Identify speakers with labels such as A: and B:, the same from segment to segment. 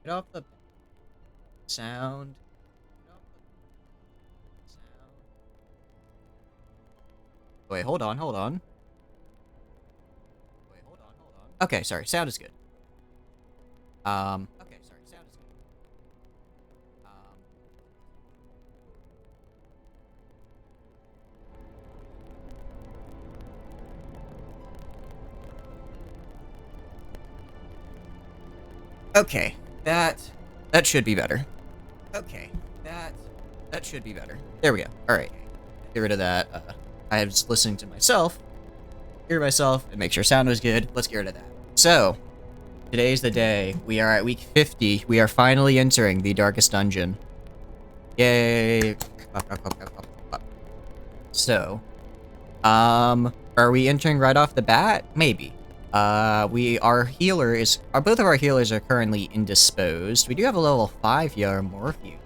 A: Get off the sound. Wait, hold on, hold on. Okay, sorry, sound is good. Okay, sorry, sound is good. Okay, that should be better. Okay, that should be better. There we go. All right, get rid of that. I was listening to myself, hear myself, and make sure sound was good. Let's get rid of that. So, today's the day. We are at week 50. We are finally entering the darkest dungeon. Yay! So, are we entering right off the bat? Maybe. Our healer is, both of our healers are currently indisposed. We do have a level 5 healer, Morpheus.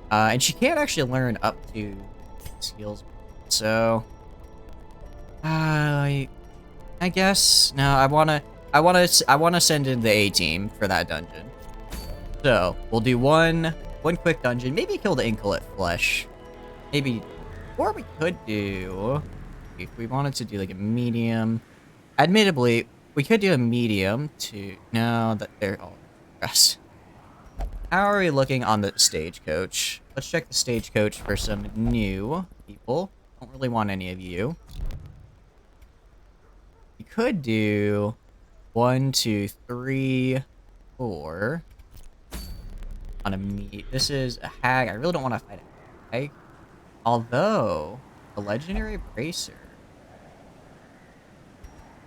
A: And she can't actually learn up to skills. So, I guess no. I wanna send in the A team for that dungeon. So we'll do one quick dungeon. Maybe kill the Incolate Flesh. Maybe, or we could do, if we wanted to do like a medium. Admittedly, we could do a medium to, no, that they're all rest. How are we looking on the stagecoach? Let's check the stagecoach for some new people. Don't really want any of you. We could do 1, 2, 3, 4 on a meat. This is a hag. I really don't want to fight a hag. Although, a legendary bracer.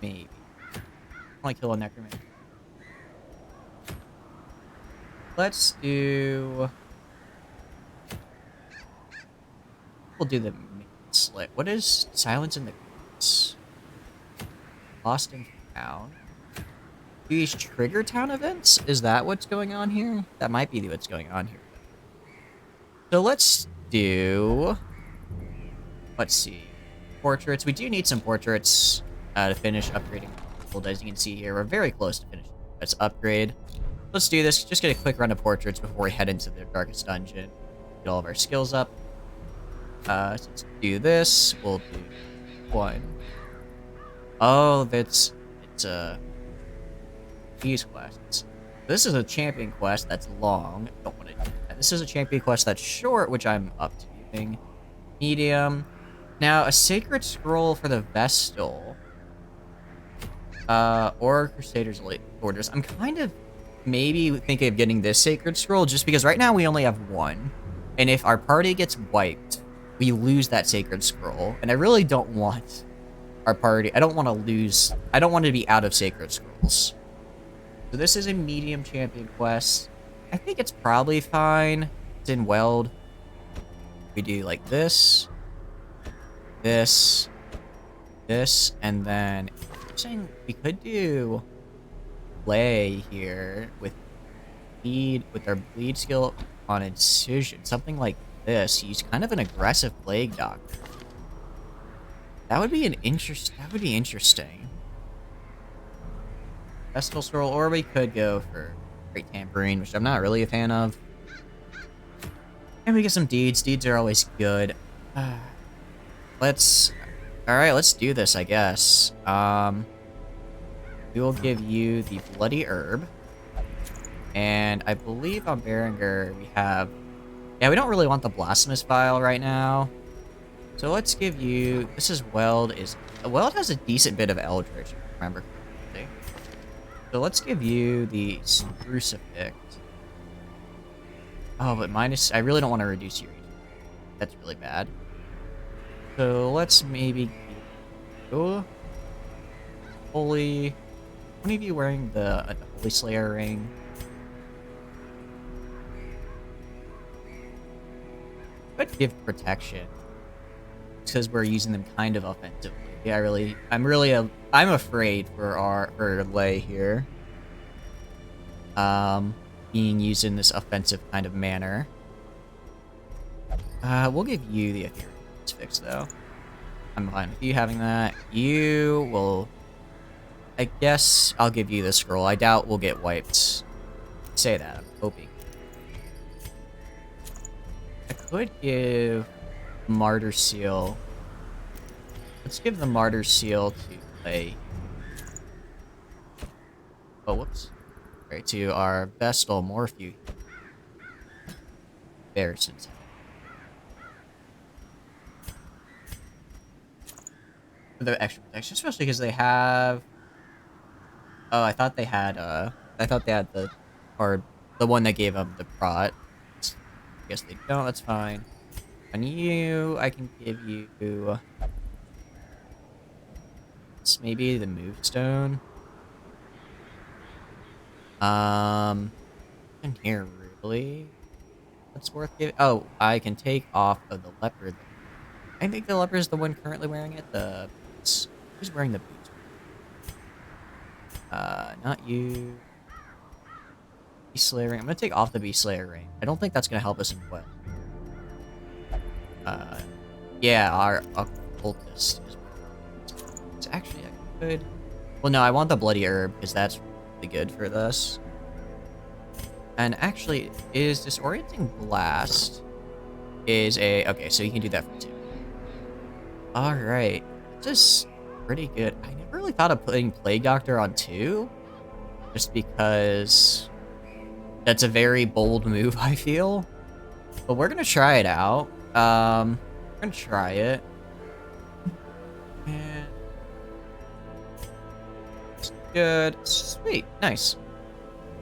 A: Maybe. I want to kill a necromancer. Let's do... We'll do the slit. What is Silence in the Grass? Lost in Town. These trigger town events? Is that what's going on here? That might be what's going on here. So let's do... Let's see. Portraits. We do need some portraits to finish upgrading. As you can see here, we're very close to finishing. Let's upgrade. Let's do this. Just get a quick run of portraits before we head into the darkest dungeon. Get all of our skills up. So let's do this. We'll do 1. Oh, it's these quests. This is a champion quest that's long. Don't want to do that. This is a champion quest that's short, which I'm up to doing. Medium. Now, a sacred scroll for the Vestal. Or Crusader's Late Orders. I'm kind of maybe thinking of getting this sacred scroll just because right now we only have 1. And if our party gets wiped, we lose that sacred scroll. And I really don't want our party... I don't want to lose... I don't want to be out of sacred scrolls. So this is a medium champion quest. I think it's probably fine. It's in Weld. We do like this. This. This. And then... saying we could do play here with our bleed skill on incision, something like this. He's kind of an aggressive plague doctor. That would be interesting. Festival scroll, or we could go for Great Tambourine, which I'm not really a fan of. And we get some deeds. Deeds are always good. Alright, let's do this, I guess. We will give you the Bloody Herb. And I believe on Berenger we have... Yeah, we don't really want the Blasphemous Vial right now. So let's give you... This is Weld. Weld has a decent bit of Eldritch, if I remember correctly. So let's give you the Crucifix. Oh, but minus... I really don't want to reduce your... That's really bad. So let's maybe... Oh, Holy... One of you wearing the Holy Slayer ring? But give protection. Because we're using them kind of offensively. Yeah, I'm afraid for Lay here. Being used in this offensive kind of manner. We'll give you the Ethereal Fix though. I'm fine with you having that. You will... I guess I'll give you the scroll. I doubt we'll get wiped. say that. I'm hoping. I could give Martyr Seal. Let's give the Martyr Seal to play. Oh, whoops. Right, to our Vestal Morphew. There, since. For the extra protection, especially because they have. Oh, I thought they had the, or the one that gave them the prot. I guess they don't. That's fine. On you, I can give you. It's maybe the move stone. In here really. That's worth giving. Oh, I can take off of the leopard. I think the leopard is the one currently wearing it. The boots. Who's wearing the boots? Not you. Beast Slayer ring. I'm gonna take off the Beast Slayer ring. I don't think that's gonna help us in what. Yeah, our occultist is. It's actually good. Well, no, I want the bloody herb because that's really good for this. And actually, is disorienting blast is a okay, so you can do that for 2. All right, this is pretty good. I never really thought of putting Plague Doctor on 2, just because that's a very bold move. I feel, but we're gonna try it out. We're gonna try it. And it's good. Sweet, nice.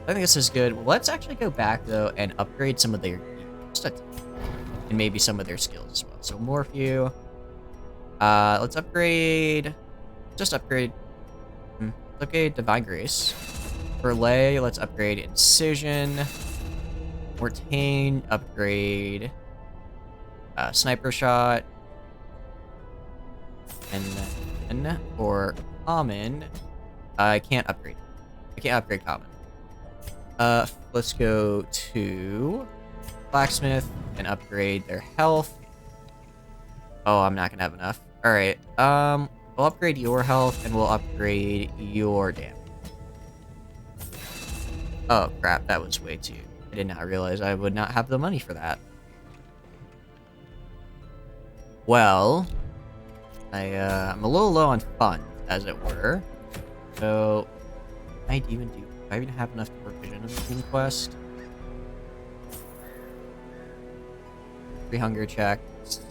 A: I think this is good. Let's actually go back, though, and upgrade some of their and maybe some of their skills as well. So, Morphew. Let's upgrade... Just upgrade... Let's upgrade Divine Grace. For Lay, let's upgrade Incision. Mortain, upgrade... Sniper Shot. And then, for Common... I can't upgrade. I can't upgrade Common. Let's go to Blacksmith and upgrade their health. Oh, I'm not gonna have enough. Alright, we'll upgrade your health and we'll upgrade your damage. Oh, crap, that was way too... I did not realize I would not have the money for that. Well, I'm a little low on funds, as it were. So, I even do... I even have enough to provision of the Team Quest. 3 hunger checks.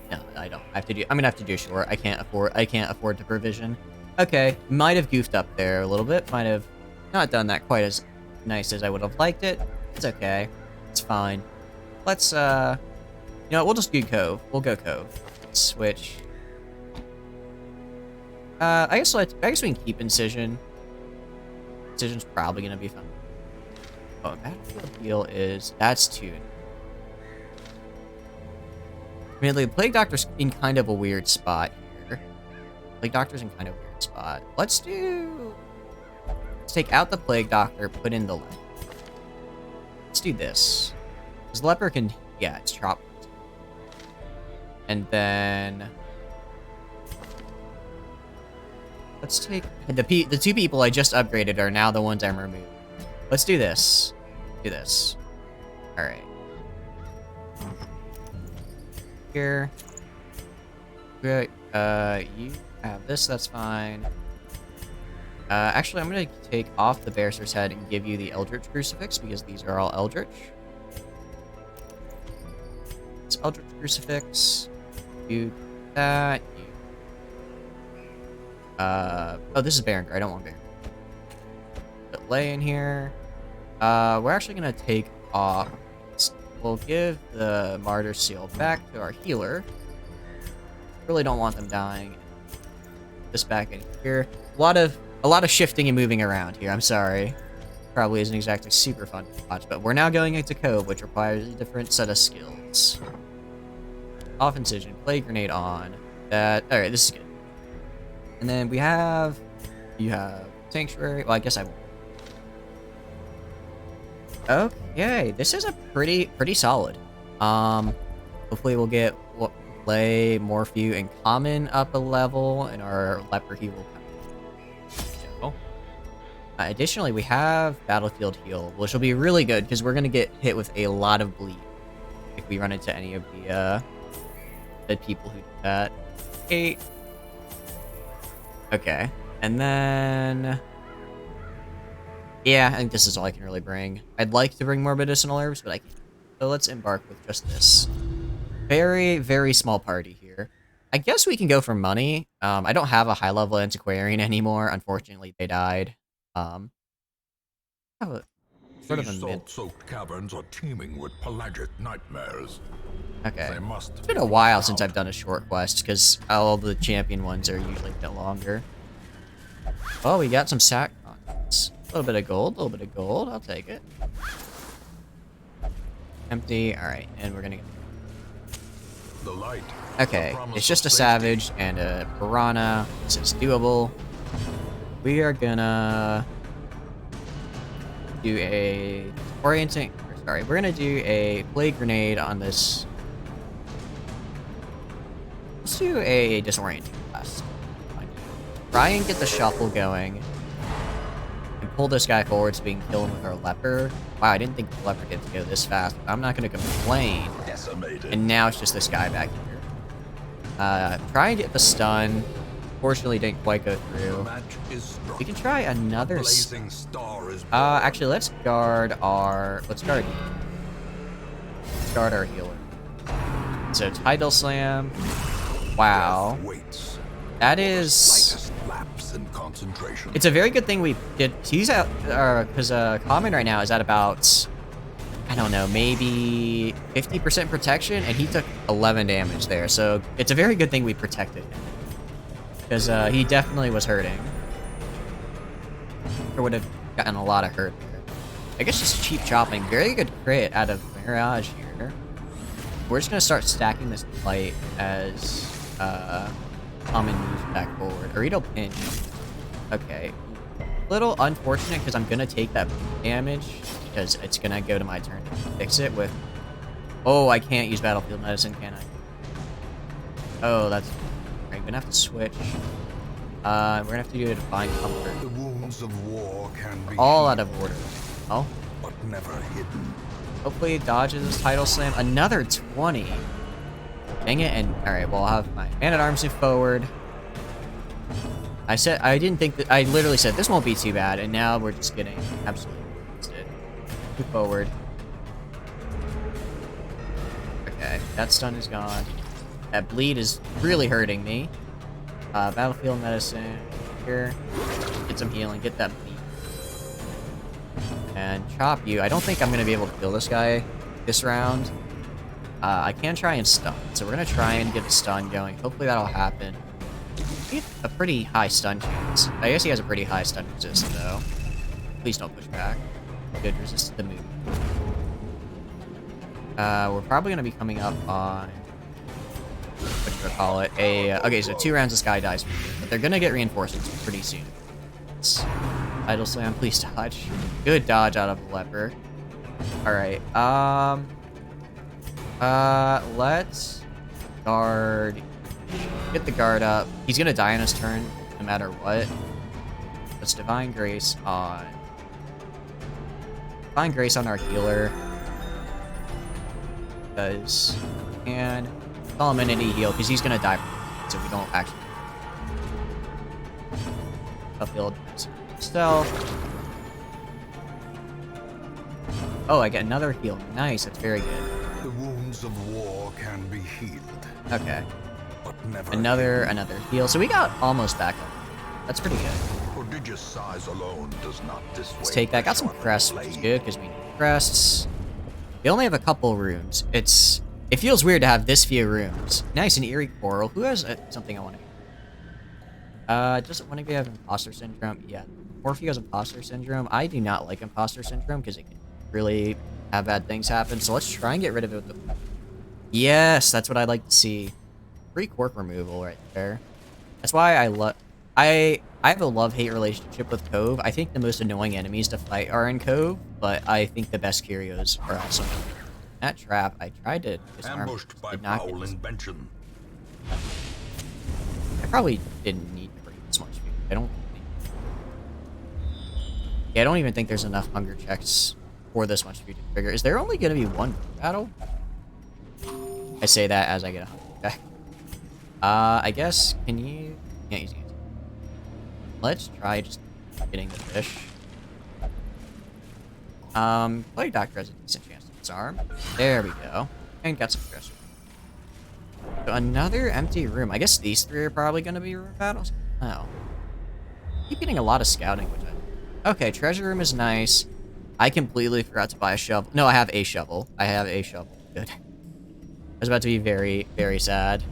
A: No, I don't. I have to do. I'm gonna have to do short. I can't afford to provision. Okay, might have goofed up there a little bit. Might have not done that quite as nice as I would have liked it. It's okay. It's fine. Let's you know what, we'll just do Cove. We'll go Cove. Switch. I guess we can keep Incision. Incision's probably gonna be fun. Oh, Battlefield Heal is... That's 2. I mean, the Plague Doctor's in kind of a weird spot here. Plague Doctor's in kind of a weird spot. Let's take out the Plague Doctor, put in the Leper. Let's do this. Because Leper can... Yeah, it's chop. And then... Let's take... The 2 people I just upgraded are now the ones I'm removing. Let's do this. Do this. Alright. Here. Great. You have this, that's fine. Actually, I'm gonna take off the Bearser's Head and give you the Eldritch Crucifix, because these are all Eldritch. It's Eldritch Crucifix. Do that. Oh, this is Berengar. I don't want Berengar. Put Lay in here. We're actually gonna take off. We'll give the Martyr Seal back to our healer. Really don't want them dying. This back in here. A lot of shifting and moving around here. I'm sorry. Probably isn't exactly super fun to watch, but we're now going into Cove, which requires a different set of skills. Off Incision, Plague Grenade on. That. All right, this is good. And then you have Sanctuary. Well, I guess I won't. Okay, this is a pretty solid. Hopefully we'll get Lay, Morphew, and Common up a level, and our Leper he will come. Additionally, we have Battlefield Heal, which will be really good because we're going to get hit with a lot of bleed if we run into any of the people who do that. 8. Okay. And then... yeah, I think this is all I can really bring. I'd like to bring more medicinal herbs, but I can't. So let's embark with just this. Very, very small party here. I guess we can go for money. I don't have a high-level antiquarian anymore. Unfortunately, they died. I have a sort of a
B: These salt-soaked caverns are teeming with pelagic nightmares.
A: Okay.
B: They must
A: It's been a while since I've done a short quest, because all the champion ones are usually a bit longer. Oh, we got some sack contents. A little bit of gold, a little bit of gold. I'll take it. Empty. Alright, and we're gonna get...
B: the light.
A: okay, it's just a savage and a piranha. This is doable. We are gonna... do a... orienting... sorry, we're gonna do a plague grenade on this... let's do a disorienting blast. Try and get the shuffle going. And pull this guy forward so we can kill him with our leper. Wow, I didn't think the leper gets to go this fast. I'm not gonna complain.
B: Decimated.
A: And now it's just this guy back here. Try and get the stun. Fortunately, didn't quite go through. We can try another...
B: blazing star is
A: actually, let's guard our... let's guard our healer. So, Tidal Slam. Wow.
B: waits.
A: That is...
B: Slightest lapse in concentration.
A: it's a very good thing we did. He's at... because Common right now is at about... I don't know, maybe 50% protection, and he took 11 damage there. So, it's a very good thing we protected him. Because he definitely was hurting. Or would have gotten a lot of hurt there. I guess just cheap chopping. Very good crit out of Mirage here. We're just going to start stacking this light as Common moves back forward. Arito pinch. Okay. A little unfortunate because I'm going to take that damage. Because it's going to go to my turn to fix it with... oh, I can't use Battlefield Medicine, can I? Oh, that's... I'm going to have to switch. We're going to have to do a Divine Comfort.
B: The wounds of war can be
A: All out of order. Oh.
B: but never hidden.
A: Hopefully it dodges this Tidal Slam. Another 20. Dang it, and alright, well I'll have my Man-at-Arms move forward. I didn't think that, I literally said this won't be too bad, and now we're just getting absolutely wasted. Move forward. Okay, that stun is gone. That bleed is really hurting me. Battlefield Medicine here. Get some healing, get that bleed. And chop you. I don't think I'm going to be able to kill this guy this round. I can try and stun. So we're going to try and get a stun going. Hopefully that'll happen. He has a pretty high stun chance. I guess he has a pretty high stun resist, though. Please don't push back. Good, resist the move. We're probably going to be coming up on... what should I call it? Okay, so 2 rounds this guy dies. But they're going to get reinforcements pretty soon. Idle Slam, please dodge. Good dodge out of the leper. Alright, let's guard. Get the guard up. He's gonna die on his turn, no matter what. Let's Divine Grace on... Divine Grace on our healer. Because... and... Elemenity heal, because he's gonna die from it, so we don't actually... Upfield. Stealth. Oh, I get another heal. Nice, that's very good.
B: The wounds of war can be healed.
A: Okay.
B: But never
A: Another heal. So we got almost back up. That's pretty good.
B: prodigious size alone does not dissuade.
A: Let's take that. Got some crests, which is good because we need crests. We only have a couple rooms. It feels weird to have this few rooms. Nice, an eerie coral. Who has something I want to get? Doesn't one of you have imposter syndrome? Yeah. Morphe has imposter syndrome. I do not like imposter syndrome because it can really have bad things happen. So let's try and get rid of it. Yes, that's what I'd like to see. Free quirk removal right there. That's why I have a love-hate relationship with Cove. I think the most annoying enemies to fight are in Cove, but I think the best curios are also in Cove. That trap, I tried to disarm.
B: Ambushed by
A: Did not
B: foul
A: get
B: invention.
A: I probably didn't need to bring this much food. I don't think. Yeah, I don't even think there's enough hunger checks for this much food to trigger. Is there only going to be one battle? I say that as I get a hunger check. I guess, can you... Can't use it. Let's try just getting the fish. Plague Doctor has a decent chance to disarm. There we go. And got some stress. So another empty room. I guess these three are probably going to be room battles. Oh. Keep getting a lot of scouting, which I... Okay, treasure room is nice. I completely forgot to buy a shovel. No, I have a shovel. I have a shovel. Good. I was about to be very, very sad.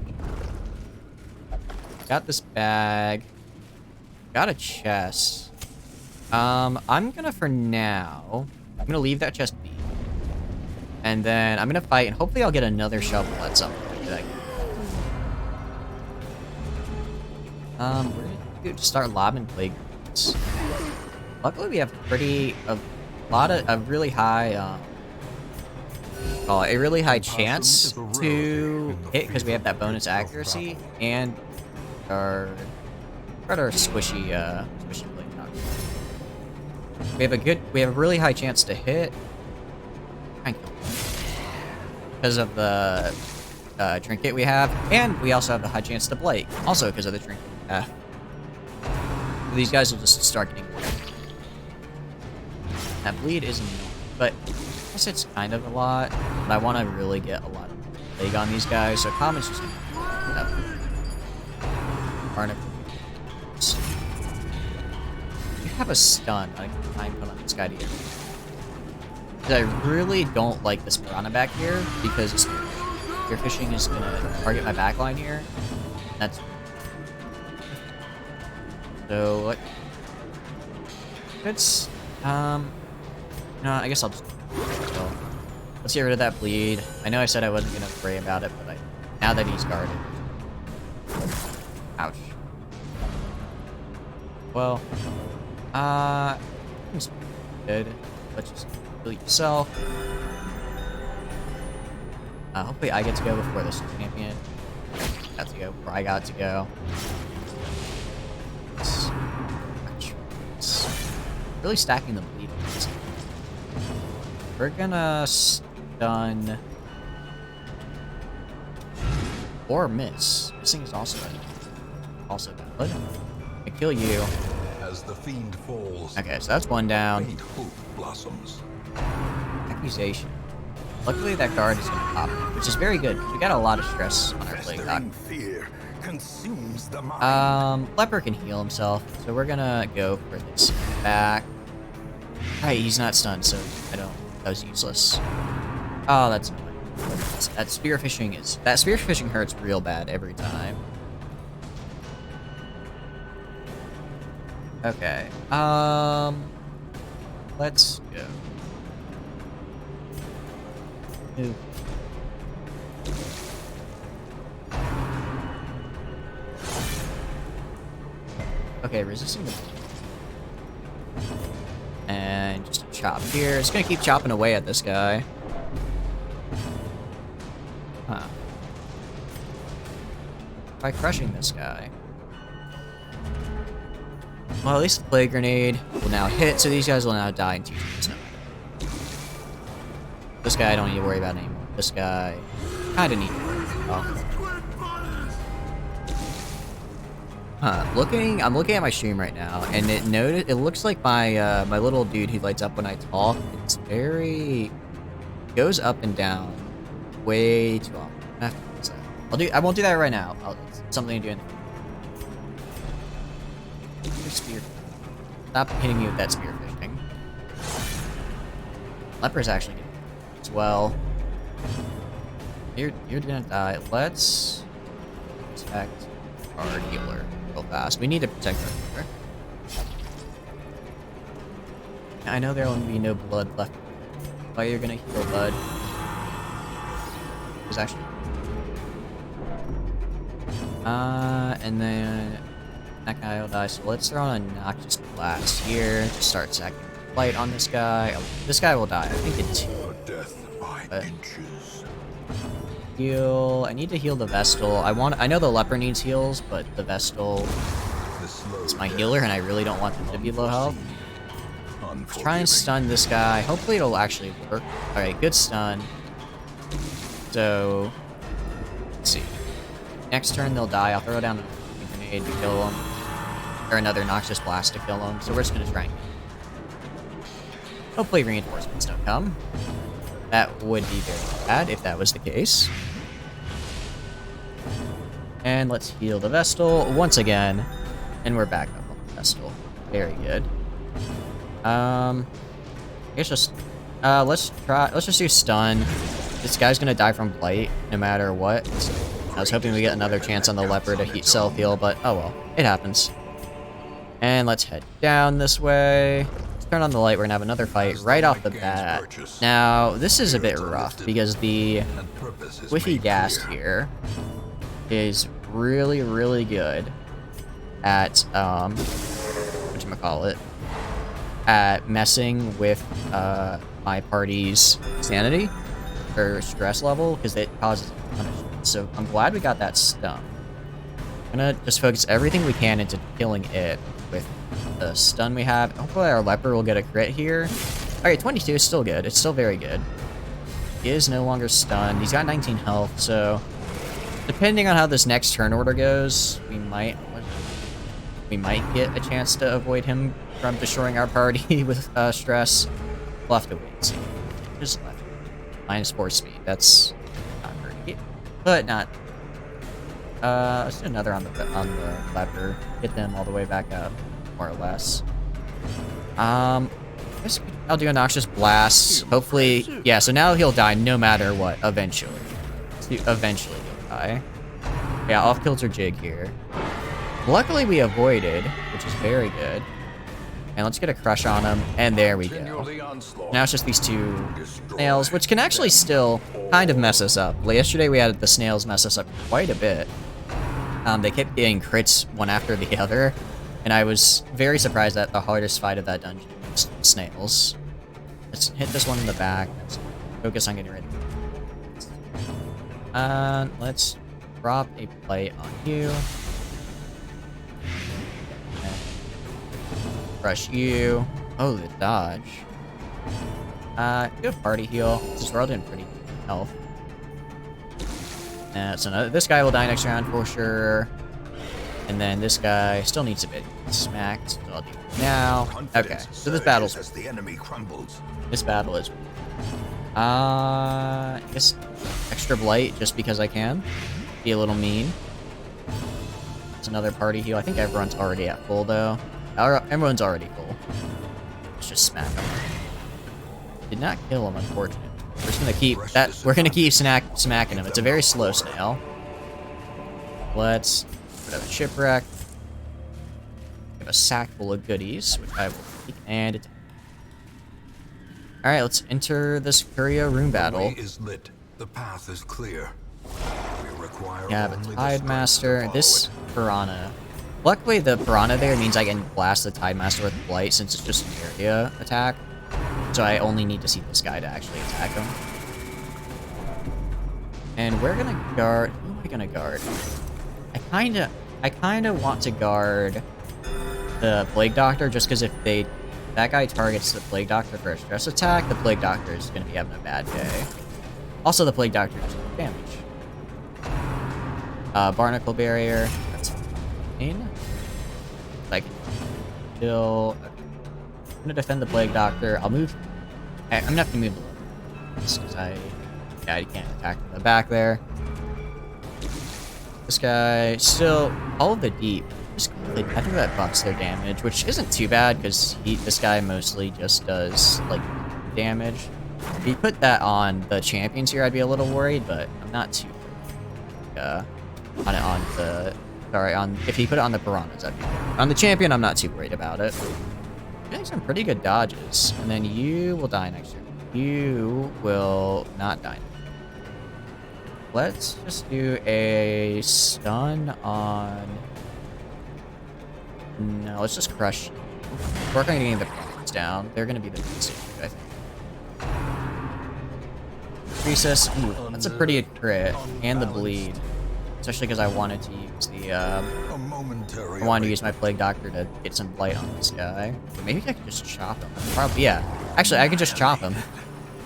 A: Got this bag. Got a chest. I'm gonna, for now, I'm gonna leave that chest be. And then I'm gonna fight, and hopefully I'll get another shovel at some point. We're gonna start lobbing plague grenades. Luckily, we have a really high, a really high chance to hit because we have that bonus accuracy and our squishy blade knock. We have a really high chance to hit because of the trinket we have, and we also have a high chance to blade, also because of the trinket we have. These guys will just start getting bleed. That bleed isn't, but I guess it's kind of a lot. But I want to really get a lot of plague on these guys, so common's just gonna You have a stun that I can try and put on this guy to get. I really don't like this piranha back here because spearfishing is gonna target my backline here. That's so what? It's no, I guess I'll just so, let's get rid of that bleed. I know I said I wasn't gonna worry about it, but now that he's guarded. Ouch. Well, good. Let's just kill yourself. Hopefully I get to go before this champion. Got to go before I got to go. It's really stacking the bleed. We're gonna stun or miss. Missing is also valid. I kill you.
B: As the fiend falls,
A: okay, so that's one down.
B: faint hope blossoms.
A: Accusation. Luckily that guard is gonna pop, which is very good. We got a lot of stress on our plague doc.
B: Fear consumes the mind.
A: Leper can heal himself, so we're gonna go for this back. Right, he's not stunned, so that was useless. Oh, that's annoying. That spearfishing hurts real bad every time. Okay. Let's go. Ooh. Okay, resisting the... And just a chop here. It's gonna keep chopping away at this guy. Huh. By crushing this guy. Well, at least the plague grenade will now hit, so these guys will now die in 2 turns. No. This guy I don't need to worry about anymore. This guy kinda need to worry about. Huh. I'm looking at my stream right now, and it looks like my my little dude who lights up when I talk, it's goes up and down way too often. I won't do that right now. It's something to do in spear. Stop hitting me with that spear fishing. Leper's actually gonna as well. You're gonna die. Let's protect our healer real fast. We need to protect our healer. I know there will be no blood left. Why you're gonna heal bud? There's actually and then that guy will die, so let's throw on a Noxious Blast here to start sacking light on this guy. Oh, this guy will die, I think in 2.
B: Death by inches.
A: Heal. I need to heal the Vestal. I know the Leper needs heals, but the Vestal is my healer, and I really don't want them to be low health. Try and stun this guy. Hopefully it'll actually work. Alright, good stun. So, let's see. Next turn they'll die. I'll throw down a grenade to kill them. Or another Noxious Blast to kill them. So we're just gonna try and... Hopefully reinforcements don't come. That would be very bad if that was the case. And let's heal the Vestal once again. And we're back up on the Vestal. Very good. It's just let's just do stun. This guy's gonna die from blight no matter what. So I was hoping we get another chance on the leopard to self heal, but oh well, it happens. And let's head down this way. Let's turn on the light. We're gonna have another fight right off the bat. Now this is a bit rough because the Whiffy Ghast here is really, really good at whatchamacallit, at messing with my party's sanity or stress level because it causes punishment. So I'm glad we got that stun. I'm gonna just focus everything we can into killing it with the stun we have. Hopefully our leper will get a crit here. Alright, 22 is still good. It's still very good. He is no longer stunned. He's got 19 health, so depending on how this next turn order goes, we might get a chance to avoid him from destroying our party with stress. We'll have to wait and see. Just left. -4 speed. That's not great, but not. Let's do another on the leper. Get them all the way back up, more or less. I guess I'll do a Noxious Blast. Hopefully, yeah. So now he'll die no matter what. Eventually, eventually he'll die. Yeah, off kilter jig here. Luckily we avoided, which is very good. And let's get a crush on him, and there we go. Now it's just these two snails, which can actually still kind of mess us up. Yesterday we had the snails mess us up quite a bit. They kept getting crits one after the other, and I was very surprised that the hardest fight of that dungeon was snails. Let's hit this one in the back. Let's focus on getting rid of it. Let's drop a plate on you. Crush you. Oh, the dodge. Good party heal. Since we're all doing pretty good health. So this guy will die next round for sure. And then this guy still needs a bit smacked. So I'll do it now. Okay, so this battle's... This battle is... I guess extra blight just because I can. Be a little mean. It's another party heal. I think everyone's already at full though. Everyone's already full. Let's just smack him. Did not kill him, unfortunately. We're just gonna keep that. We're gonna keep smacking him. It's a very slow snail. Let's put up a shipwreck. We have a sack full of goodies, which I will take and attack. All right, let's enter this Curio room battle.
B: The way is lit. The path is clear. We require
A: We have
B: only
A: a
B: the
A: Tide
B: strength
A: Master.
B: to
A: This
B: follow it.
A: Piranha. Luckily, the Piranha there means I can blast the Tide Master with Blight since it's just an area attack. So I only need to see this guy to actually attack him. And we're gonna guard... Who am I gonna guard? I kinda want to guard the Plague Doctor just because if that guy targets the Plague Doctor for a stress attack, the Plague Doctor is gonna be having a bad day. Also, the Plague Doctor does damage. Barnacle Barrier. That's fine. Like, still... I'm gonna defend the Plague Doctor. I'll move... I'm gonna have to move the left. Because I can't attack from the back there. This guy... Still... All of the deep. I think that buffs their damage, which isn't too bad, because this guy mostly just does, like, damage. If he put that on the champions here, I'd be a little worried, but I'm not too if he put it on the piranhas, I'd be worried. On the champion, I'm not too worried about it. Getting some pretty good dodges, and then you will die next turn. You will not die. Let's just do a stun on... No, let's just crush. Work on getting the piranhas down. They're gonna be the biggest issue, I think. Recess. Ooh, that's a pretty good crit. And the bleed. especially because I wanted to use the
B: A momentary
A: I wanted to use my Plague Doctor to get some blight on this guy. But maybe I could just chop him. Probably, yeah. Actually, I could just chop him.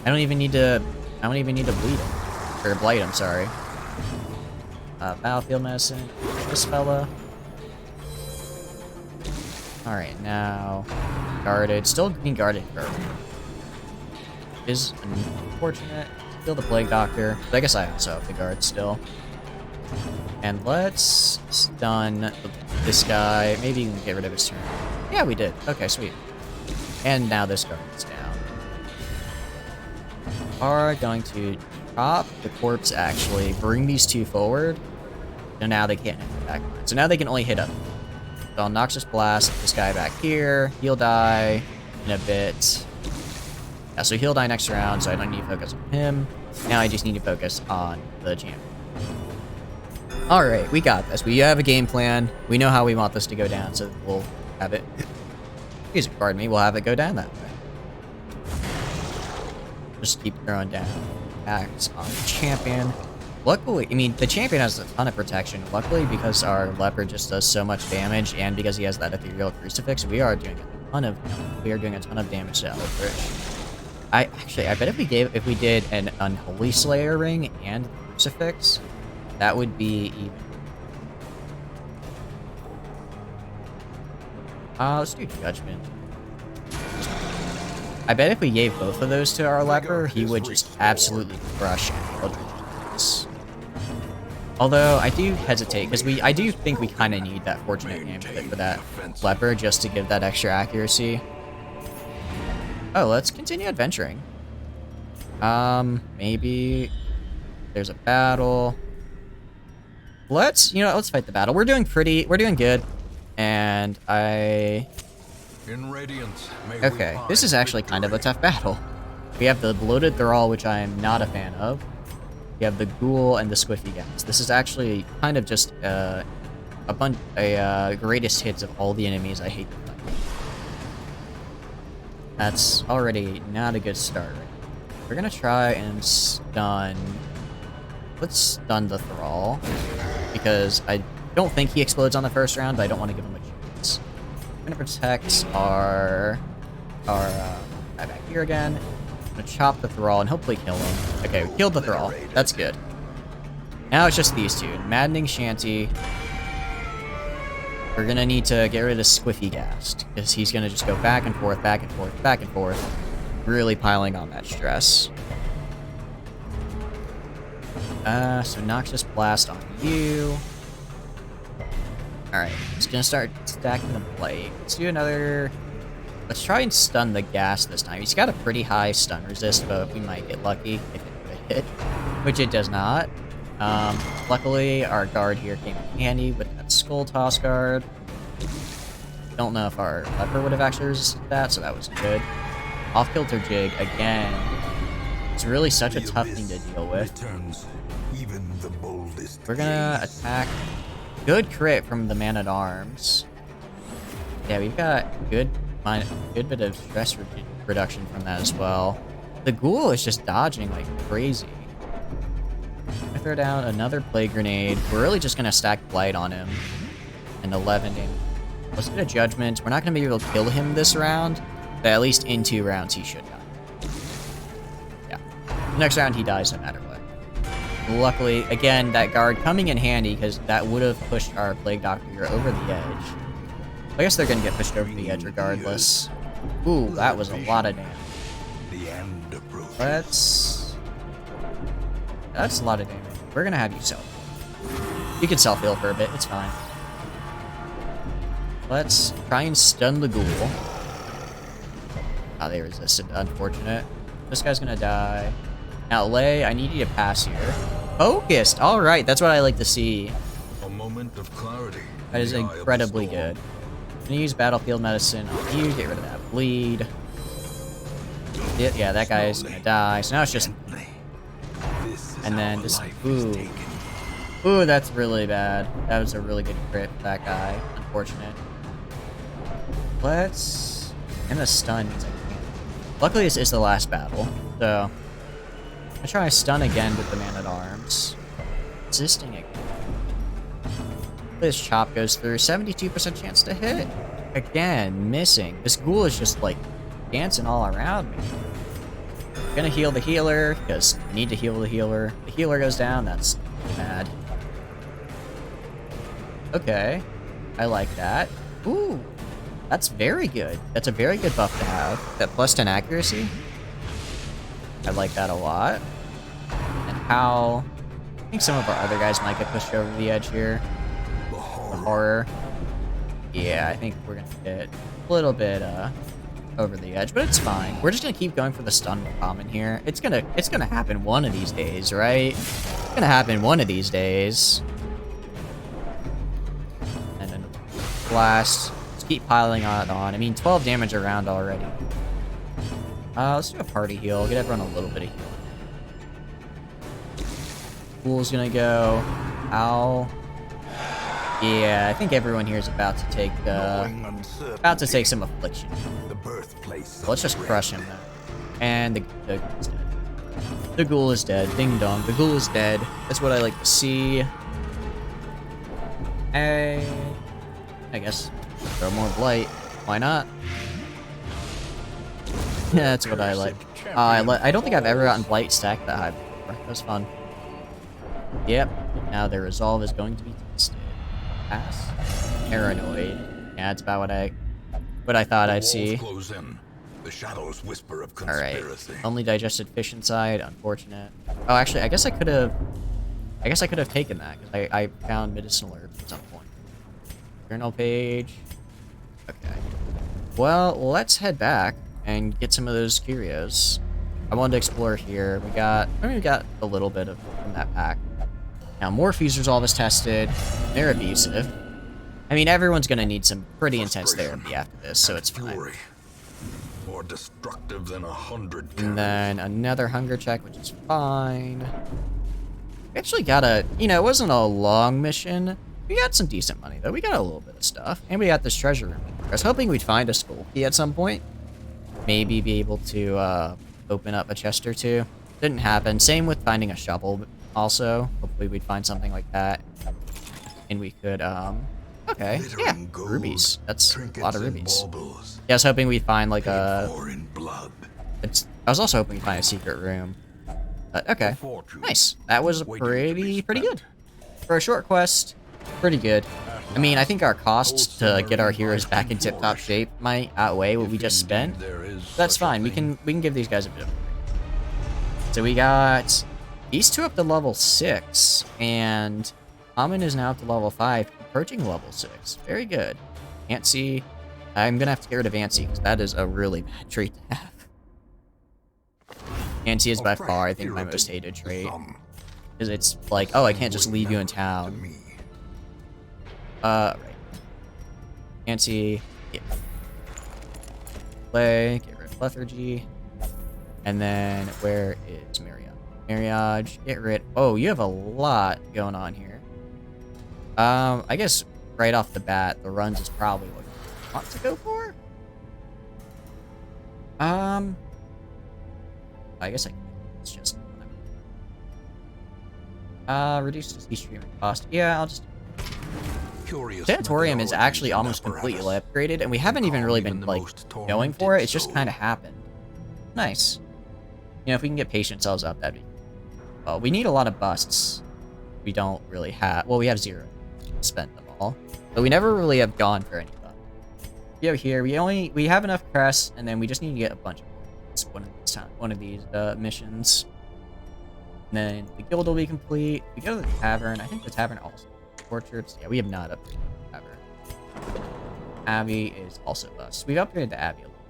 A: I don't even need to bleed him. Or blight him, sorry. Battlefield medicine. This fella. Alright, now guarded. Still being guarded for is unfortunate. Still the Plague Doctor. But I guess I also have the guard still. And let's stun this guy. Maybe you can get rid of his turn. Yeah, we did. Okay, sweet. And now this guard is down. Are going to chop the corpse, actually. Bring these two forward. So now they can't hit the back line. So now they can only hit up. So I'll Noxious Blast this guy back here. He'll die in a bit. Yeah, so he'll die next round, so I don't need to focus on him. Now I just need to focus on the champion. Alright, we got this. We have a game plan. We know how we want this to go down, so we'll have it... Please pardon me, we'll have it go down that way. Just keep throwing down attacks on the champion. Luckily, I mean, the champion has a ton of protection. Luckily, because our leopard just does so much damage, and because he has that ethereal crucifix, we are doing a ton of damage to Eldritch. I bet if we did an Unholy Slayer ring and the crucifix, that would be even. Let's do Judgment. I bet if we gave both of those to our leper, he would just absolutely crush Eldritch. Although I do hesitate because I do think we kind of need that Fortunate Amulet for that leper just to give that extra accuracy. Oh, let's continue adventuring. Maybe there's a battle. Let's fight the battle. We're doing good. And okay, this is actually kind of a tough battle. We have the Bloated Thrall, which I am not a fan of. We have the Ghoul and the Squiffy Gas. This is actually kind of just a greatest hits of all the enemies I hate to fight. That's already not a good start. We're gonna try and stun. Let's stun the Thrall because I don't think he explodes on the first round, but I don't want to give him a chance. We're gonna protect our guy back here again. I'm gonna chop the Thrall and hopefully kill him. Okay, we killed the Thrall. That's good. Now it's just these two. Maddening Shanty. We're gonna need to get rid of Squiffy Gast, because he's gonna just go back and forth, back and forth, back and forth, really piling on that stress. So Noxious Blast on you. Alright, just gonna start stacking the Plague. Let's do another... Let's try and stun the Gas this time. He's got a pretty high stun resist, but we might get lucky if it hit, which it does not. Luckily, our guard here came in handy with that Skull Toss guard. Don't know if our leper would have actually resisted that, so that was good. Off-kilter Jig, again. It's really such a tough thing to deal with. We're gonna attack. Good crit from the Man-at-Arms. Yeah, we've got good bit of stress reduction from that as well. The Ghoul is just dodging like crazy. I throw down another Plague Grenade. We're really just gonna stack Blight on him. And 11 damage. Let's get a Judgment. We're not gonna be able to kill him this round, but at least in 2 rounds he should die. Yeah. Next round he dies no matter what. Luckily, again, that guard coming in handy because that would have pushed our Plague Doctor over the edge. I guess they're gonna get pushed over the edge regardless. Ooh, that was a lot of damage. That's a lot of damage. We're gonna have you self. You can self-heal for a bit, it's fine. Let's try and stun the Ghoul. Oh, they resisted. Unfortunate. This guy's gonna die. Now, Lay, I need you to pass here. Focused! Alright, that's what I like to see.
B: A moment of clarity.
A: That is incredibly good. I'm gonna use Battlefield Medicine on you, get rid of that bleed. Yeah, that guy is gonna die. So now it's just... And then just... Ooh. Ooh, that's really bad. That was a really good crit for that guy. Unfortunate. Let's... And the stun means I can't. Luckily, this is the last battle, so... I'm gonna try a stun again with the Man-at-Arms. Resisting again. This chop goes through. 72% chance to hit. Again, missing. This ghoul is just like dancing all around me. Gonna heal the healer, because I need to heal the healer. The healer goes down, that's bad. Okay. I like that. Ooh. That's very good. That's a very good buff to have. That plus 10 accuracy. I like that a lot. And how... I think some of our other guys might get pushed over the edge here. The horror. Yeah, I think we're gonna get a little bit over the edge, but it's fine. We're just gonna keep going for the stun with common here. It's gonna happen one of these days, right? It's gonna happen one of these days. And then blast. Just keep piling on. I mean, 12 damage around already. Let's do a party heal. Get everyone a little bit of heal. Fool's gonna go. Ow. Yeah, I think everyone here is about to take some affliction. So let's just crush him now. And the ghoul's dead. The ghoul is dead. Ding dong. The ghoul is dead. That's what I like to see. Hey, I guess throw more blight. Why not? Yeah, that's what I like. I don't think I've ever gotten blight stacked that high before. That was fun. Yep. Now their resolve is going to be tested. Pass. Paranoid. Yeah, that's about what I thought I'd see.
B: The shadows whisper of
A: Alright.
B: conspiracy.
A: Only digested fish inside. Unfortunate. Oh, actually, I guess I could have taken that because I found medicinal herbs at some point. Journal page. Okay. Well, let's head back and get some of those curios. I wanted to explore here. We got a little bit of from that pack. Now, Morphe's resolve is tested. They're abusive. I mean, everyone's gonna need some pretty intense therapy after this, so it's fine.
B: Fury. More destructive than 100
A: And then another hunger check, which is fine. We actually got it wasn't a long mission. We got some decent money, though. We got a little bit of stuff. And we got this treasure room. I was hoping we'd find a skull key at some point. Maybe be able to open up a chest or two. Didn't happen. Same with finding a shovel, also. Hopefully we'd find something like that. And we could, okay. Yeah, rubies. That's a lot of rubies. Yeah, I was hoping we'd find, like, I was also hoping we'd find a secret room. But, okay. Nice. That was pretty good. For a short quest, pretty good. I mean, I think our costs to get our heroes back in tip-top shape might outweigh what we just spent. That's fine. We can give these guys a bit of a break. So we got these two up to level 6, and Amin is now up to level 5, approaching level 6. Very good. Antsy. I'm gonna have to get rid of Antsy, because that is a really bad trait to have. Antsy is by far, I think, my most hated trait. Because it's like, oh, I can't just leave you in town. Right. Antsy, yeah. Play, get rid of lethargy. And then, where is Marriage? Marriage, get rid. Oh, you have a lot going on here. I guess right off the bat, the runs is probably what you want to go for. I guess it's just reduce the streaming cost. Yeah, I'll just. Sanatorium is actually almost completely upgraded, and we haven't even really been like going for it. It's just kind of happened. Nice. You know, if we can get patient cells up, that'd be. Well, we need a lot of busts. We don't really have. Well, we have 0. Spent them all, but we never really have gone for any of them. We have here. We have enough crests, and then we just need to get a bunch of one of these missions. And then the guild will be complete. We go to the tavern. I think the tavern also orchards. Yeah, we have not upgraded the tavern. Abbey is also bust. We've upgraded the Abbey a little.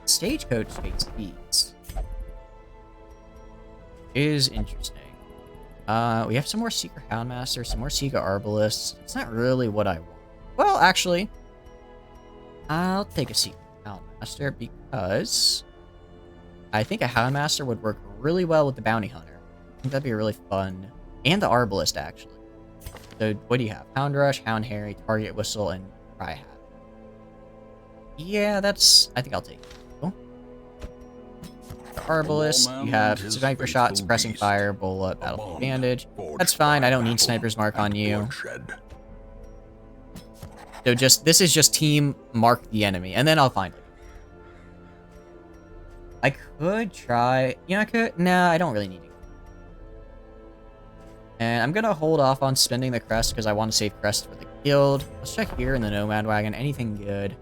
A: Stagecoach takes these. Is interesting. We have some more Seeker Houndmaster, some more Seeker Arbalists. It's not really what I want. Well, actually, I'll take a Seeker Houndmaster because I think a Houndmaster would work really well with the Bounty Hunter. I think that'd be really fun. And the Arbalist, actually. So, what do you have? Hound Rush, Hound Harry, Target Whistle, and Cry Hat. Yeah, that's... I think I'll take it. Cool. The Arbalist, you have Sniper Shot, Suppressing Fire, Bullet, Battle Bandage. That's fine, I don't need Sniper's Mark on you. So this is just team mark the enemy, and then I'll find it. I could try, I could, nah, I don't really need to. And I'm gonna hold off on spending the crest because I want to save crest for the guild. Let's check here in the Nomad Wagon, anything good?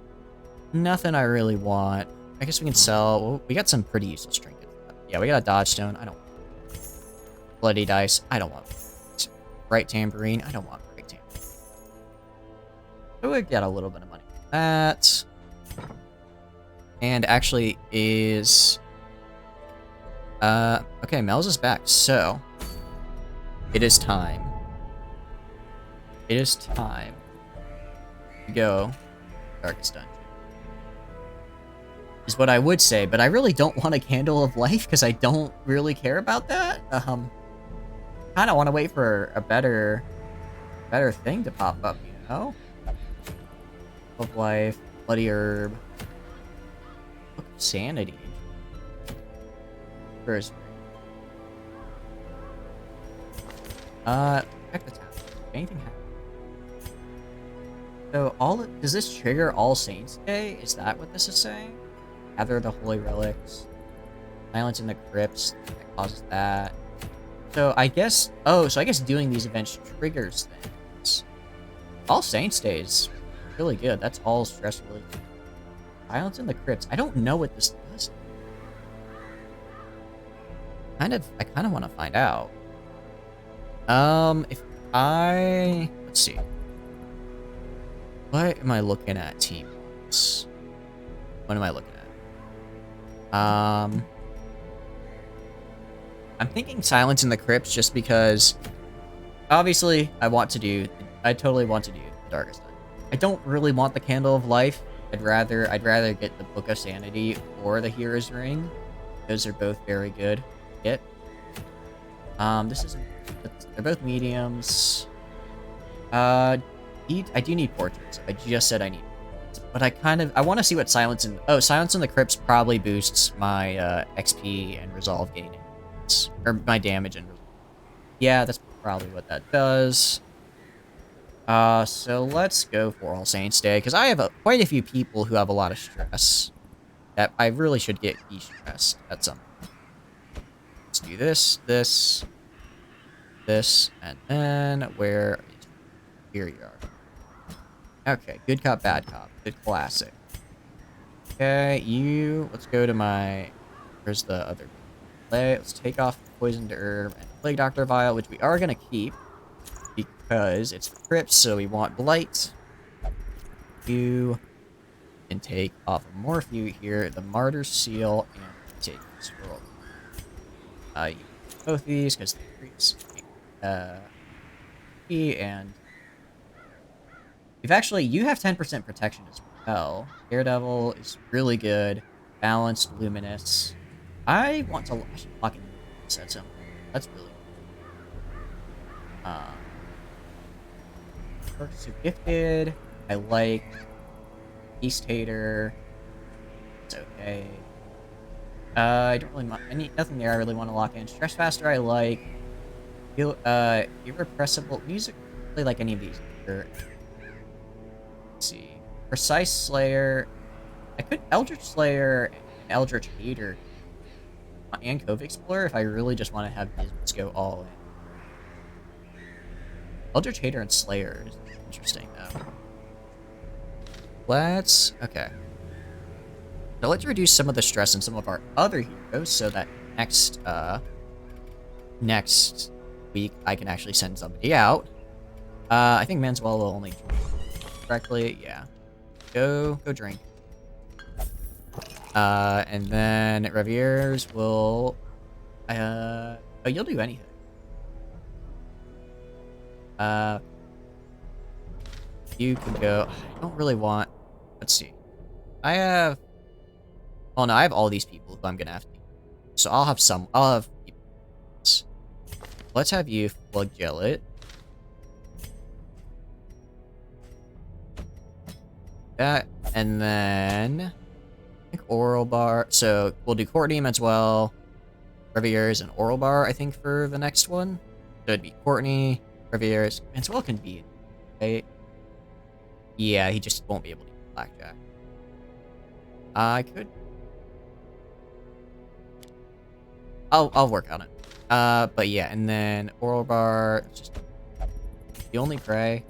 A: Nothing I really want. I guess we can sell, well, we got some pretty useless trinkets. Yeah, we got a Dodge Stone, I don't want. Bloody Dice, I don't want. Bright Tambourine, I don't want Bright Tambourine. So we get a little bit of money from that. And actually is... okay, Mel's is back, so... It is time. It is time to go Darkest Dungeon. Is what I would say, but I really don't want a Candle of Life because I don't really care about that. Kind of want to wait for a better thing to pop up, you know? Of Life, Bloody Herb, Book of Sanity. First. Check the tab. Anything happen? So does this trigger All Saints Day? Is that what this is saying? Gather the Holy Relics. Silence in the Crypts. That causes that. So I guess doing these events triggers things. All Saints Day is really good. That's all stress relief. Silence in the Crypts. I don't know what this does. I kind of want to find out. Let's see. What am I looking at, team? What am I looking at? I'm thinking Silence in the Crypts just because, obviously, I totally want to do the Darkest Dungeon. I don't really want the Candle of Life. I'd rather get the Book of Sanity or the Hero's Ring. Those are both very good. They're both mediums. I do need portraits. I just said I need portraits. But I want to see what Silence in the Crypts probably boosts my XP and resolve gaining. Or my damage and resolve. Yeah, that's probably what that does. So let's go for All Saints Day, because I have quite a few people who have a lot of stress that I really should get de-stressed at some point. Let's do this, and then here you are. Okay, good cop, bad cop. Good classic. Okay, let's go to where's the other play? Let's take off Poisoned Herb and Plague Doctor Vial, which we are going to keep because it's Crypts, so we want Blight. You can take off a Morphew here, the Martyr Seal, and take Scroll. You both these because they increase and you have 10% protection as well. Daredevil is really good. Balanced, Luminous. I should lock in set some. That's really good. Perks of Gifted. I like Beast Hater. It's okay. I don't really nothing there I really want to lock in. Stress Faster I like. Irrepressible music. I really like any of these. Let's see. Precise Slayer. I could Eldritch Slayer and Eldritch Hater and Cove Explorer if I really just want to have business go all in. Eldritch Hater and Slayer is interesting though. Okay. So let's reduce some of the stress in some of our other heroes so that next week I can actually send somebody out. I think Manswell will only drink correctly. Yeah. Go drink. And then Revieres will... you'll do anything. You can go... I don't really want... Let's see. I have all these people who I'm gonna have to... So I'll have people. Let's have you Flagellate. That, and then... I think Oral Bar. So we'll do Courtney, Menswell, Rivieres, and Oral Bar, I think, for the next one. So it'd be Courtney, Rivieres. Menswell can be, right? Yeah, he just won't be able to use Blackjack. I could. I'll work on it. But yeah, and then Oral Bar, it's just the only prey.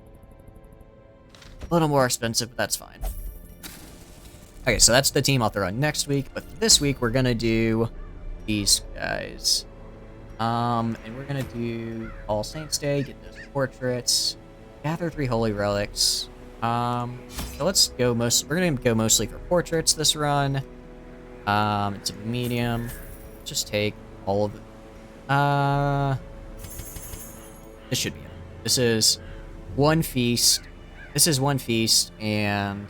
A: A little more expensive, but that's fine. Okay, so that's the team I'll throw on next week, but this week we're gonna do these guys. And we're gonna do All Saints Day, get those portraits, gather 3 holy relics. So let's go we're gonna go mostly for portraits this run. It's a medium. Just take all of it. This should be it. This is one feast. This is one feast and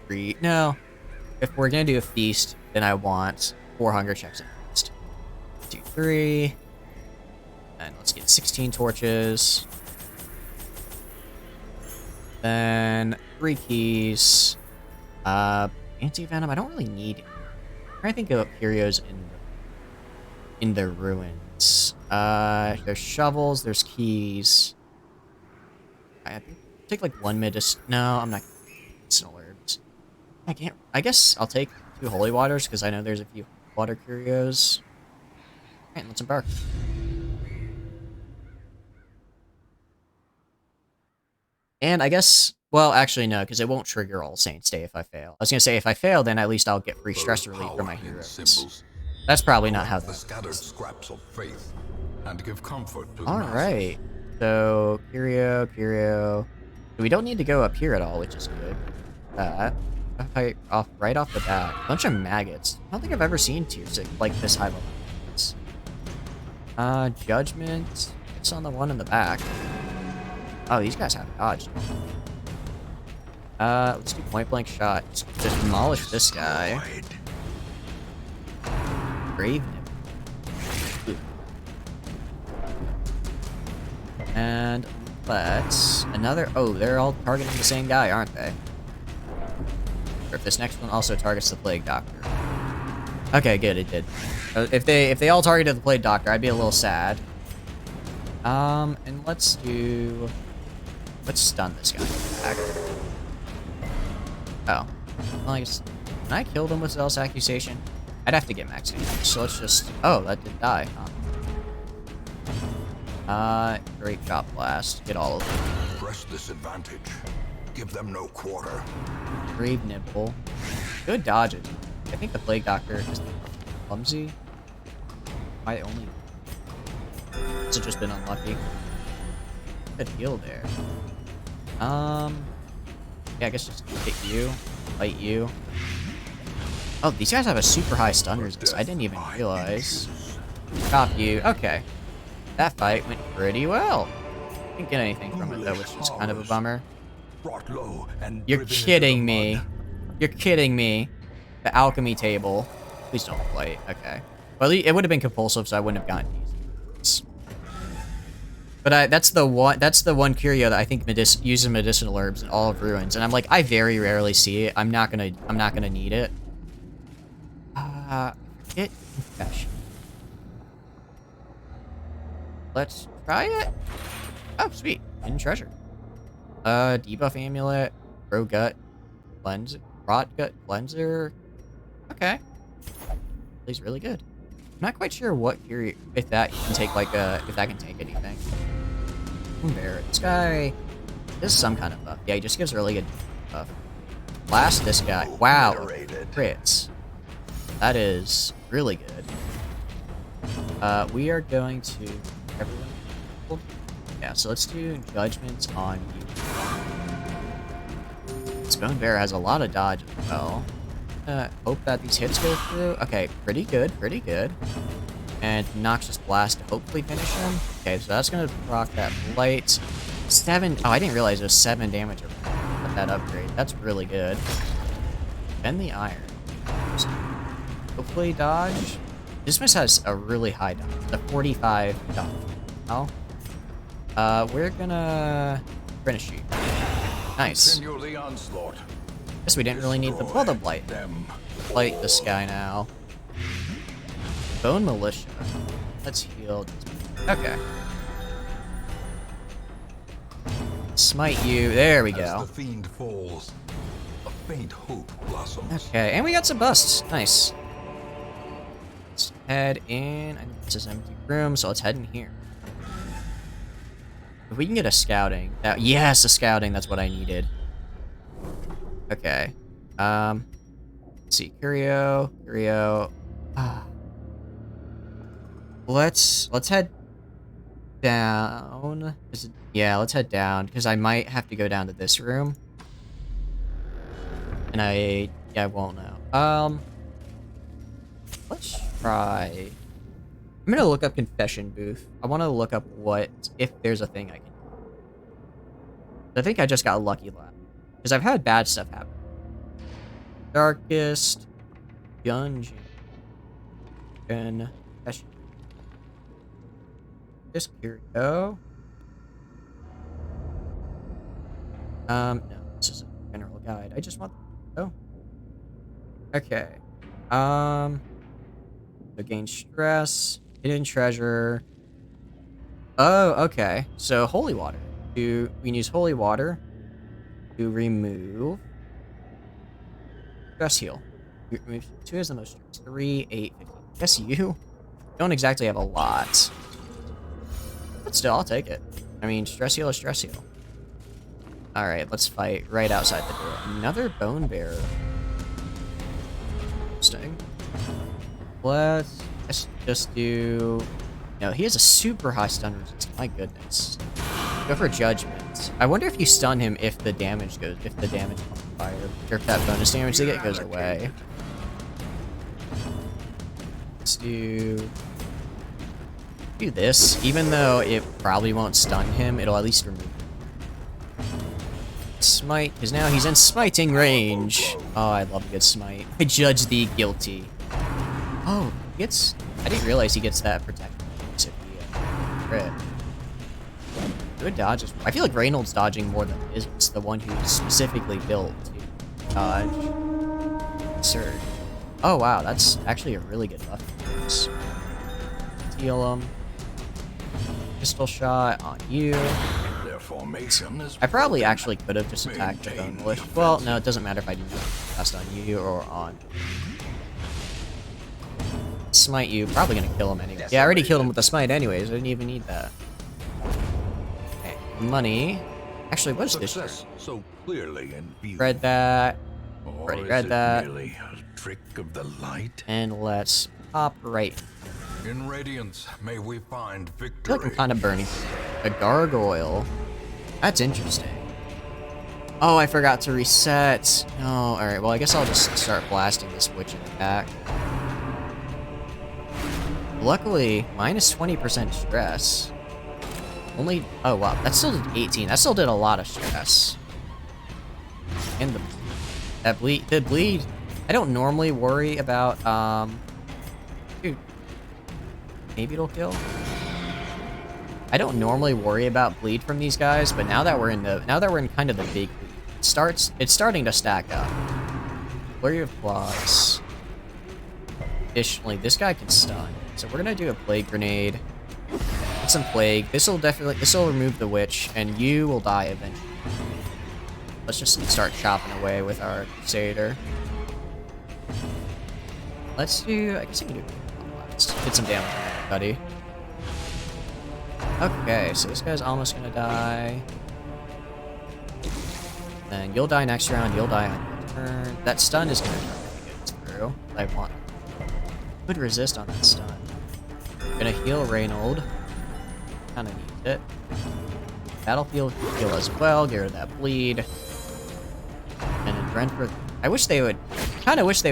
A: 3. No. If we're gonna do a feast, then I want 4 hunger checks at least. 2, 3. And let's get 16 torches. Then 3 keys. Anti-venom, I don't really need it. I'm trying to think of curios in the ruins. There's shovels, there's keys. I think take like 1 medicinal. No, I'm not medicinal herbs. I can't. I guess I'll take 2 holy waters because I know there's a few water curios. Alright, let's embark. And I guess, well, actually no, because it won't trigger All Saints Day if I fail. I was gonna say if I fail, then at least I'll get free stress relief from my heroes. That's probably not how that
B: scattered scraps of faith and give comfort to
A: all right. So Curio. We don't need to go up here at all, which is good. Right off the bat, bunch of maggots. I don't think I've ever seen tier 6 like this high level maggots. Judgment. It's on the one in the back. Oh, these guys have dodge. Let's do point blank shot. Just demolish this guy. Brave Nip. And let's another. Oh, they're all targeting the same guy, aren't they? Or if this next one also targets the Plague Doctor. Okay, good, it did. If they all targeted the Plague Doctor, I'd be a little sad. And let's stun this guy back. Oh. Well, I guess, can I kill them with Zealous Accusation? I'd have to get max damage, so let's just... Oh, that did die, huh? Great Chop Blast. Get all of them.
B: Press this advantage. Give them no quarter.
A: Brave Nibble. Good dodges. I think the Plague Doctor is clumsy. I only... It's just been unlucky. Good heal there. Yeah, I guess just hit you, fight you. Oh, these guys have a super high stun resist. I didn't even realize. Stop you. Okay. That fight went pretty well. Didn't get anything from it though, which is kind of a bummer. You're kidding me. You're kidding me. The alchemy table. Please don't fight. Okay. Well, it would have been compulsive, so I wouldn't have gotten these. But that's the one curio that I think uses medicinal herbs in all of ruins, and I'm like, I very rarely see it. I'm not gonna need it. Hit confession. Let's try it. Oh, sweet. Hidden treasure. Debuff amulet, grow gut, cleanse, rot gut cleanser. Okay. He's really good. I'm not quite sure what curio, if that can take like if that can take anything. There, this guy is some kind of buff. Yeah, he just gives really good buff. Blast this guy. Wow, crits. That is really good. We are going to everyone. Yeah, so let's do judgments on you. Bone Bear has a lot of dodge as well. Hope that these hits go through. Okay, pretty good, pretty good. And Noxious Blast to hopefully finish him. Okay, so that's gonna proc that blight. 7. Oh, I didn't realize it was 7 damage with that upgrade. That's really good. Bend the Iron. Hopefully dodge. Dismiss has a really high dodge. The 45 dodge. Oh. We're gonna finish you. Nice.
B: Continue the onslaught.
A: Guess we didn't really need the
B: Destroy
A: blight.
B: them.
A: Blight this guy now. Bone Militia. Let's heal. Okay. Smite you. There we
B: As
A: go.
B: the fiend falls, a faint hope blossoms.
A: Okay, and we got some busts. Nice. Let's head in. I think this is an empty room, so let's head in here. If we can get a scouting. Yes, a scouting. That's what I needed. Okay. Let's see. Curio. Let's head down. Yeah, let's head down, because I might have to go down to this room. And I won't know. Let's try. I'm gonna look up confession booth. I want to look up if there's a thing I can do. I think I just got lucky last, because I've had bad stuff happen. Darkest dungeon. Confession. Just curio. No, this is a general guide. I just want. Oh. Okay. So gain stress, hidden treasure. Oh, okay. So holy water. We can use holy water to remove stress heal. Remove 2 is the most stress. 3, 8, 15. Guess you don't exactly have a lot. But still, I'll take it. I mean, stress heal is stress heal. Alright, let's fight right outside the door. Another bone bearer. Interesting. Let's just do... No, he has a super high stun resistance. My goodness. Go for judgment. I wonder if you stun him if the damage goes... If the damage on fire... Or if that bonus damage they get goes away. Let's do this. Even though it probably won't stun him, it'll at least remove him. Smite, because now he's in smiting range. Oh, I love a good smite. I judge thee guilty. Oh, he gets... I didn't realize he gets that protection. If he crit. Good dodges. I feel like Reynolds dodging more than is the one who's specifically built to dodge. Surge. Oh wow, that's actually a really good buff. Heal him. Pistol shot on you.
B: Their formation is
A: I probably actually could have just attacked the Bone Militia. Well, no, it doesn't matter if I do cast on you or on smite you. Probably gonna kill him anyway. Yeah, I already killed him with the smite anyways. I didn't even need that. Okay, money. Actually, what's this?
B: success so clearly in view.
A: Read that.
B: Or
A: Already
B: is
A: read
B: it
A: that.
B: merely a trick of the light?
A: And let's pop right.
B: In radiance, may we find
A: I feel like
B: victory.
A: I'm kind of burning. A gargoyle. That's interesting. Oh, I forgot to reset. No, alright, well I guess I'll just start blasting this witch in the back. Luckily, minus 20% stress. Only, oh wow, that still did 18. That still did a lot of stress. And the bleed. I don't normally worry about, dude, maybe it'll kill. I don't normally worry about bleed from these guys, but now that we're in kind of the big lead, it's starting to stack up. Flurry of Claws. Additionally, this guy can stun. So we're gonna do a plague grenade. Get some plague. This'll remove the witch, and you will die eventually. Let's just start chopping away with our Crusader. Let's do, I guess I can do, let's get some damage on everybody. Okay, so this guy's almost gonna die. Then you'll die next round, you'll die on your turn. That stun is gonna get through. I want good resist on that stun. Gonna heal Reynold. Kinda needs it. Battlefield heal as well, get rid of that bleed. And then Brentford. I wish they would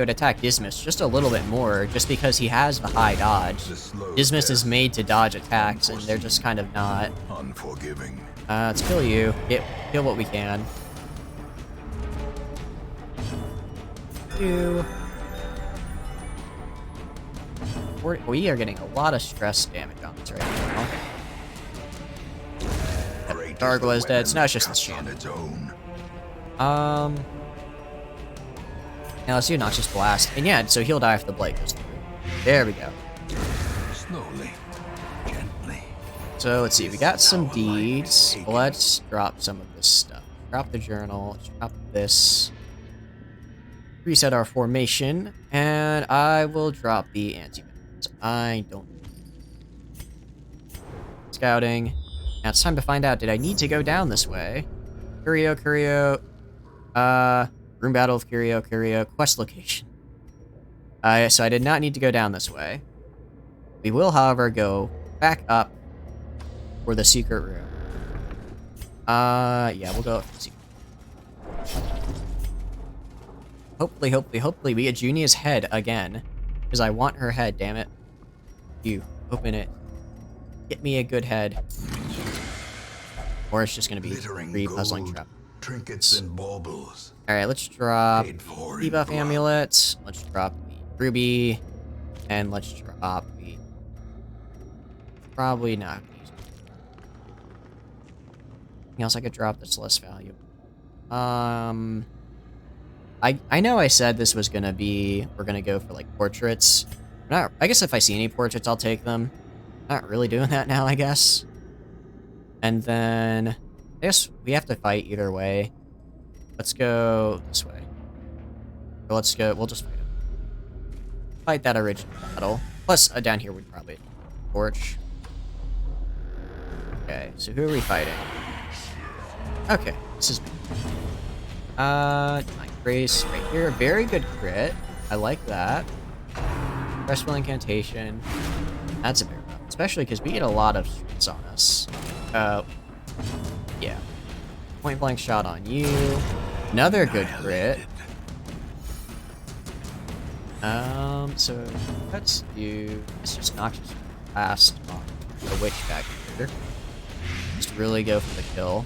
A: attack Dismas just a little bit more, just because he has the high dodge. Dismas is made to dodge attacks, and they're just kind of not.
B: Unforgiving.
A: Let's kill you. Kill what we can. We are getting a lot of stress damage on this right now.
B: Great
A: Gargoyle is
B: the
A: dead, so now it's just
B: weapon
A: this
B: cast on
A: champ.
B: its own.
A: Now let's do Noxious Blast. And yeah, so he'll die if the Blight goes through. There we go.
B: Slowly, gently.
A: So let's see, we got some deeds. Let's drop some of this stuff. Drop the journal, let's drop this. Reset our formation, and I will drop the anti-venom. I don't. Scouting. Now it's time to find out, did I need to go down this way? Curio, room battle of Curio, quest location. So I did not need to go down this way. We will, however, go back up for the secret room. Yeah, we'll go up for the secret room. Hopefully we get Junia's head again. Because I want her head, damn it. You, open it. Get me a good head. Or it's just gonna be free puzzling trap.
B: Trinkets and baubles.
A: Alright, let's drop
B: Paid for in
A: debuff
B: blood.
A: amulet. Let's drop the ruby. And let's drop the... Probably not. Anything else I could drop that's less valuable? I know I said this was gonna be... We're gonna go for, like, portraits. I guess if I see any portraits, I'll take them. Not really doing that now, I guess. And then... I guess we have to fight either way. Let's go this way. Or let's go... We'll just fight him. Fight that original battle. Plus, down here we'd probably... Torch. Okay, so who are we fighting? Okay, this is me. My Grace right here. Very good crit. I like that. Restful Incantation. That's a very rough. Especially because we get a lot of strengths on us. Yeah. Point blank shot on you. Another good crit. So let's just Noxious Blast on the witch back here. Just really go for the kill.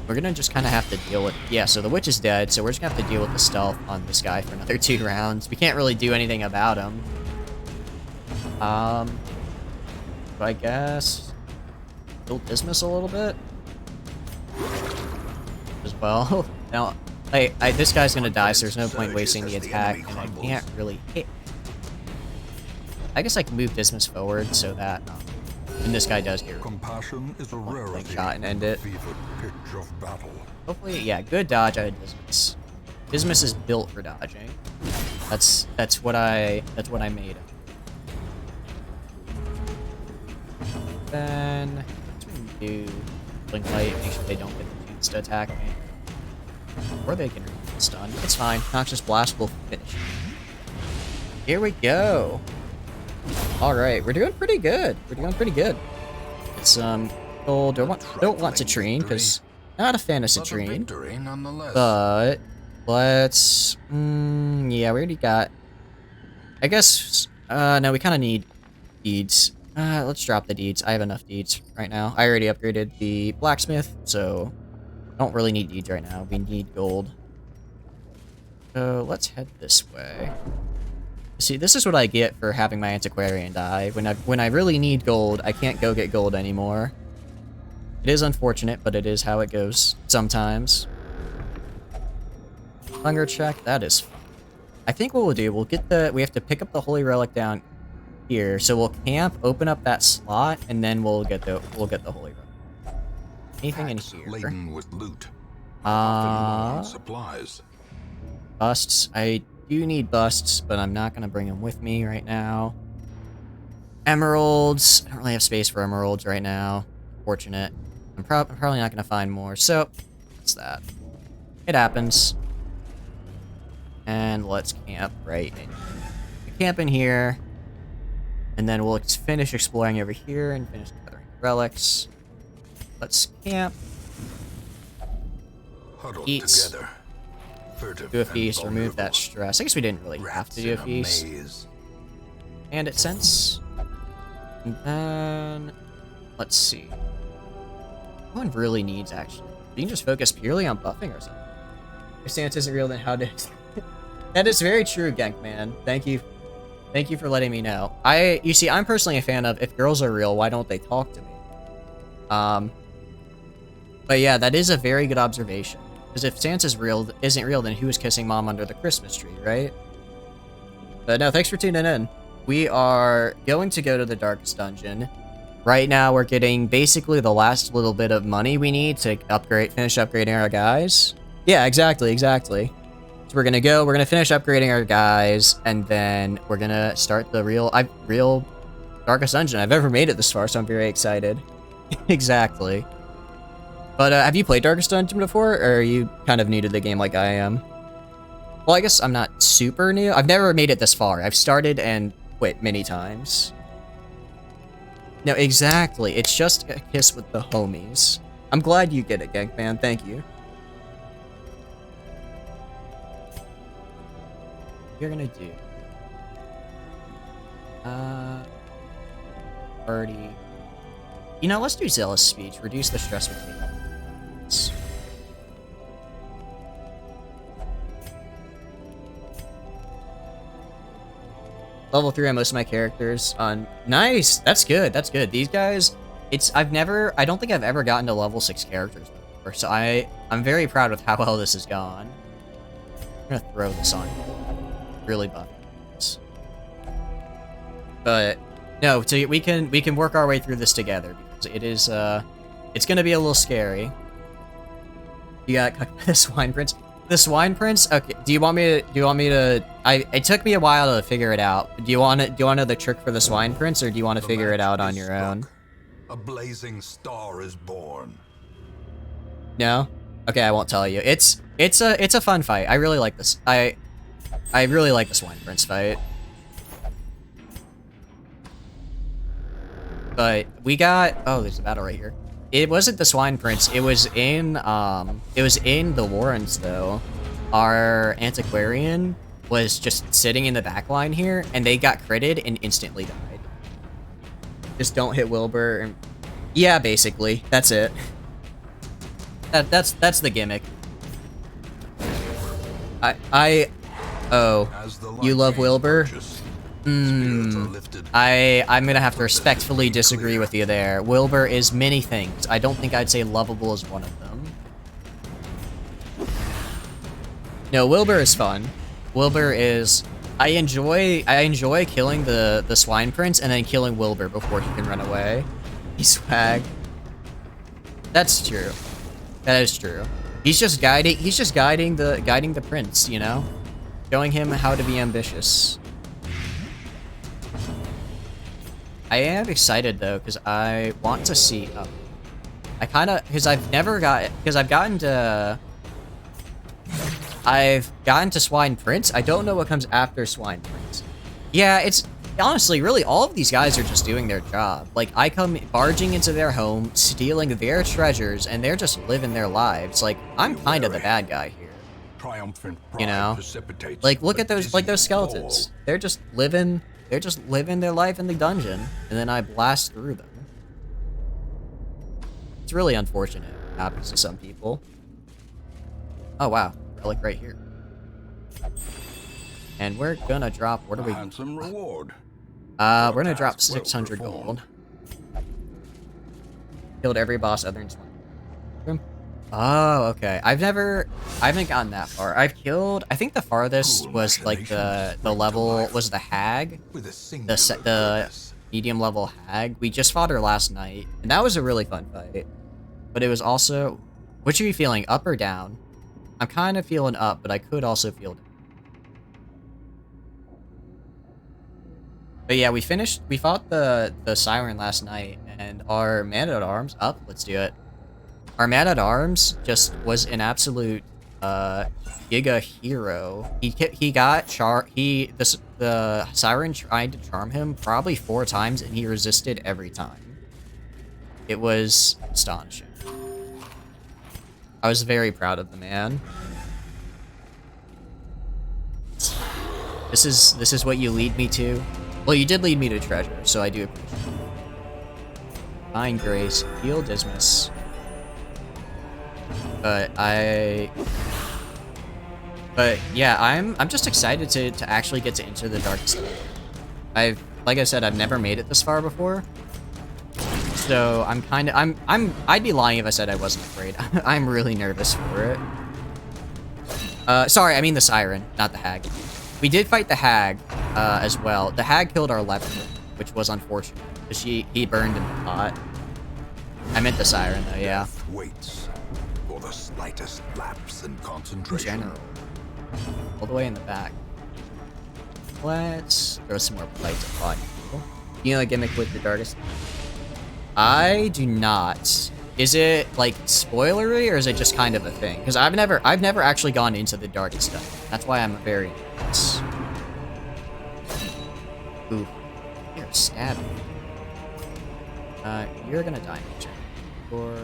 A: We're gonna just kind of have to deal with... Yeah, so the witch is dead, so we're just gonna have to deal with the stealth on this guy for another 2 rounds. We can't really do anything about him. So I guess... Build Dismiss a little bit? As well. Now, this guy's gonna die, so there's no point wasting the attack, and I can't really hit. I guess I can move Dismiss forward so that... when this guy does here.
B: Compassion is a rarity.
A: Shot and end it.
B: Fevered pitch of battle.
A: Hopefully, yeah, good dodge out of Dismiss. Dismiss is built for dodging. That's what I made him. Then let's do Blink Light, make sure they don't get the chance to attack me. Or they can stun. It's fine. Noxious Blast will finish. Here we go. Alright, we're doing pretty good. It's gold. Don't want Citrine, because not a fan of Citrine.
B: Victory nonetheless.
A: But let's yeah, we already got... I guess no, we kinda need deeds. Let's drop the deeds. I have enough deeds right now. I already upgraded the blacksmith, so don't really need deeds right now. We need gold. So let's head this way. See, this is what I get for having my antiquarian die. When I really need gold, I can't go get gold anymore. It is unfortunate, but it is how it goes sometimes. Hunger check, that is fun. I think what we'll do, we have to pick up the holy relic down here. So we'll camp, open up that slot, and then we'll get the holy relic. Anything in here?
B: Laden with loot. Often low on supplies.
A: Busts. I do need busts, but I'm not gonna bring them with me right now. Emeralds. I don't really have space for emeralds right now. Fortunate. I'm probably not gonna find more. So what's that? It happens. And let's camp right in here. We camp in here, and then we'll finish exploring over here and finish gathering relics. Let's camp.
B: Huddled
A: Eat.
B: together. Furtive
A: Do a
B: and
A: feast, remove
B: vulnerable.
A: that stress. I guess we didn't really have to do a
B: Rats in
A: feast.
B: maze.
A: And it sense. And then let's see. No one really needs actually. You can just focus purely on buffing or something. If stance isn't real, then how did That is very true, Genkman. Thank you. Thank you for letting me know. You see, I'm personally a fan of if girls are real, why don't they talk to me? But yeah, that is a very good observation. Because if Santa's isn't real, then who was kissing mom under the Christmas tree, right? But no, thanks for tuning in. We are going to go to the Darkest Dungeon. Right now, we're getting basically the last little bit of money we need to finish upgrading our guys. Yeah, exactly. So we're gonna finish upgrading our guys, and then we're gonna start the real Darkest Dungeon. I've ever made it this far, so I'm very excited. Exactly. But have you played Darkest Dungeon before, or are you kind of new to the game like I am? Well, I guess I'm not super new. I've never made it this far. I've started and quit many times. No, exactly. It's just a kiss with the homies. I'm glad you get it, Gankman. Thank you. What you're gonna do? Party. You know, let's do Zealous Speech. Reduce the stress with me. Level 3 on most of my characters. Nice! That's good, that's good. These guys, I don't think I've ever gotten to level 6 characters before, so I'm very proud of how well this has gone. I'm gonna throw this on you. Really buff this. But, no, so we can work our way through this together, because it is, it's gonna be a little scary. You got the Swine Prince. The Swine Prince? Okay, do you want me to it took me a while to figure it out. Do you want to know the trick for the Swine Prince, or do you want to figure it out on your own?
B: A blazing star is born.
A: No? Okay, I won't tell you. It's a fun fight. I really like this. I really like the Swine Prince fight. But we got, oh, there's a battle right here. It wasn't the Swine Prince. It was in the Warrens though. Our Antiquarian was just sitting in the back line here, and they got critted and instantly died. Just don't hit Wilbur. And yeah, basically, that's it. That's the gimmick. You love Wilbur? I'm gonna have to respectfully disagree with you there. Wilbur is many things. I don't think I'd say lovable is one of them. No, Wilbur is fun. Wilbur is... I enjoy killing the Swine Prince and then killing Wilbur before he can run away. He's swag. That's true. That is true. He's just guiding the prince, you know? Showing him how to be ambitious. I am excited though, because I want to see I've gotten to Swine Prince. I don't know what comes after Swine Prince. Yeah, it's honestly really all of these guys are just doing their job. Like, I come barging into their home, stealing their treasures, and they're just living their lives. Like, I'm kind of the bad guy here.
B: Triumphant pride,
A: you know? Like, look at those skeletons. They're just living their life in the dungeon, and then I blast through them. It's really unfortunate. It happens to some people. Oh wow, relic right here. And we're gonna drop. What are we?
B: Handsome reward.
A: We're gonna drop 600 gold. Killed every boss other than Swine. Oh, okay. I haven't gotten that far. I think the farthest was like the level was the hag, the medium level hag. We just fought her last night, and that was a really fun fight. But it was also, which are you feeling, up or down? I'm kind of feeling up, but I could also feel down. But yeah, we fought the Siren last night, and our Man-at-Arms up. Let's do it. Our Man-at-Arms just was an absolute giga hero. The Siren tried to charm him probably 4 times, and he resisted every time. It was astonishing. I was very proud of the man. This is what you lead me to. Well, you did lead me to treasure, so I do appreciate it. Find Grace, heal Dismas. But yeah, I'm just excited to actually get to enter the Darkest Dungeon. Like I said, I've never made it this far before. So I'd be lying if I said I wasn't afraid. I'm really nervous for it. Sorry, I mean the Siren, not the Hag. We did fight the Hag, as well. The Hag killed our leper, which was unfortunate, because he burned in the pot. I meant the Siren, though, yeah.
B: Death waits for the slightest lapse in concentration.
A: General. All the way in the back. Let's throw some more blights at body. You know the gimmick with the darkest? I do not. Is it like spoilery or is it just kind of a thing? Because I've never actually gone into the darkest stuff. That's why I'm very curious. Ooh, you're stabbing. You're gonna die, or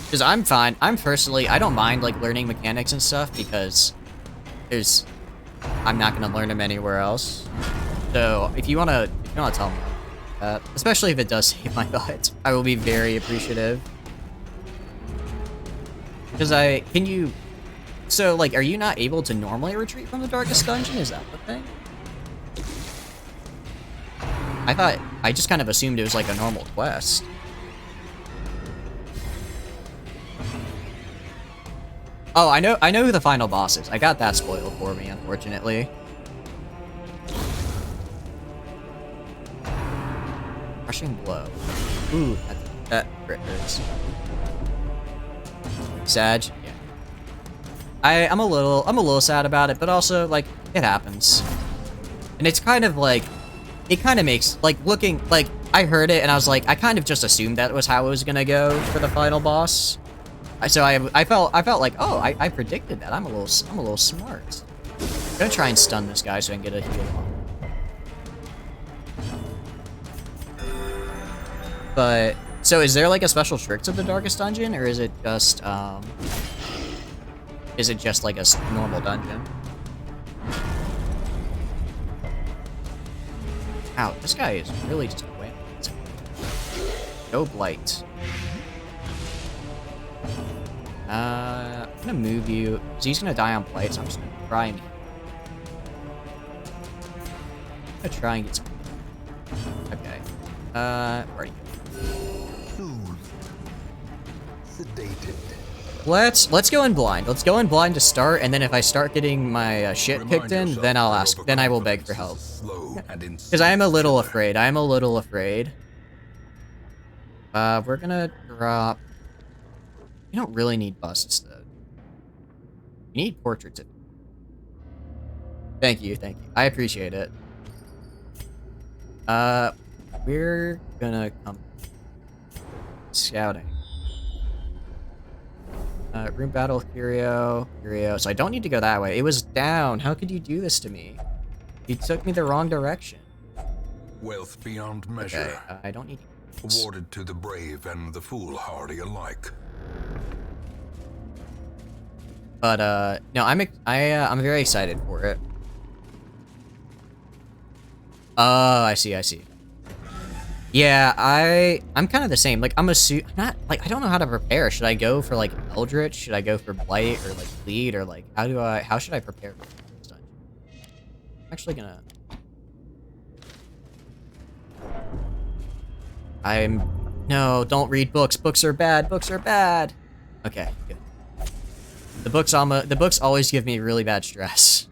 A: because I'm fine. I'm personally, I don't mind like learning mechanics and stuff because I'm not gonna learn them anywhere else. So if you wanna tell me, especially if it does save my butt, I will be very appreciative. Because so like, are you not able to normally retreat from the darkest dungeon? Is that the thing? I just kind of assumed it was like a normal quest. Oh, I know who the final boss is. I got that spoiled for me, unfortunately. Crushing blow. Ooh, that crit hurts. Sag, yeah. I'm a little sad about it, but also like it happens. And it's kind of like it kind of makes like looking like I heard it and I was like I kind of just assumed that was how it was gonna go for the final boss. So I felt like, oh, I predicted that. I'm a little smart. I'm gonna try and stun this guy so I can get a heal on. But so is there like a special trick to the darkest dungeon, or is it just like a normal dungeon? Ow, this guy is really just wet. No blight. I'm gonna move you, because he's gonna die on blight, so I'm just gonna try and... get some... Okay. Where are you?
B: Sedated.
A: Let's go in blind. Let's go in blind to start, and then if I start getting my shit kicked in, then I'll ask. Then I will beg for help. Because I am a little afraid. I am a little afraid. We're gonna drop... You don't really need busts, though. You need portraits. Thank you, thank you. I appreciate it. We're gonna come... Scouting. Room battle, Curio. So I don't need to go that way. It was down. How could you do this to me? You took me the wrong direction.
B: Wealth beyond measure.
A: Okay, I don't need to...
B: Awarded to the brave and the foolhardy alike.
A: But no, I'm very excited for it. Oh, I see. Yeah, I'm kind of the same. Like I'm not like I don't know how to prepare. Should I go for like Eldritch? Should I go for Blight or like Bleed or like how should I prepare for this dungeon? I'm actually gonna No, don't read books. Books are bad. Okay, good. The books always give me really bad stress.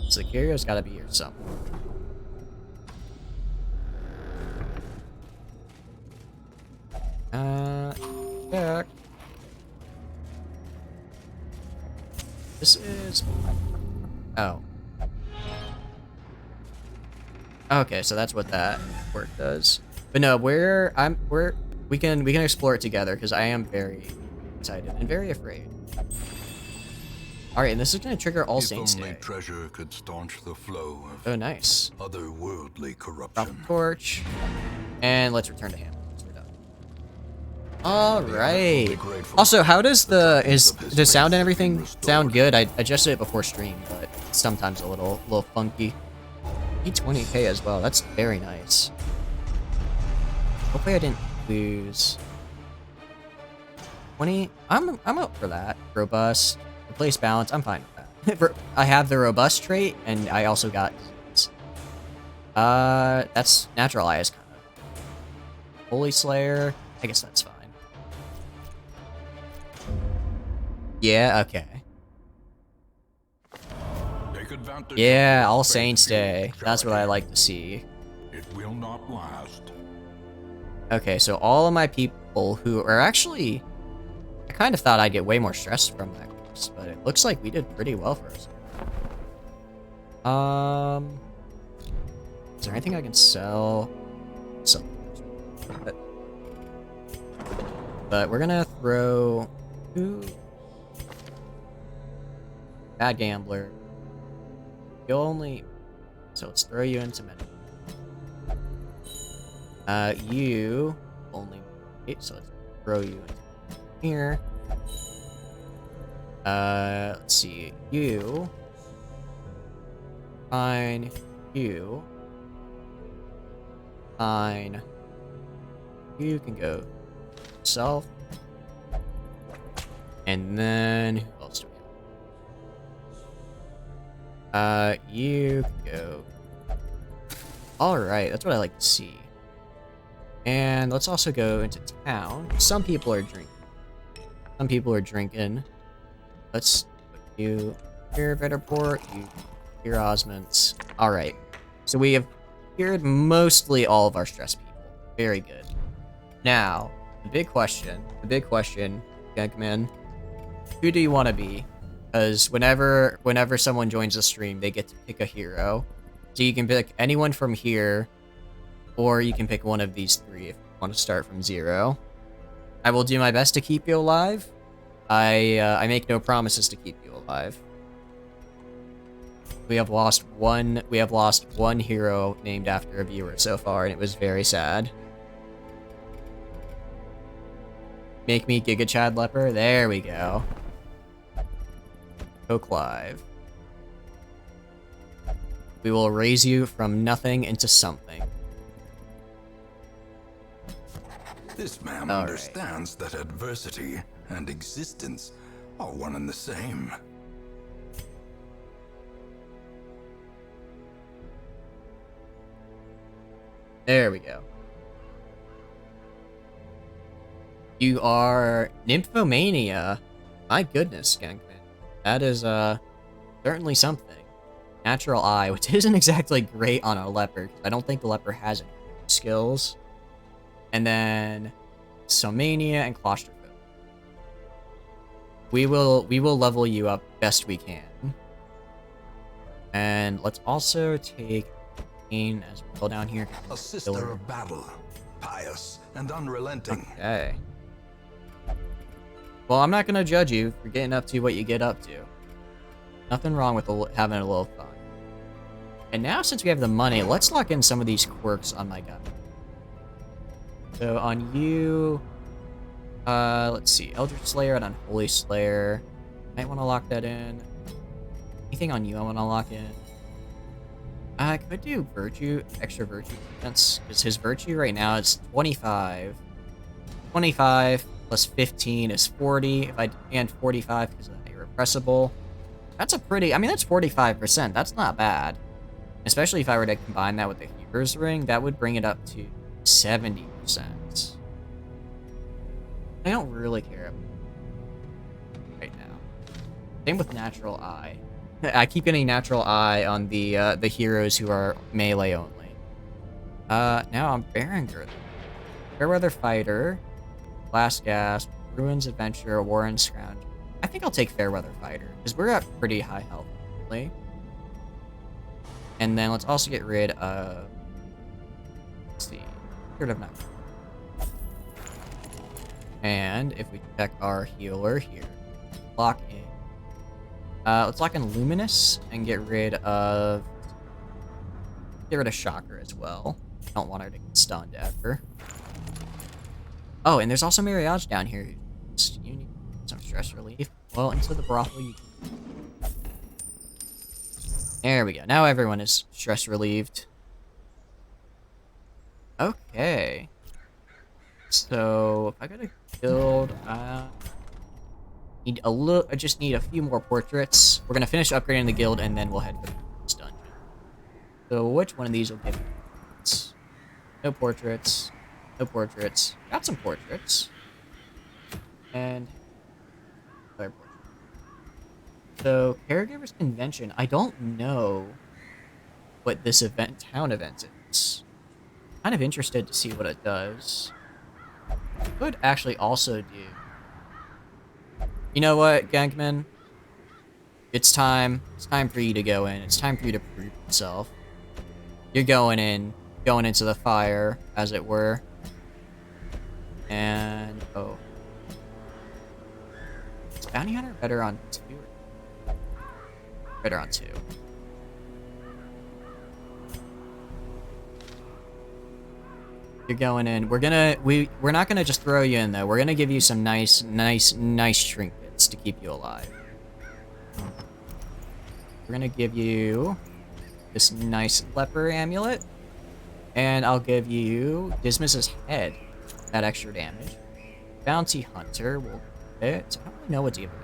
A: So the Curio's gotta be here somewhere. Check. This is... Oh. Okay, so that's what that work does. But no, we can explore it together because I am very excited and very afraid. All right, and this is going to trigger All Saints Day.
B: If only treasure could staunch the flow of
A: nice.
B: otherworldly corruption.
A: Drop the torch, and let's return to Hamlet. We're done. All right. Also, how does the sound and everything sound good? I adjusted it before stream, but it's sometimes a little funky. E20K as well. That's very nice. Hopefully, I didn't lose 20. I'm up for that. Robust. Replace balance, I'm fine with that. I have the robust trait, and I also got... that's natural eyes, kind of. Holy Slayer. I guess that's fine. Yeah, okay.
B: Take advantage
A: Yeah,
B: of
A: All
B: this
A: Saints Day.
B: faith,
A: That's what I
B: Charity.
A: like to see.
B: It will not last.
A: Okay, so all of my people who are actually... I kind of thought I'd get way more stressed from that course, but it looks like we did pretty well for us. Is there anything I can sell? But we're gonna throw... Ooh. Bad gambler. You'll only... So let's throw you into menu. You only... Okay, so let's throw you into here. Let's see. You... Fine. You... Fine. You can go self. And then... Who else do we have? You can go... Alright, that's what I like to see. And let's also go into town. Some people are drinking. Some people are drinking. Let's put you here, Betterport. You here, Osmonds. Alright. So we have cured mostly all of our stress people. Very good. Now, the big question, Gankman, who do you want to be? Because whenever someone joins the stream, they get to pick a hero. So you can pick anyone from here, or you can pick one of these three if you want to start from 0. I will do my best to keep you alive. I make no promises to keep you alive. We have lost one hero named after a viewer so far, and it was very sad. Make me Giga Chad Leper. There we go. Go Clive. We will raise you from nothing into something.
B: This man
A: All
B: understands that adversity and existence are one and the same.
A: There we go. You are Nymphomania. My goodness, Gankman. That is, certainly something. Natural Eye, which isn't exactly great on a leper. I don't think the leper has any skills. And then Somania and Claustrophobe. We will level you up best we can. And let's also take Pain as well down here.
B: A sister of battle, pious and unrelenting.
A: Okay. Well, I'm not gonna judge you for getting up to what you get up to. Nothing wrong with having a little fun. And now, since we have the money, let's lock in some of these quirks on my guy. So on you, let's see, Eldritch Slayer and Unholy Slayer. Might want to lock that in. Anything on you I want to lock in? I could do Virtue, extra Virtue defense, because his Virtue right now is 25. 25 plus 15 is 40, and 45 because of Irrepressible. That's a pretty, I mean, that's 45%. That's not bad. Especially if I were to combine that with the Healer's Ring, that would bring it up to 70%. I don't really care right now. Same with Natural Eye. I keep getting Natural Eye on the heroes who are melee only. Now I'm Berengar. Fairweather Fighter, Last Gasp, Ruins Adventure, Warren Scrounge. I think I'll take Fairweather Fighter, because we're at pretty high health currently. And then let's also get rid of... Let's see. Get rid of Night. And if we check our healer here, lock in. Let's lock in Luminous and get rid of Shocker as well. Don't want her to get stunned ever. Oh, and there's also Mariage down here. You need some stress relief. Well, into the brothel you can. There we go. Now everyone is stress relieved. Okay. So if I gotta build, need a little. I just need a few more portraits. We're gonna finish upgrading the guild, and then we'll head for this dungeon. So which one of these will give me portraits? No portraits. No portraits. Got some portraits. And other portraits. So, Caregivers Convention. I don't know what this town event is. Kind of interested to see what it does. Could actually also do. You know what, Gankman? It's time. It's time for you to go in. It's time for you to prove yourself. You're going in. Going into the fire, as it were. And oh. Is Bounty Hunter better on 2? Better on 2. You're going in. We're not gonna just throw you in though. We're gonna give you some nice trinkets to keep you alive. We're gonna give you this nice leper amulet, and I'll give you Dismas's head, that extra damage. Bounty Hunter will get it. I don't really know what to give it.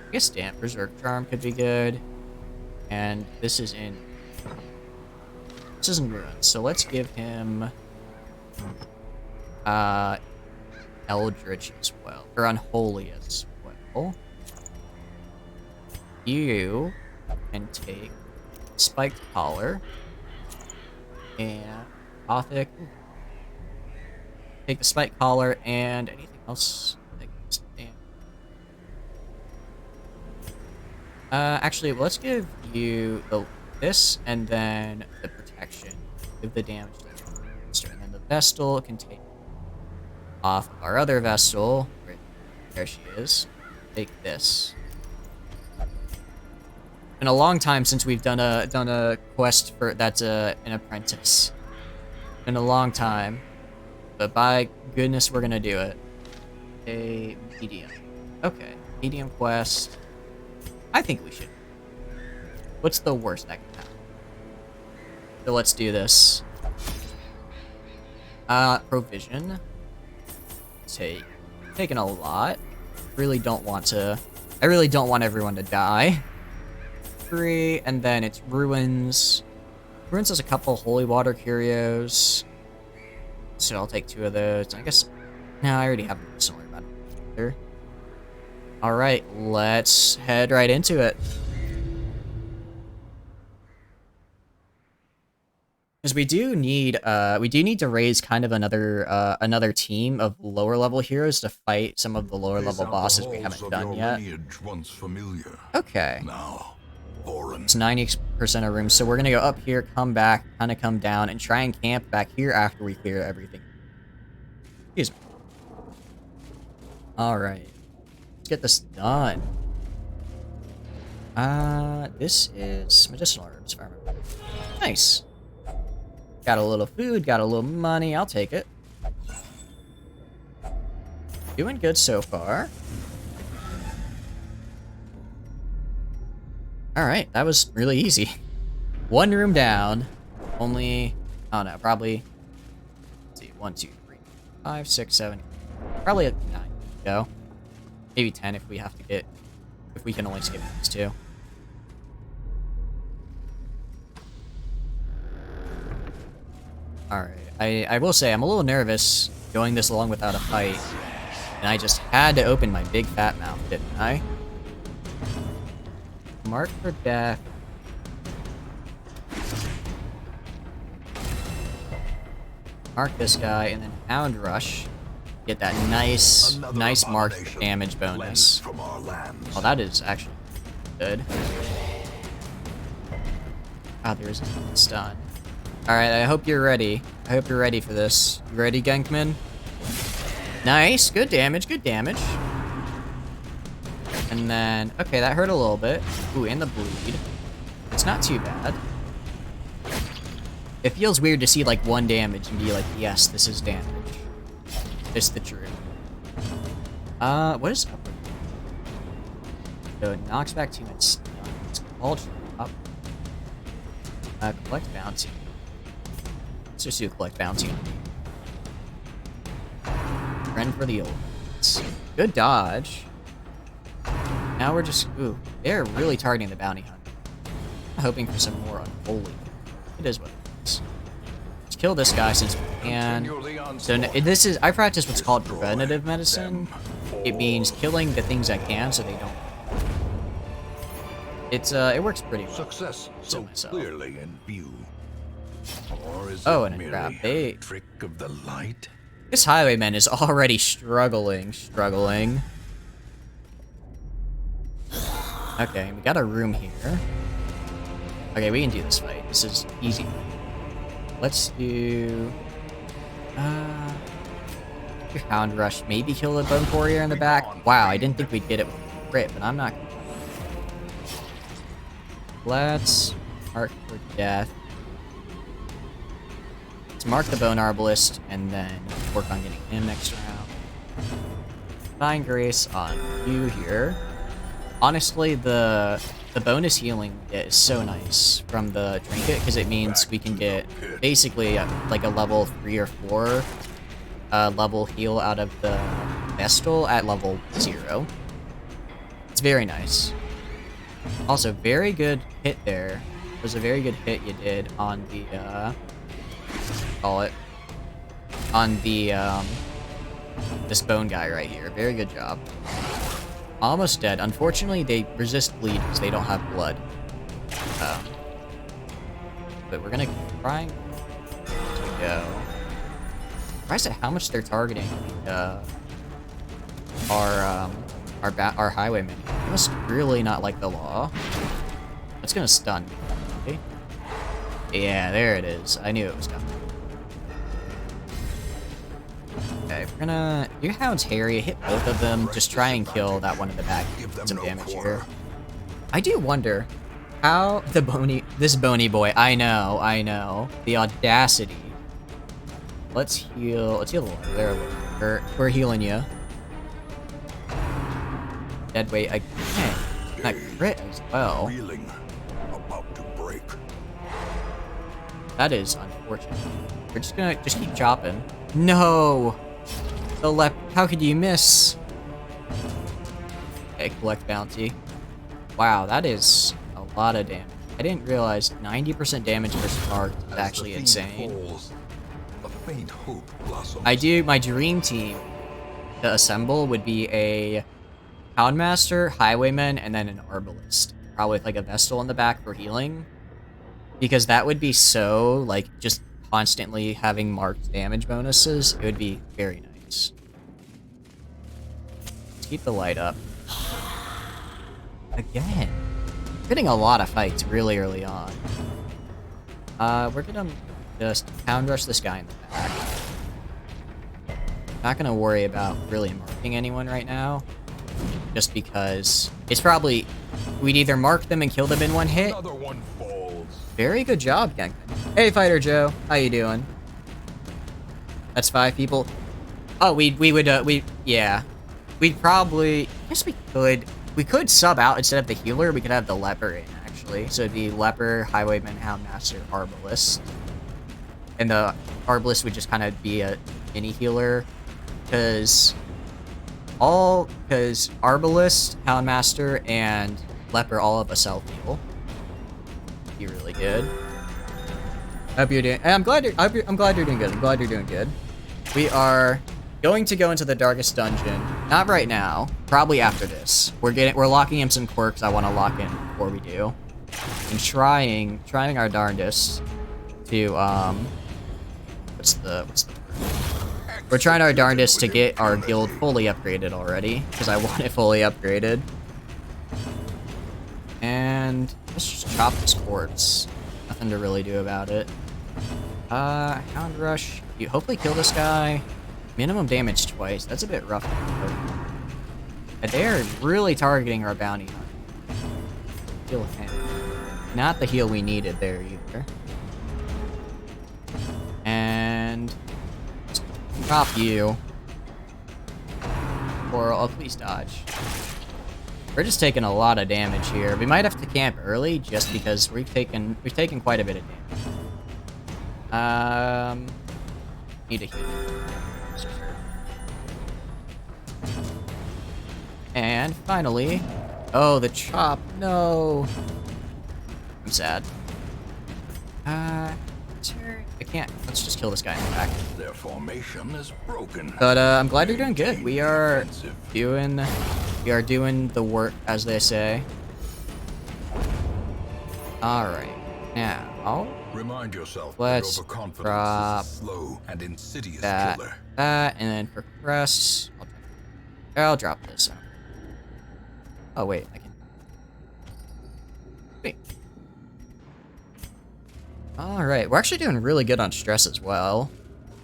A: I guess Damp Berserk Charm could be good, and this is in Ruins, so let's give him Eldritch as well, or Unholy as well. You can take Spiked Collar and Gothic. Take the Spiked Collar and anything else. Actually, let's give you this and then the protection. Give the damage to the monster, and then the Vestal can take off of our other Vestal. Right there she is. Take this. Been a long time since we've done a quest for that's an apprentice. Been a long time, but by goodness, we're gonna do it. A medium. Okay, medium quest. I think we should. What's the worst that can happen? So let's do this. Provision. Taking a lot. Really don't want to. I really don't want everyone to die. 3, and then it's Ruins. Ruins has a couple Holy Water Curios. So I'll take 2 of those. I guess. No, I already have a similar amount here. Alright, let's head right into it. Because we do need to raise kind of another team of lower level heroes to fight some of the lower level bosses we haven't done yet.
B: Once familiar.
A: Okay.
B: Now, foreign.
A: It's 90% of rooms, so we're gonna go up here, come back, kind of come down, and try and camp back here after we clear everything. Excuse me. All right, let's get this done. This is medicinal herbs, if I remember. Nice. Got a little food, got a little money. I'll take it. Doing good so far. Alright, that was really easy. 1 room down. Only, I don't know, probably, let's see, 1, 2, 3, 5, 6, 7, probably at 9 go. Maybe 10 if we have to get, if we can only skip these 2. Alright, I will say I'm a little nervous going this long without a fight. And I just had to open my big fat mouth, didn't I? Mark for death. Mark this guy, and then Hound Rush. Get that nice marked damage bonus. Oh, that is actually good. Ah, there is a stun. Alright, I hope you're ready. I hope you're ready for this. You ready, Gankman? Nice, good damage, good damage. And then, okay, that hurt a little bit. Ooh, and the bleed. It's not too bad. It feels weird to see like 1 damage and be like, yes, this is damage. It's the truth. What is up? So it knocks back 2 minutes. It's called up. Collect bounty. Let's just do collect bounty. Run for the old ones. Good dodge. Now we're just, ooh, they're really targeting the bounty hunter. I'm hoping for some more unholy. It is what it is. Just kill this guy since we can. So this is, I practice what's called preventative medicine. It means killing the things I can so they don't. It works pretty well.
B: Success so clearly in view. Or is
A: Oh,
B: it
A: and a
B: merely
A: crap.
B: a trick of the light?
A: This highwayman is already struggling. Okay, we got a room here. Okay, we can do this fight. This is easy. Let's do... Hound Rush. Maybe kill the Bone Courier in the back. Wow, I didn't think we'd get it with a crit, but I'm not... Let's mark for death. Let's mark the Bone Arbalist, and then work on getting him next round. Divine Grace on you here. Honestly, the bonus healing is so nice from the trinket, because it means we can get basically like a level 3 or 4 level heal out of the Vestal at level 0. It's very nice. Also, very good hit there. It was a very good hit you did on the, on the, this bone guy right here. Very good job. Almost dead. Unfortunately, they resist bleed because they don't have blood. But we're gonna try. There we go. Surprised at how much they're targeting our highwayman. They must really not like the law. That's gonna stun me. Okay. Yeah, there it is. I knew it was coming. Okay, we're gonna do Hound's Harry, hit both of them, just try and kill that one in the back. Get some damage here. I do wonder how this bony boy, I know, the audacity. Let's heal the one. There, we're healing you. Dead weight again. That crit as well.
B: About to break.
A: That is unfortunate. We're just gonna keep chopping. No! How could you miss? Okay, collect bounty. Wow, that is a lot of damage. I didn't realize 90% damage versus marked is actually insane.
B: A faint hope blossoms.
A: My dream team to assemble would be a Houndmaster, Highwayman, and then an Arbalist. Probably with like a Vestal in the back for healing. Because that would be so, like, just constantly having marked damage bonuses. It would be very nice. Let's keep the light up. Again. Getting a lot of fights really early on. We're gonna just Hound Rush this guy in the back. Not gonna worry about really marking anyone right now. Just because it's probably... We'd either mark them and kill them in one hit.
B: Another one falls.
A: Very good job, gang. Hey, Fighter Joe. How you doing? That's 5 people. Oh, yeah. We'd probably... I guess we could sub out instead of the healer. We could have the leper in, actually. So it'd be leper, highwayman, houndmaster, arbalist. And the arbalist would just kind of be a mini healer. Because arbalist, houndmaster, and leper all have a self heal. Be really good. Hope you're doing. I'm glad you're doing good. I'm glad you're doing good. We are going to go into the darkest dungeon. Not right now. Probably after this. We're locking in some quirks I want to lock in before we do, and trying our darndest to what's the we're trying our darndest to get our guild fully upgraded already, because I want it fully upgraded. And let's just chop this quartz. Nothing to really do about it. Hound Rush. You hopefully kill this guy. Minimum damage twice. That's a bit rough. But they are really targeting our bounty hunter. Kill him. Not the heal we needed there either. And chop you. Or I'll please dodge. We're just taking a lot of damage here. We might have to camp early just because we've taken quite a bit of damage. Need a heal. And finally, oh, the chop. No. I'm sad. I can't. Let's just kill this guy in the back.
B: Their formation is broken.
A: But I'm glad you're doing good. We are
B: Defensive.
A: doing the work, as they say. All right, now
B: Remind yourself
A: let's
B: that overconfidence
A: drop
B: is a slow and insidious
A: that,
B: killer.
A: and then for crests, I'll drop this. Oh wait, I can. Wait. All right, we're actually doing really good on stress as well,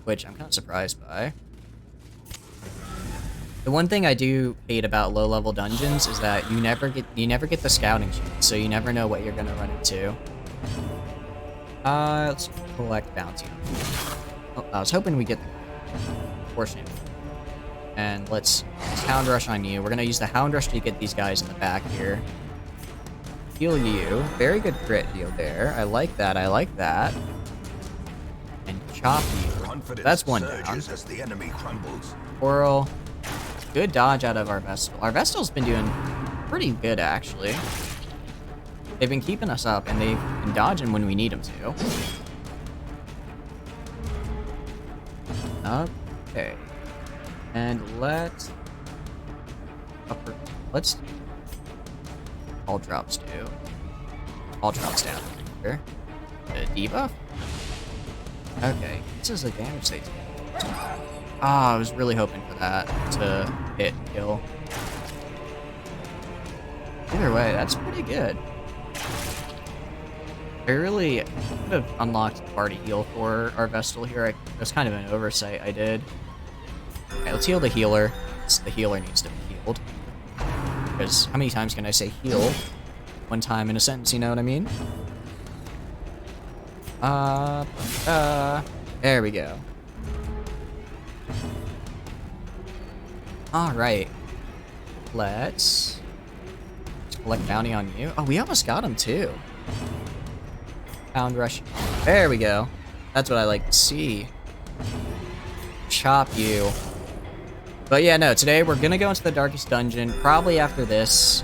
A: which I'm kind of surprised by. The one thing I do hate about low-level dungeons is that you never get the scouting sheet, so you never know what you're gonna run into. Let's collect bounty. Oh, I was hoping we get the portion. And let's Hound Rush on you. We're gonna use the Hound Rush to get these guys in the back here. Heal you. Very good crit heal there. I like that. I like that. And chop you.
B: Confidence
A: That's one down.
B: surges as the enemy crumbles.
A: Coral. Good dodge out of our Vestal. Our Vestal's been doing pretty good, actually. They've been keeping us up, and they've been dodging when we need them to. Okay. And let's all drops do. All drops down here. The debuff? Okay. This is the damage they do. Ah, I was really hoping for that to hit and kill. Either way, that's pretty good. I really could have unlocked the party heal for our Vestal here. That's kind of an oversight I did. Okay, let's heal the healer. The healer needs to be healed. Because how many times can I say heal one time in a sentence, you know what I mean? There we go. Alright. Let's collect bounty on you. Oh, we almost got him too. Hound Rush. There we go. That's what I like to see. Chop you. But yeah, no, today we're gonna go into the Darkest Dungeon, probably after this.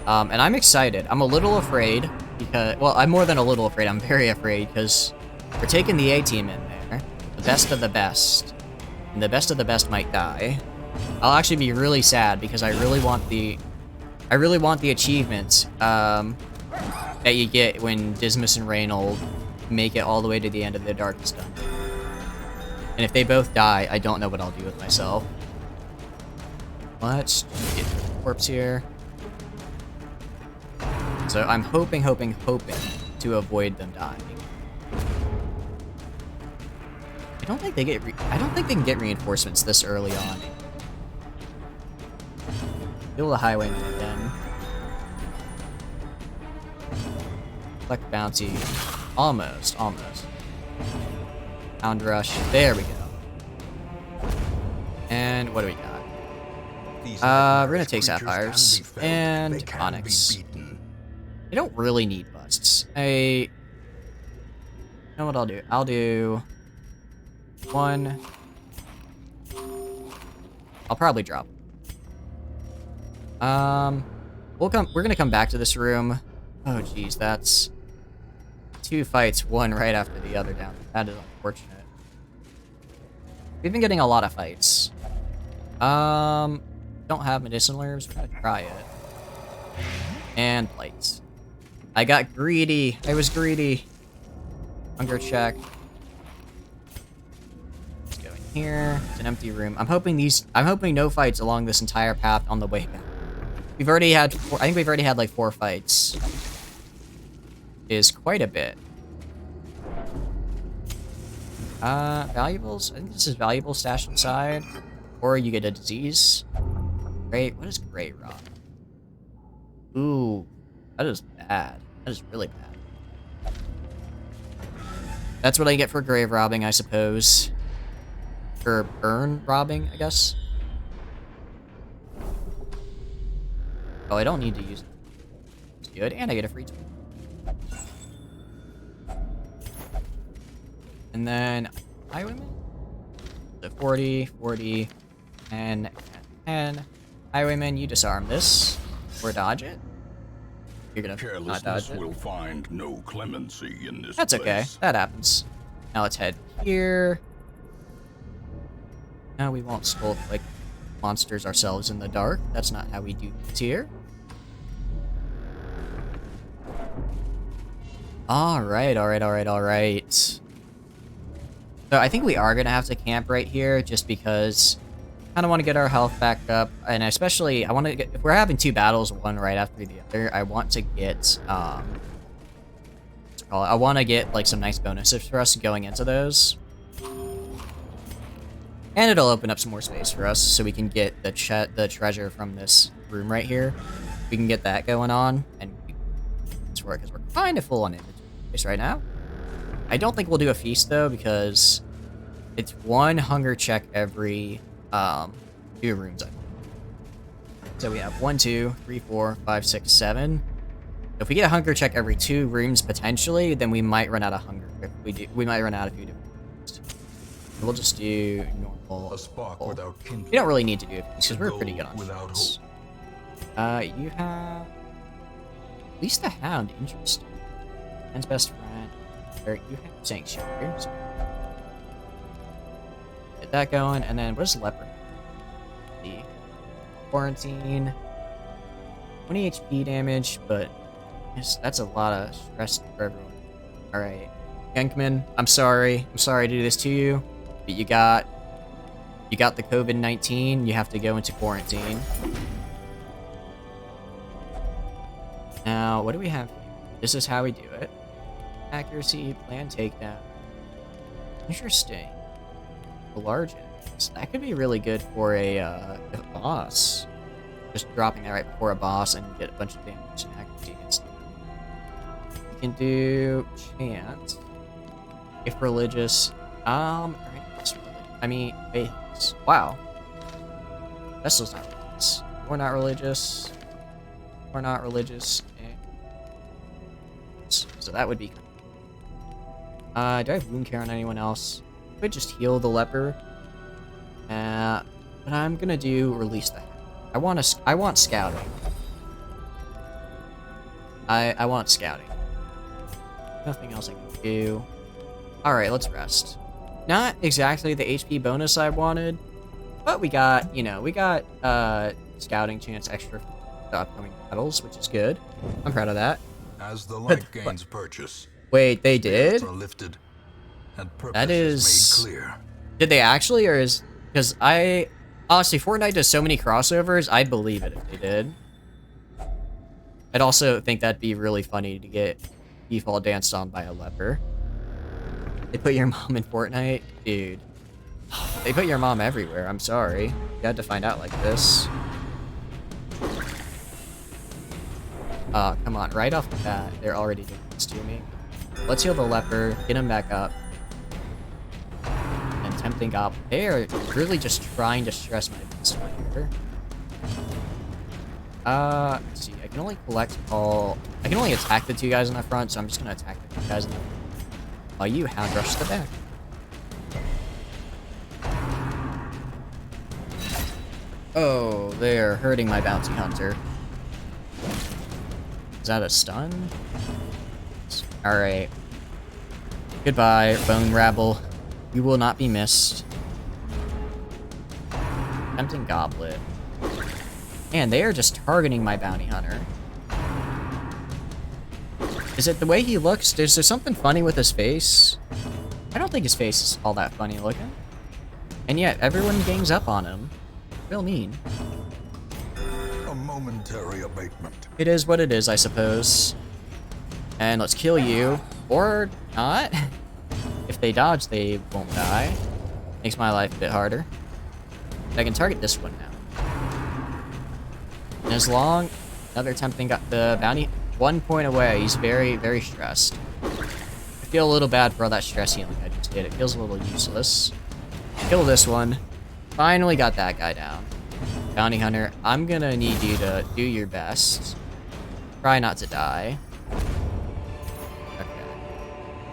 A: And I'm excited. I'm a little afraid, because, well, I'm more than a little afraid, I'm very afraid, because we're taking the A-team in there. The best of the best. And the best of the best might die. I'll actually be really sad, because I really want the achievement, that you get when Dismas and Reynold make it all the way to the end of the Darkest Dungeon. And if they both die, I don't know what I'll do with myself. Let's get the corpse here. So I'm hoping to avoid them dying. I don't think they can get reinforcements this early on. Kill the highwayman again. Collect bounty. Almost. Hound Rush. There we go. And what do we got? We're gonna take Sapphires and Onyx. I don't really need busts. You know what I'll do? I'll do one. I'll probably drop. We're gonna come back to this room. Oh geez, that's 2 fights, one right after the other down. That is unfortunate. We've been getting a lot of fights. Don't have medicinal herbs. We're gonna try it. And lights. I got greedy. I was greedy. Hunger check. Let's go in here. It's an empty room. I'm hoping no fights along this entire path on the way back. We've already had I think we've already had like 4 fights. Is quite a bit. Valuables? I think this is valuable stashed inside. Or you get a disease. Great. What is Grey Rock? Ooh. That is bad. That is really bad. That's what I get for grave robbing, I suppose. For burn robbing, I guess. Oh, I don't need to use it. It's good, and I get a free tool. And then highwayman. So 40, 40, and 10. Highwayman, you disarm this or dodge it. You're gonna not dodge
B: Carelessness
A: it.
B: will find no clemency in this
A: That's okay.
B: place.
A: That happens. Now let's head here. Now we won't skulk like monsters ourselves in the dark. That's not how we do things here. Alright. So I think we are going to have to camp right here just because I kind of want to get our health back up. And especially, I want to get, if we're having 2 battles, one right after the other, I want to get, I want to get like some nice bonuses for us going into those. And it'll open up some more space for us so we can get the treasure from this room right here. We can get that going on and it's work because we're kind of full on inventory space right now. I don't think we'll do a feast though because it's 1 hunger check every 2 rooms. So we have 1, 2, 3, 4, 5, 6, 7. If we get a hunger check every 2 rooms potentially, then we might run out of hunger. If we do, we might run out of food. We'll just do normal.
B: A spark without kindling.
A: We don't really need to do it because we're pretty good on
B: without
A: this. You have at least a hound. Interesting. Man's best friend. Or you have sanctuary. So get that going, and then what is leopard? The quarantine. 20 HP damage, but that's a lot of stress for everyone. All right, Genkman, I'm sorry to do this to you, but you got the COVID-19. You have to go into quarantine. Now, what do we have? This is how we do it. Accuracy, plan takedown. Interesting. The large enemies. That could be really good for a boss. Just dropping that right before a boss and get a bunch of damage and accuracy against them. You can do chant. If religious. I mean, faiths. Wow. Vessel's not religious. We're not religious. We're not religious. So that would be. Do I have wound care on anyone else? Could just heal the leper. But I'm gonna do release the. I want scouting. I want scouting. Nothing else I can do. All right, let's rest. Not exactly the HP bonus I wanted, but we got scouting chance extra for the upcoming battles, which is good. I'm proud of that.
B: As the light gains purchase.
A: Wait, they did?
B: Are lifted, and purpose
A: That is
B: made clear.
A: Did they actually, or is because I honestly Fortnite does so many crossovers, I'd believe it if they did. I'd also think that'd be really funny to get default danced on by a leper. They put your mom in Fortnite? Dude. They put your mom everywhere, I'm sorry. You had to find out like this. Come on, right off the bat, they're already doing this to me. Let's heal the leper, get him back up. And tempting goblin. They are really just trying to stress my best right here. Let's see, I can only attack the 2 guys in the front, so I'm just gonna attack the 2 guys in the front. While you hound rush the back. Oh, they're hurting my bounty hunter. Is that a stun? Alright. Goodbye, Bone Rabble. You will not be missed. Tempting Goblet. Man, they are just targeting my bounty hunter. Is it the way he looks? Is there something funny with his face? I don't think his face is all that funny looking. And yet, everyone gangs up on him. Real mean.
B: A momentary abatement.
A: It is what it is, I suppose. And let's kill you. Or not. If they dodge, they won't die. Makes my life a bit harder. I can target this one now. And as long... Another tempting got the bounty... 1 point away. He's very, very stressed. I feel a little bad for all that stress healing I just did. It feels a little useless. Kill this one. Finally got that guy down. Bounty Hunter, I'm gonna need you to do your best. Try not to die. Okay.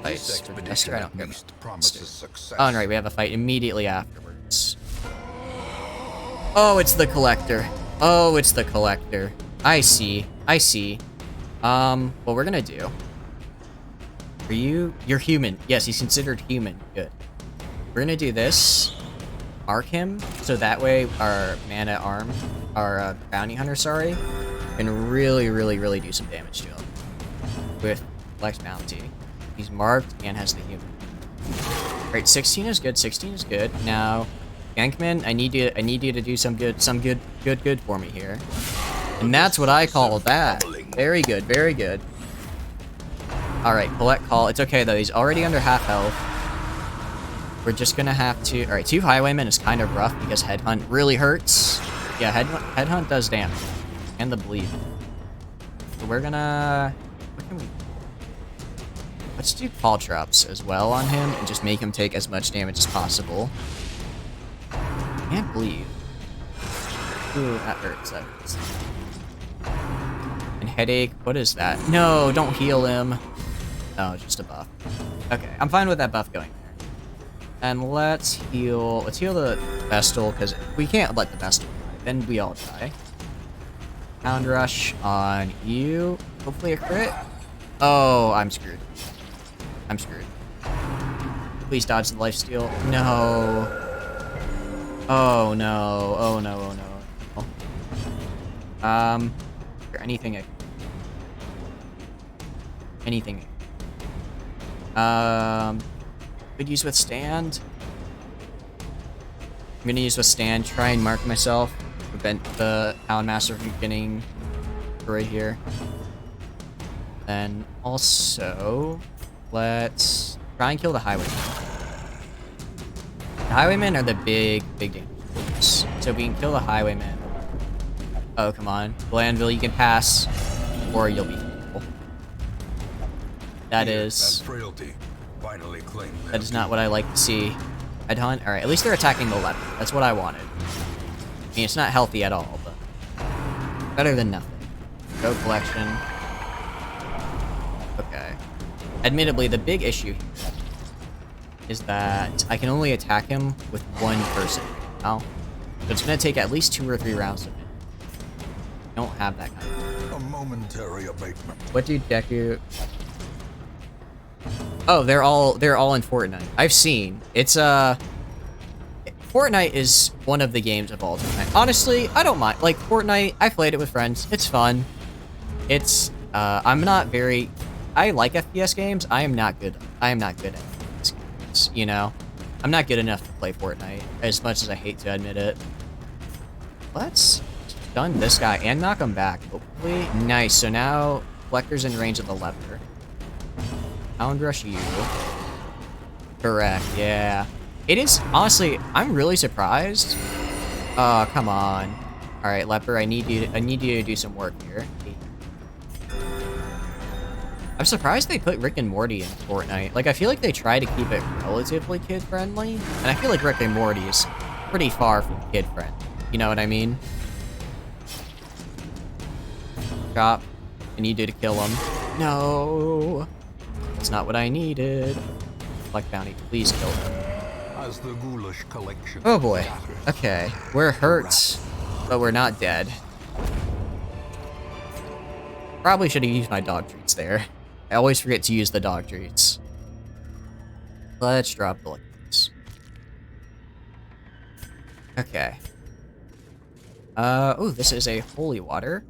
B: This
A: Fight.
B: expedition
A: I don't
B: at
A: care.
B: least promises success.
A: Oh, right, we have a fight immediately afterwards. Oh, it's the Collector. Oh, it's the Collector. I see. What we're gonna do Are you? You're human. Yes, he's considered human. Good. We're gonna do this. Mark him, so that way our man-at-arm, our bounty hunter, sorry, can really do some damage to him with Flex Bounty. He's marked and has the human. Alright, 16 is good, 16 is good. Now, Gankman, I need you to do some good for me here. And that's what I call that. Very good, very good. Alright, collect call. It's okay though, he's already under half health. We're just gonna have to... Alright, 2 Highwaymen is kind of rough because Headhunt really hurts. Yeah, Headhunt does damage. And the bleed. So we're gonna... What can we... Let's do Call Traps as well on him and just make him take as much damage as possible. And bleed. Ooh, that hurts, that hurts. And Headache, what is that? No, don't heal him. No, just a buff. Okay, I'm fine with that buff going there. And let's heal the Vestal, because we can't let the Vestal die, then we all die. Pound Rush on you. Hopefully a crit. Oh, I'm screwed. I'm screwed. Please dodge the lifesteal. No. Oh no. Oh no, oh no. Oh. Is there anything I can... Anything. Could use Withstand. I'm gonna use Withstand, try and mark myself. Prevent the Houndmaster from getting right here. Then also, let's try and kill the Highwaymen. The Highwaymen are the big damage. So we can kill the Highwaymen. Oh, come on. Glanville, you can pass, or you'll be full. That is not what I like to see. Headhunt? Alright, at least they're attacking the left. That's what I wanted. I mean, it's not healthy at all, but better than nothing. Go collection. Okay. Admittedly, the big issue here is that I can only attack him with one person now. So it's going to take at least 2 or 3 rounds to finish. I don't have that kind of thing.
B: A momentary abatement.
A: What do Deku... Oh, they're all in Fortnite. I've seen. It's Fortnite is one of the games of all time. Honestly, I don't mind. Like Fortnite, I played it with friends. It's fun. It's I'm not very... I like FPS games. I am not good at FPS games, you know? I'm not good enough to play Fortnite, as much as I hate to admit it. Let's stun this guy and knock him back, hopefully. Nice, so now Flecker's in range of the lever. Pound Rush you. Correct, yeah. It is, honestly, I'm really surprised. Oh, come on. Alright, Leper, I need you to do some work here. I'm surprised they put Rick and Morty in Fortnite. Like, I feel like they try to keep it relatively kid-friendly, and I feel like Rick and Morty is pretty far from kid-friendly. You know what I mean? Chop. I need you to kill him. No! That's not what I needed. Black Bounty, please kill him.
B: As the ghoulish collection.
A: Oh boy. Okay. We're hurt, but we're not dead. Probably should have used my dog treats there. I always forget to use the dog treats. Let's drop the liquids. Okay. Oh, this is a holy water.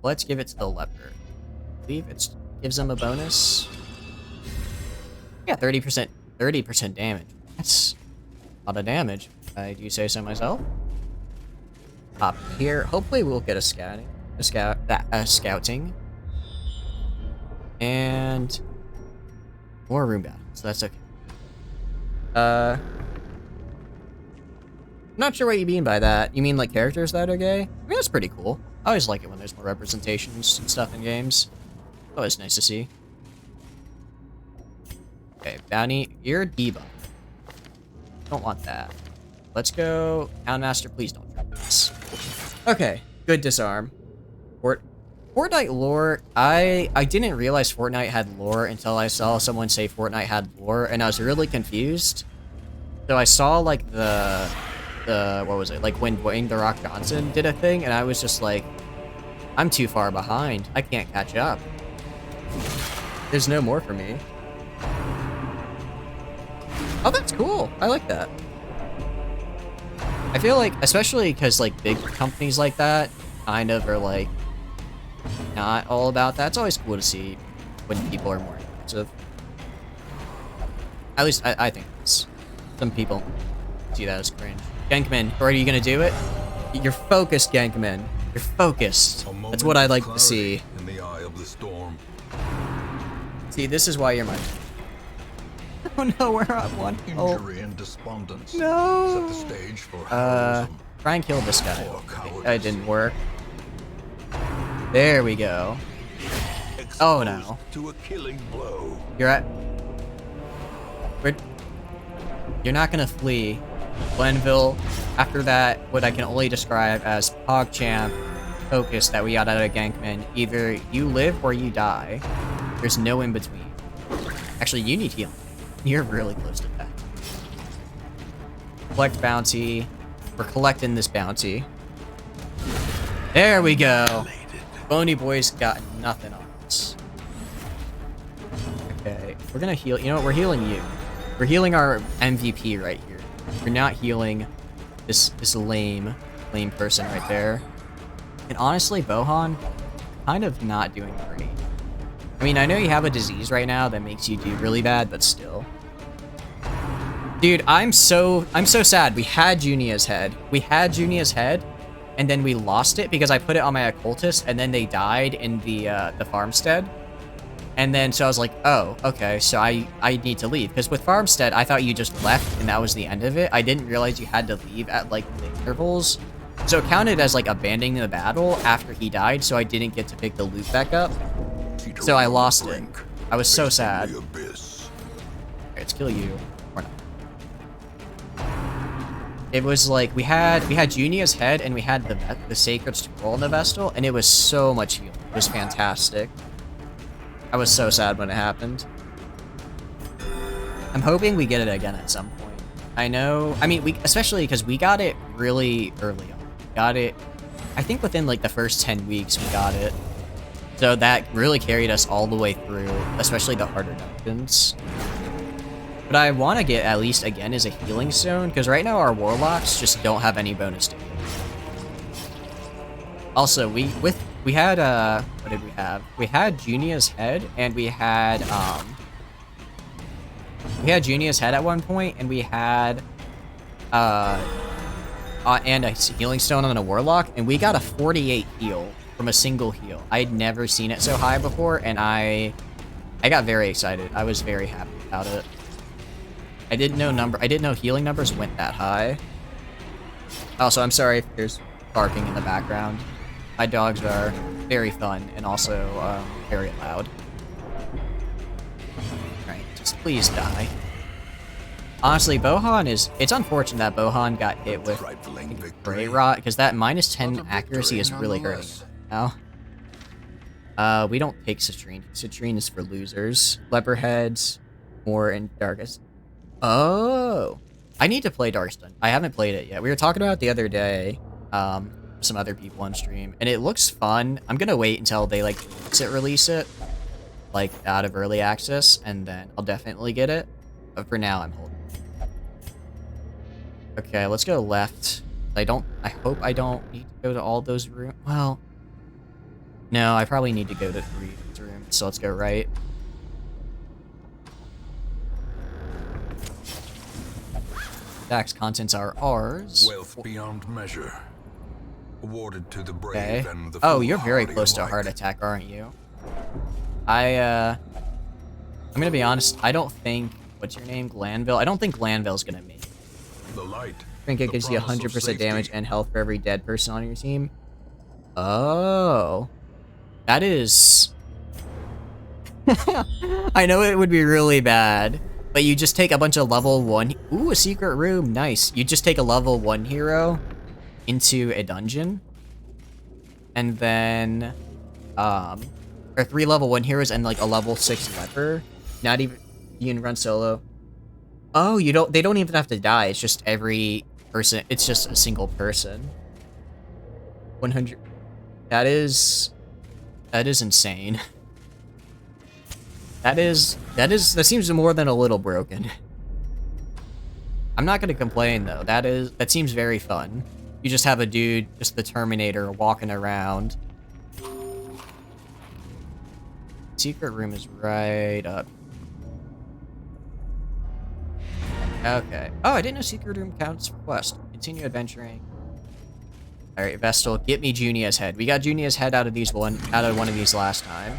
A: Let's give it to the leper. I believe it gives him a bonus. Yeah, 30% damage. That's a lot of damage. I do say so myself. Up here. Hopefully we'll get a scouting. And more room battle, so that's okay. I'm not sure what you mean by that. You mean like characters that are gay? I mean, that's pretty cool. I always like it when there's more representations and stuff in games. Always nice to see. Okay, Bounty, you're debuff. Don't want that. Let's go. Houndmaster, please don't drop this. Okay, good disarm. Fortnite lore, I didn't realize Fortnite had lore until I saw someone say Fortnite had lore, and I was really confused. So I saw like the what was it? Like when Dwayne The Rock Johnson did a thing, and I was just like, I'm too far behind. I can't catch up. There's no more for me. Oh, that's cool. I like that. I feel like, especially because like big companies like that kind of are like not all about that. It's always cool to see when people are more aggressive. At least I think it's, some people see that as cringe. Gankman, are you gonna do it? You're focused, Gankman. You're focused. That's what I like to see.
B: In the eye of the storm.
A: See, this is why you're my. Oh no, we're on one. Oh.
B: Injury and despondence.
A: No.
B: Set the stage for heroism.
A: Try and kill this guy.
B: Or cowardice.
A: That didn't work. There we go. Oh no.
B: Exposed to a killing blow.
A: You're at. You're not gonna flee. Glenville, after that, what I can only describe as PogChamp focus that we got out of Gankman. Either you live or you die. There's no in between. Actually, you need healing. You're really close to that. Collect bounty. We're collecting this bounty. There we go. Bony Boy's got nothing on us. Okay, we're gonna heal. You know what? We're healing you. We're healing our MVP right here. You're not healing this lame person right there. And honestly, Bohan, kind of not doing great. I mean, I know you have a disease right now that makes you do really bad, but still. Dude, I'm so sad. We had Junia's head. And then we lost it because I put it on my occultist, and then they died in the farmstead. And then so I was like, oh, okay, so I need to leave. Because with Farmstead, I thought you just left and that was the end of it. I didn't realize you had to leave at like the intervals. So it counted as like abandoning the battle after he died, so I didn't get to pick the loot back up. So I lost it. I was so sad. Okay, let's kill you. Or not. It was like we had Junia's head and we had the sacred scroll in the Vestal, and it was so much healing. It was fantastic. I was so sad when it happened. I'm hoping we get it again at some point. I know, I mean, especially because we got it really early on. Got it, I think within like the first 10 weeks we got it. So that really carried us all the way through, especially the harder dungeons. But I want to get at least again is a healing stone, because right now our warlocks just don't have any bonus damage. Also, we had what did we have? We had Junia's head, and we had Junia's head at one point, and we had and a healing stone on a warlock, and we got a 48 heal from a single heal. I had never seen it so high before, and I got very excited. I was very happy about it. I didn't know healing numbers went that high. Also, I'm sorry if there's barking in the background. My dogs are very fun and also very loud. Right, just please die. Honestly, Bohan is... It's unfortunate that Bohan got hit with Grey Rot, because that minus 10 accuracy is really hurting him now. We don't take Citrine. Citrine is for losers. Leperheads, more and Darkest. Oh! I need to play Darkest Dungeon. I haven't played it yet. We were talking about it the other day. Some other people on stream, and it looks fun. I'm gonna wait until they like release it like out of early access, and then I'll definitely get it. But for now, I'm holding. Okay, let's go left. I hope I don't need to go to all those rooms. Well, no, I probably need to go to 3 rooms, so let's go right. Dax contents are ours.
B: Wealth beyond measure. Awarded to the brave
A: Okay.
B: and the
A: Oh, you're very
B: foolhardy
A: close to a
B: alike.
A: heart attack, aren't you? I'm gonna be honest, I don't think... What's your name? Glanville? I don't think Glanville's gonna make it.
B: The light.
A: I think it
B: the
A: gives you
B: promise of
A: 100%
B: safety.
A: damage and health for every dead person on your team. Oh. That is... I know it would be really bad, but you just take a bunch of level 1... Ooh, a secret room. Nice. You just take a level 1 hero into a dungeon, and then or 3 level 1 heroes and like a level 6 leper. Not even, you can run solo. Oh, they don't even have to die. It's just every person, it's just a single person. 100. That is insane. That seems more than a little broken. I'm not gonna complain though. That seems very fun. You just have a dude, just the Terminator, walking around. Secret room is right up. Okay. Oh, I didn't know secret room counts for quest. Continue adventuring. All right, Vestal, get me Junia's head. We got Junia's head out of one of these last time.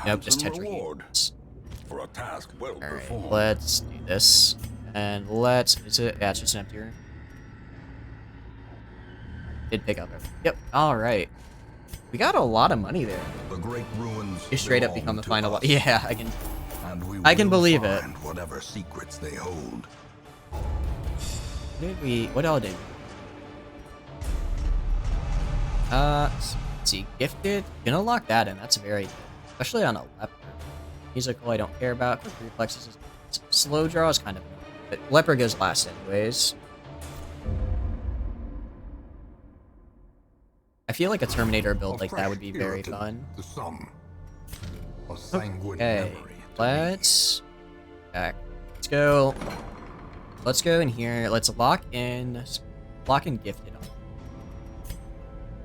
A: Nope, just
B: reward
A: tetrahedrons.
B: for a task well
A: All right,
B: performed.
A: let's do this, and let's. Is it? Yeah, it's just an empty room. Did pick up everything. Yep. All right. We got a lot of money there.
B: The great ruins
A: You straight up
B: belong
A: become the
B: to
A: final.
B: us,
A: Yeah, I can.
B: and we
A: I can
B: will
A: believe it.
B: find whatever secrets they hold.
A: What all did we? Let's see. Gifted. Gonna lock that in. That's very good, especially on a leper. Musical, I don't care about. Quick reflexes. Slow draw is kind of. But leper goes last, anyways. I feel like a Terminator build like that would be very fun.
B: To some, a sanguine
A: Okay,
B: memory to me.
A: let's go. Let's go in here. Let's lock in gifted on.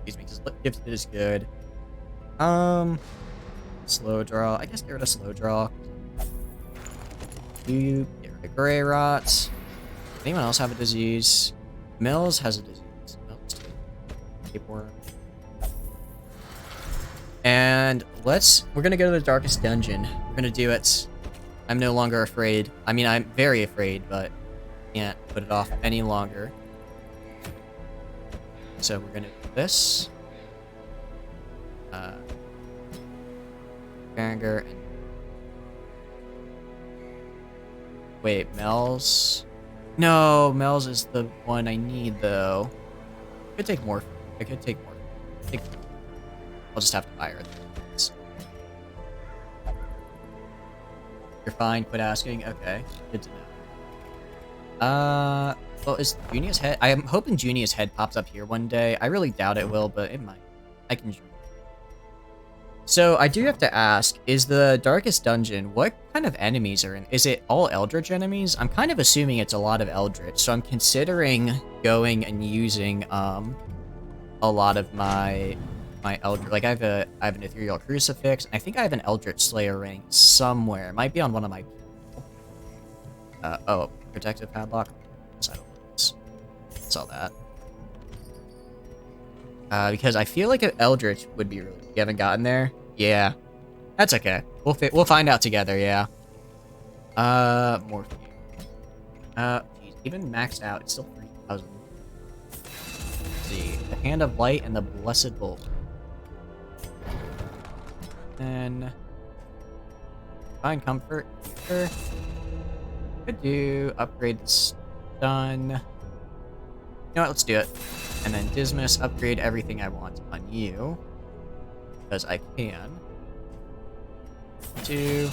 A: Excuse me, because gifted is good. Slow draw. I guess get rid of slow draw. You get rid of gray rot. Anyone else have a disease? Mills has a disease. Mills too. Tapeworm. And we're gonna go to the darkest dungeon. We're gonna do it. I'm no longer afraid. I mean, I'm very afraid, but can't put it off any longer. So we're gonna do this. Berenger and wait, Mel's. No, Mel's is the one I need though. I could take more. I could take more. I'll just have to buy her. You're fine. Quit asking. Okay, good to know. Well, is Junia's head? I am hoping Junia's head pops up here one day. I really doubt it will, but it might. I can. So I do have to ask: is the darkest dungeon? What kind of enemies are in? Is it all Eldritch enemies? I'm kind of assuming it's a lot of Eldritch, so I'm considering going and using a lot of my Eldritch. Like I have an Ethereal Crucifix. And I think I have an Eldritch Slayer ring somewhere. It might be on one of my. Oh, protective padlock. I don't saw that. Because I feel like an Eldritch would be really. You haven't gotten there? Yeah, that's okay. We'll find out together. Yeah. Morphine. Geez, even maxed out, it's still 3,000. Let's see, the Hand of Light and the Blessed Bolt. Then Find Comfort. Sure. Could do upgrade the stun. You know what? Let's do it. And then Dismas, upgrade everything I want on you. Because I can. 2.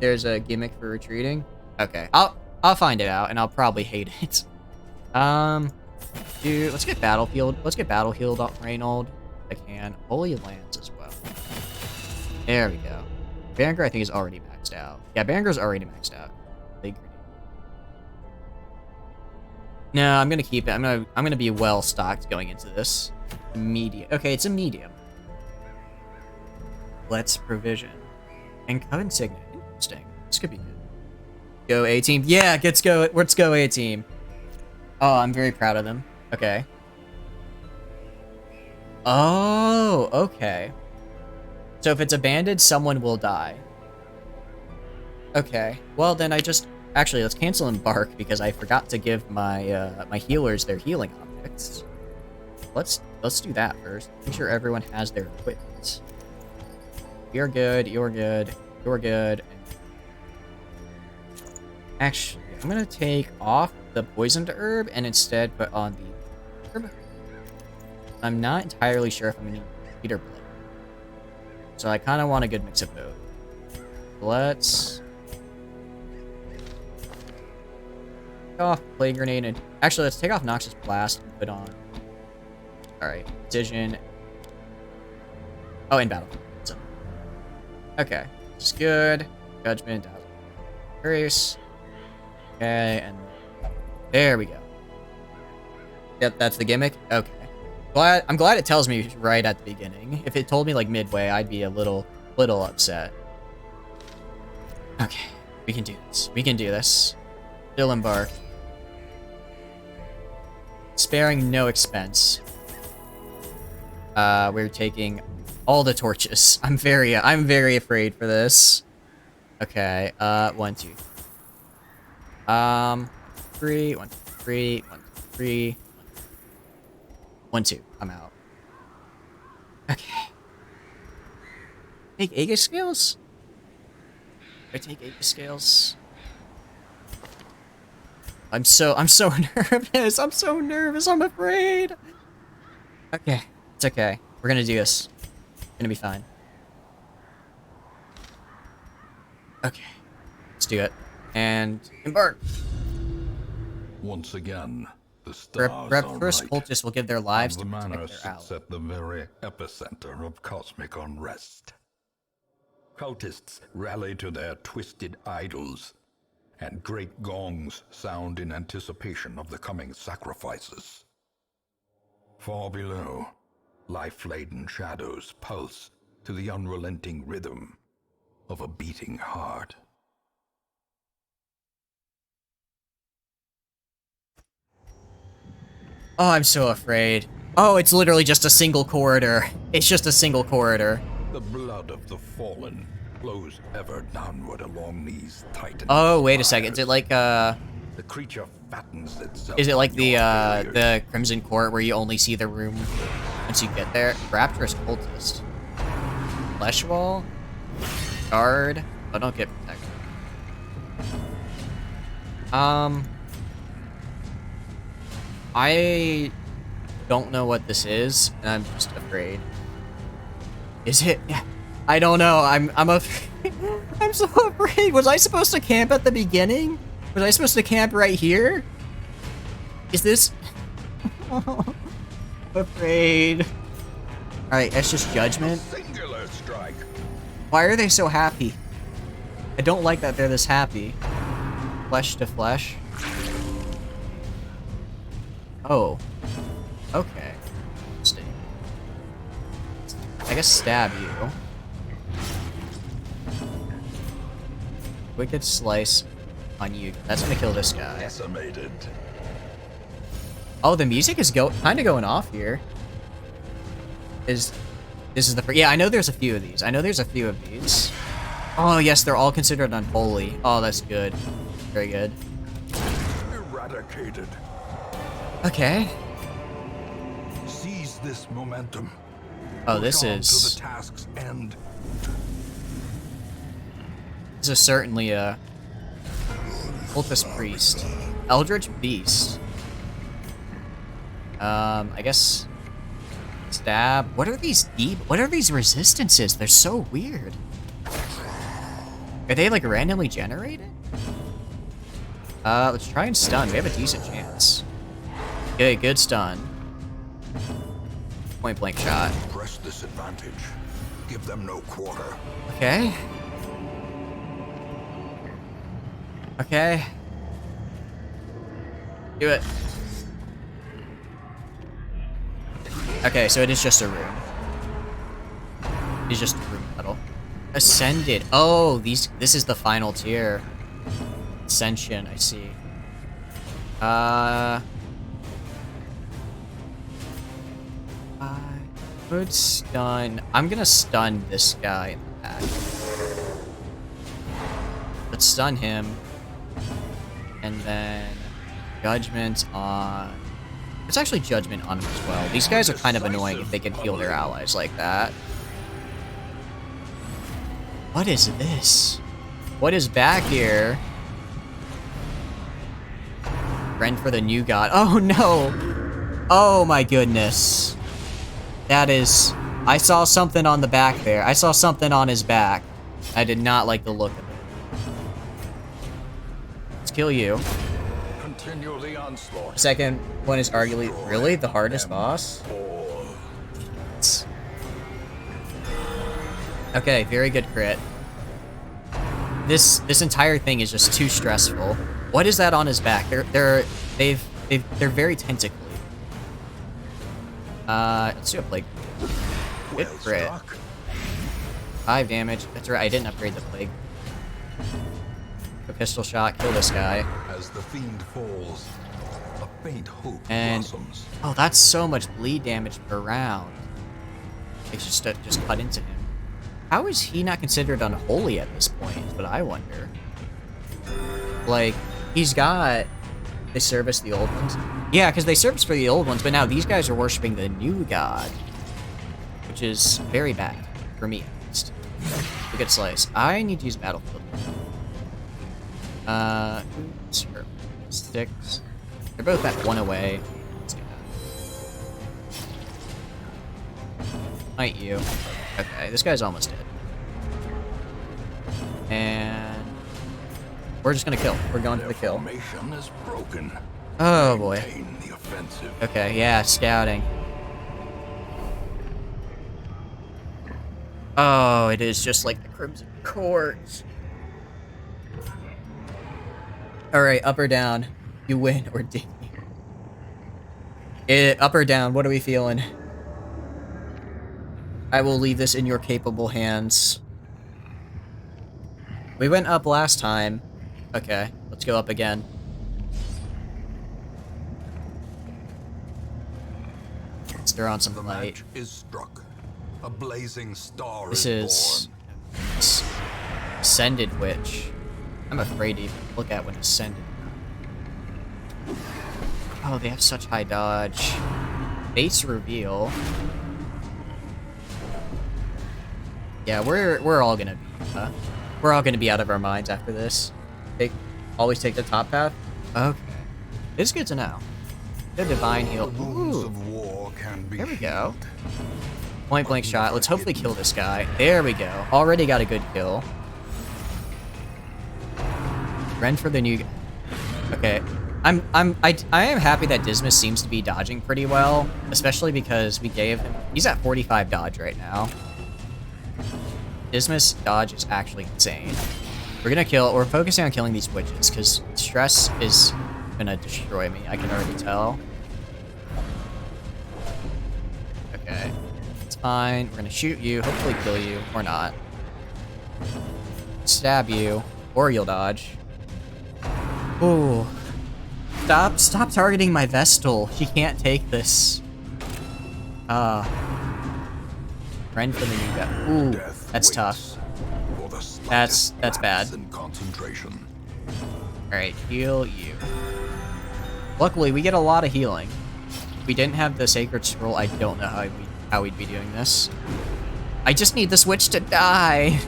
A: There's a gimmick for retreating. Okay, I'll find it out, and I'll probably hate it. Dude, let's get Battlefield. Let's get Battle Healed off Reynold. If I can. Holy Lance as well. There we go. Berenger, I think, is already maxed out. Yeah, Berenger's already maxed out. Big grenade. No, I'm gonna keep it. I'm gonna be well stocked going into this. Medium. Okay, it's a medium. Let's provision. And Coven Signet. Interesting. This could be good. Go A team. Yeah, let's go. Let's go A team. Oh, I'm very proud of them. Okay. Oh, okay. So if it's abandoned, someone will die. Okay. Well, then actually, let's cancel Embark because I forgot to give my my healers their healing objects. Let's do that first. Make sure everyone has their equipment. You're good. You're good. You're good. Actually, I'm gonna take off the poisoned herb and instead put on the herb. I'm not entirely sure if I'm gonna need Peter blood. So I kind of want a good mix of both. Let's take off Plague Grenade and actually let's take off Noxious Blast and put on. All right, Decision. Oh, in battle. So, okay, it's good. Judgment. Grace. Okay, and there we go. Yep, that's the gimmick. Okay. I'm glad it tells me right at the beginning. If it told me like midway, I'd be a little upset. Okay, we can do this. We can do this. Still embark. Sparing no expense. We're taking all the torches. I'm very afraid for this. Okay, 1, 2. 3, 1, 2, 3, 1, 2, 3. 1, 2. I'm out. Okay. Take Aegis scales? I take Aegis scales. I'm so nervous. I'm so nervous. I'm afraid. Okay. It's okay. We're gonna do this. Gonna be fine. Okay. Let's do it. And embark.
B: Once again, the stars
A: Rep
B: are
A: first
B: right.
A: cultists will give their lives
B: The
A: to
B: manor
A: protect their
B: sits
A: ally.
B: at the very epicenter of cosmic unrest. Cultists rally to their twisted idols, and great gongs sound in anticipation of the coming sacrifices. Far below, life-laden shadows pulse to the unrelenting rhythm of a beating heart.
A: Oh, I'm so afraid. Oh, it's literally just a single corridor. It's just a single corridor.
B: The blood of the fallen flows ever downward along these titan
A: Oh, wait a second. Is
B: spires.
A: it like,
B: The creature fattens itself.
A: is it like
B: on
A: the,
B: your failures.
A: the Crimson Court where you only see the room once you get there? Rapturous Cultist. Flesh Wall? Guard? Oh, don't get protected. I don't know what this is, and I'm just afraid. Is it? I don't know. I'm afraid. I'm so afraid. Was I supposed to camp at the beginning? Was I supposed to camp right here? Is this? I'm afraid. All right, that's just judgment.
B: Singular strike.
A: Why are they so happy? I don't like that they're this happy. Flesh to flesh. Oh. Okay. Interesting. I guess stab you. Wicked slice on you. That's gonna kill this guy.
B: Decimated.
A: Oh, the music is kind of going off here. This is the yeah, I know there's a few of these. I know there's a few of these. Oh yes, they're all considered unholy. Oh, that's good. Very good.
B: Eradicated.
A: Okay.
B: Seize this momentum.
A: Oh, this
B: Push on
A: is
B: to the task's end.
A: this is certainly a cultist priest. Eldritch Beast. I guess stab. What are these what are these resistances? They're so weird. Are they like randomly generated? Let's try and stun. We have a decent chance. Good stun. Point blank shot.
B: Press this advantage. Give them no quarter.
A: Okay. Okay. Do it. Okay, so it is just a room. It's just a room battle. Ascended. Oh, this is the final tier. Ascension, I see. I could stun. I'm gonna stun this guy in the back. Let's stun him. And then Judgment on... It's actually Judgment on him as well. These guys are kind of annoying if they can heal their allies like that. What is this? What is back here? Rend for the new god. Oh no! Oh my goodness. That is... I saw something on the back there. I saw something on his back. I did not like the look of it. Let's kill you.
B: Continue the onslaught.
A: Second one is arguably really the hardest boss. Okay, very good crit. This entire thing is just too stressful. What is that on his back? They're very tentacly. Let's do a plague. Good
B: Well
A: crit.
B: struck.
A: 5 damage. That's right, I didn't upgrade the plague. A pistol shot, kill this guy.
B: As the fiend falls, a faint hope
A: And
B: blossoms.
A: oh, that's so much bleed damage per round. It's just cut into him. How is he not considered unholy at this point? Is what I wonder. Like, he's got they service the old ones. Yeah, because they service for the old ones, but now these guys are worshiping the new god, which is very bad for me at least. Look at Slice. I need to use Battlefield. Sure. 6. They're both at 1 away. Let's do that. Fight you. Okay, this guy's almost dead. And we're just gonna kill. We're going for the kill.
B: Formation is broken.
A: Oh boy.
B: Maintain the offensive.
A: Okay, yeah, scouting. Oh, it is just like the Crimson Court. Alright, up or down. You win or ding. Up or down, what are we feeling? I will leave this in your capable hands. We went up last time. Okay, let's go up again. Let's throw on some
B: The
A: light.
B: match is struck. A blazing star
A: This
B: is
A: is Ascended Witch. I'm afraid to even look at when Ascended. Oh, they have such high dodge. Base reveal. Yeah, we're all gonna be out of our minds after this. Always take the top path. Okay, this is good to know. Good divine heal.
B: born. The wounds
A: Ooh,
B: of war can be
A: there we go.
B: healed.
A: Point blank shot. Let's hopefully kill this guy. There we go. Already got a good kill. Run for the new. Okay, I am happy that Dismas seems to be dodging pretty well, especially because we gave him. He's at 45 dodge right now. Dismas dodge is actually insane. We're gonna kill. We're focusing on killing these witches because stress is gonna destroy me. I can already tell. Okay, it's fine. We're gonna shoot you. Hopefully kill you or not. Stab you or you'll dodge. Ooh. Stop targeting my Vestal. She can't take this. Friend for the new guy. Ooh,
B: Death
A: that's
B: waits
A: tough.
B: for the
A: That's
B: slightest
A: bad.
B: lapse in concentration.
A: Alright, heal you. Luckily, we get a lot of healing. If we didn't have the Sacred Scroll, I don't know how we'd be doing this. I just need the switch to die.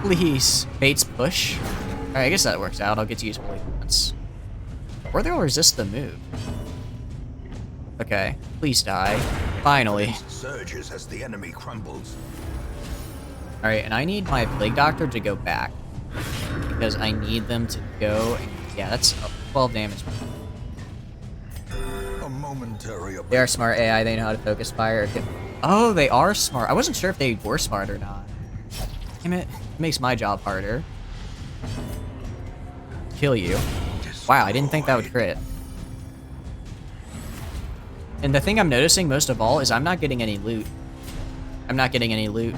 A: Please. Bates push. Alright, I guess that works out. I'll get to use Holy once. Or they'll resist the move. Okay, please die. Finally.
B: Surges as the enemy crumbles.
A: Alright, and I need my Plague Doctor to go back. Because I need them to go and... Yeah, that's 12 damage.
B: A momentary
A: They are smart AI, they know how to focus fire. Oh, they are smart. I wasn't sure if they were smart or not. Damn it. It makes my job harder. Kill you. Wow, I didn't think that would crit. And the thing I'm noticing most of all is I'm not getting any loot. I'm not getting any loot.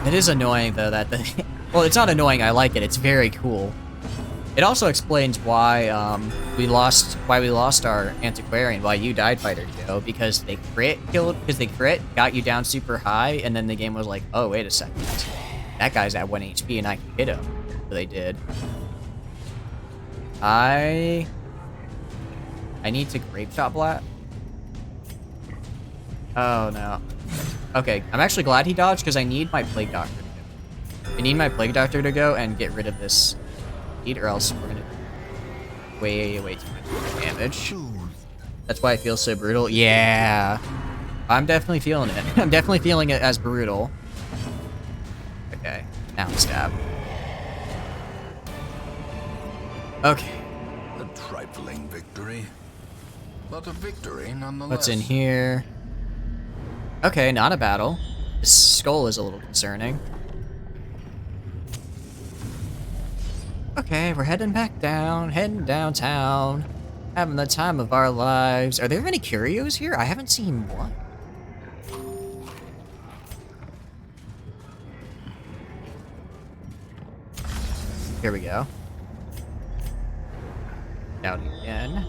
A: It is annoying though that the... Well, it's not annoying, I like it. It's very cool. It also explains why we lost our antiquarian, why you died, Fighter Joe, because they crit, got you down super high, and then the game was like, oh wait a second, that guy's at 1 HP and I can hit him. So they did. I need to Grape Shot Blat. Oh no. Okay, I'm actually glad he dodged because I need my Plague Doctor to go. I need my Plague Doctor to go and get rid of this heat, or else we're gonna way too much damage. That's why it feels so brutal. Yeah, I'm definitely feeling it. I'm definitely feeling it as brutal. Okay, now stab. Okay.
B: A trifling victory, but a victory nonetheless.
A: What's in here? Okay, not a battle. This skull is a little concerning. Okay, we're heading back down, heading downtown, having the time of our lives. Are there any curios here? I haven't seen one. Here we go. Down again.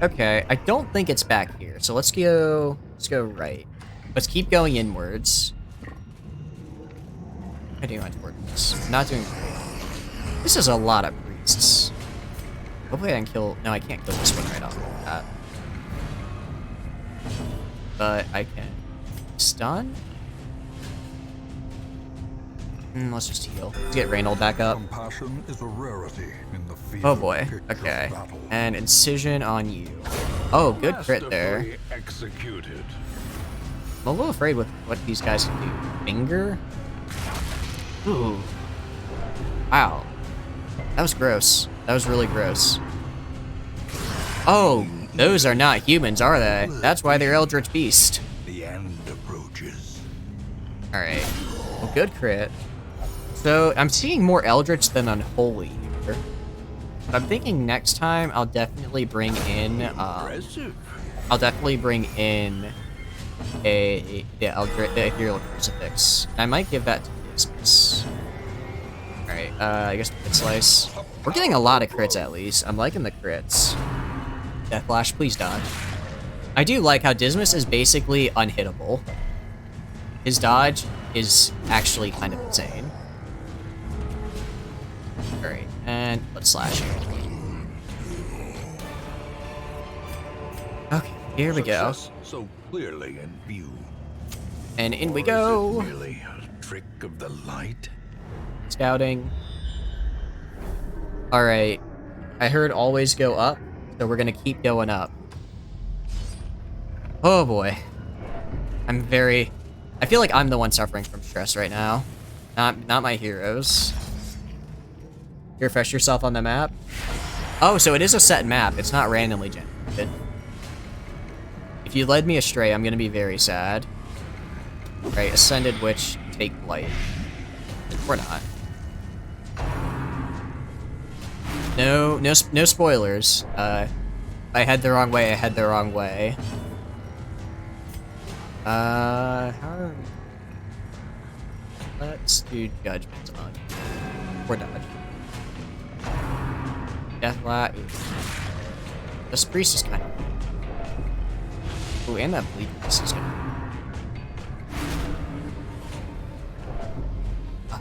A: Okay, I don't think it's back here, so let's go right. Let's keep going inwards. How am I doing on towards? I'm not doing great. This is a lot of priests. Hopefully I can kill... No, I can't kill this one right off the bat. But I can stun? Let's just heal. Let's get Reynold back up.
B: Compassion is a rarity in the field.
A: Oh boy. Okay. And incision on you. Oh, good crit there.
B: Masterfully executed.
A: I'm a little afraid with what these guys can do. Finger? Ooh. Wow. That was gross. That was really gross. Oh, those are not humans, are they? That's why they're Eldritch Beast.
B: The end approaches.
A: Alright. Well, good crit. So, I'm seeing more Eldritch than Unholy here. But I'm thinking next time I'll definitely bring in,
B: Impressive.
A: I'll definitely bring in the Ethereal Crucifix. I might give that to Dismas. Alright, I guess Crit Slice. We're getting a lot of crits at least. I'm liking the crits. Death Flash, please dodge. I do like how Dismas is basically unhittable. His dodge is actually kind of insane. Alright, and let's slash you. Okay, here we go.
B: Success so clearly in view.
A: And in we
B: Or
A: go.
B: Is it merely a trick of the light?
A: Scouting. Alright. I heard always go up, so we're gonna keep going up. Oh boy. I feel like I'm the one suffering from stress right now. Not my heroes. You refresh yourself on the map? Oh, so it is a set map. It's not randomly generated. If you led me astray, I'm gonna be very sad. Right, Ascended Witch, take light. Or not. No spoilers. I head the wrong way, I head the wrong way. Let's do Judgment on you. Or dodge. Deathlat. This priest is kind of... Ooh, and that bleed priest is gonna...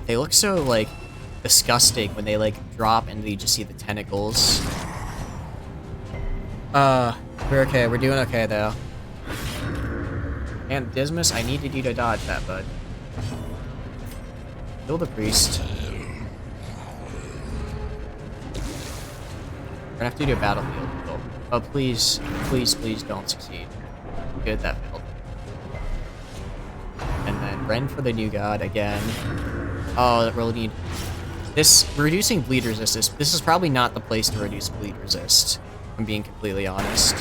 A: They look so, like, disgusting when they, like, drop and you just see the tentacles. We're okay. We're doing okay, though. And Dismas, I needed you to dodge that, bud. Kill the priest. We're gonna have to do a battlefield. Oh, please, please, please don't succeed. Good, that failed. And then Ren for the new god again. Oh, that really need... This, reducing bleed resist, this is probably not the place to reduce bleed resist. I'm being completely honest.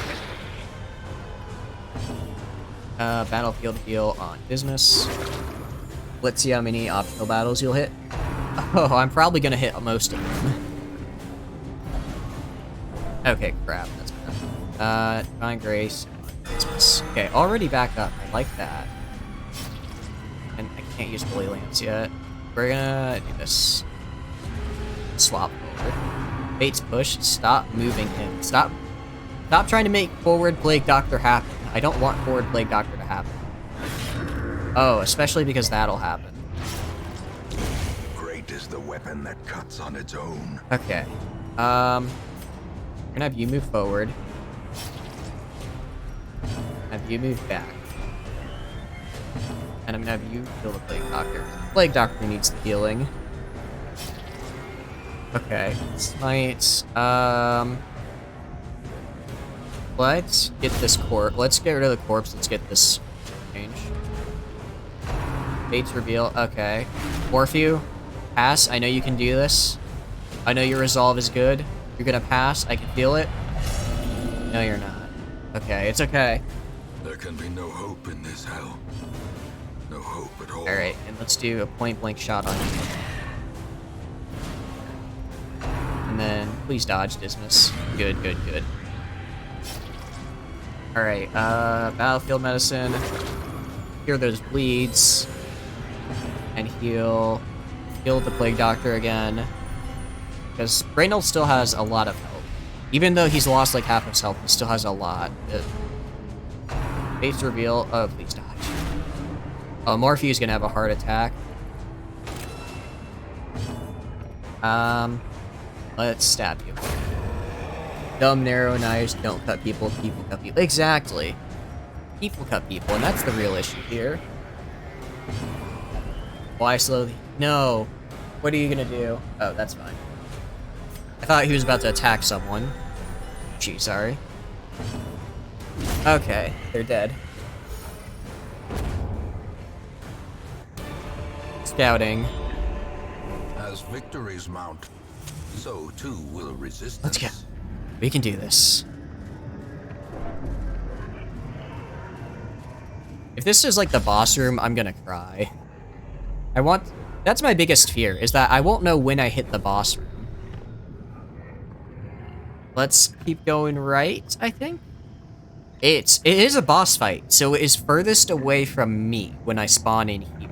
A: Battlefield heal on Dismas. Let's see how many optional battles you'll hit. Oh, I'm probably gonna hit most of them. Okay, crap, that's bad. Divine Grace. Okay, already back up. I like that. And I can't use Holy Lance yet. We're gonna do this. Swap forward. Bates push. Stop moving him. Stop trying to make Forward Plague Doctor happen. I don't want Forward Plague Doctor to happen. Oh, especially because that'll happen.
B: Great is the weapon that cuts on its own.
A: Okay. We're gonna have you move forward. Have you move back. And I'm gonna have you kill the Plague Doctor. Plague Doctor needs the healing. Okay. Smite. Let's get this corpse. Let's get rid of the corpse. Let's get this change. Bates reveal. Okay. Morphew. Pass. I know you can do this. I know your resolve is good. You're gonna pass. I can feel it. No, you're not. Okay, it's okay.
B: There can be no hope in this hell. No hope at all.
A: Alright, and let's do a point-blank shot on you. And then please dodge Dismas. Good, good, good. Alright, battlefield medicine. Cure those bleeds. And heal the Plague Doctor again. Because Reynold still has a lot of health. Even though he's lost like half his health, he still has a lot. Face reveal. Oh, please dodge. Oh, Morphew's gonna have a heart attack. Let's stab you. Dumb, narrow knives don't cut people, people cut people. Exactly. People cut people, and that's the real issue here. Why slowly? No. What are you gonna do? Oh, that's fine. I thought he was about to attack someone. Gee, sorry. Okay, they're dead. Scouting.
B: As victories mount, so too will resistance.
A: Let's go. We can do this. If this is like the boss room, I'm gonna cry. That's my biggest fear, is that I won't know when I hit the boss room. Let's keep going right, I think? It is a boss fight, so it is furthest away from me when I spawn in here.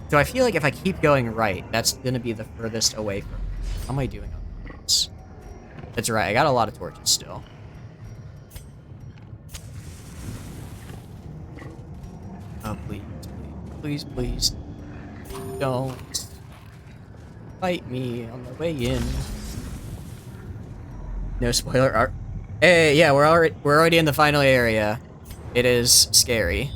A: So I feel like if I keep going right, that's gonna be the furthest away from me. How am I doing on this? That's right, I got a lot of torches still. Oh, please, please, please, please. Don't fight me on the way in. No spoiler. Hey, yeah, we're already in the final area. It is scary.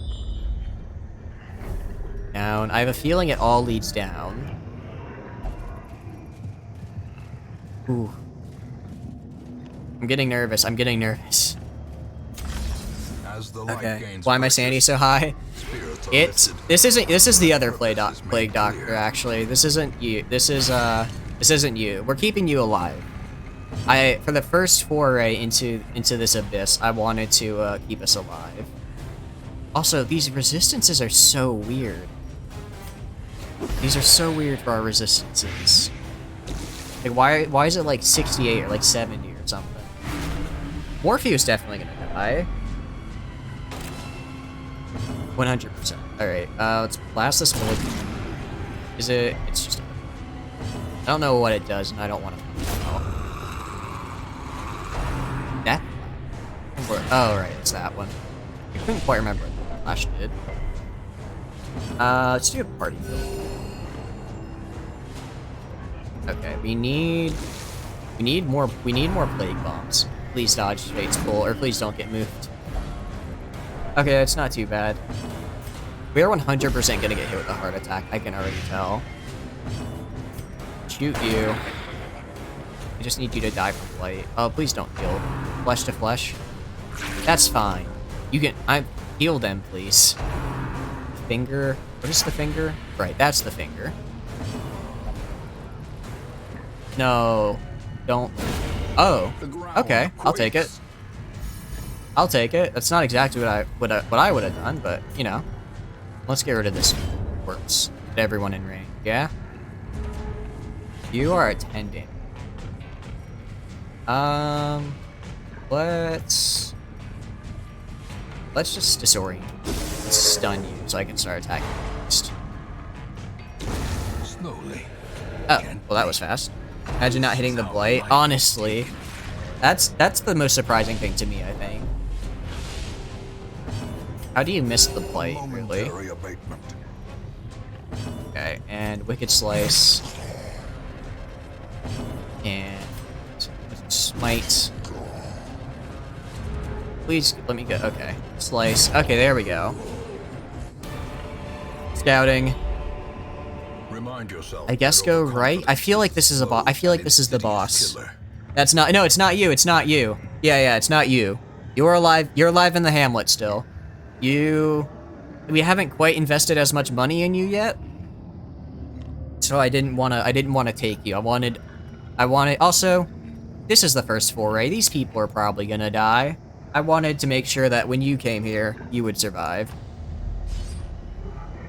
A: Down. I have a feeling it all leads down. Ooh. I'm getting nervous. I'm getting nervous.
B: As the light
A: Okay.
B: gains
A: Why am my
B: purchase,
A: sanity so high?
B: spirits are
A: This is the other Plague Doctor, actually. This isn't you. This isn't you. We're keeping you alive. For the first foray into this abyss, I wanted to keep us alive. Also, these resistances are so weird. These are so weird for our resistances. Like, why is it like 68 or like 70 or something? Morphew's definitely gonna die. 100%. Alright, let's blast this bullet. It's just... I don't know what it does, and I don't want to... That? Oh, right, it's that one. I couldn't quite remember what the flash did. Let's do a party build. Okay, we need more plague bombs. Please dodge Fate's pull, or please don't get moved. Okay, that's not too bad. We are 100% gonna get hit with a heart attack, I can already tell. Shoot you. I just need you to die from light. Oh, please don't heal. Flesh to flesh. That's fine. You can... heal them, please. Finger... What is the finger? Right, that's the finger. No. Don't... Oh. Okay, I'll take it. I'll take it. That's not exactly what I would have done, but, you know. Let's get rid of this corpse. Get everyone in range, yeah? You are attending. Let's just disorient you. Let's stun you so I can start attacking next.
B: slowly.
A: Oh, well that was fast. Imagine not hitting the blight. Honestly, that's the most surprising thing to me, I think. How do you miss the blight, really?
B: Momentary abatement.
A: Okay, and Wicked Slice. And Smite. Please let me go. Okay. Slice. Okay, there we go. Scouting.
B: Remind yourself.
A: I guess go right. I feel like this is a boss. I feel like this is the boss.
B: Killer.
A: That's not. No, it's not you. It's not you. Yeah, it's not you. You're alive. You're alive in the hamlet still. We haven't quite invested as much money in you yet. So I didn't want to take you. I wanted. Also, this is the first foray. These people are probably gonna die. I wanted to make sure that when you came here, you would survive.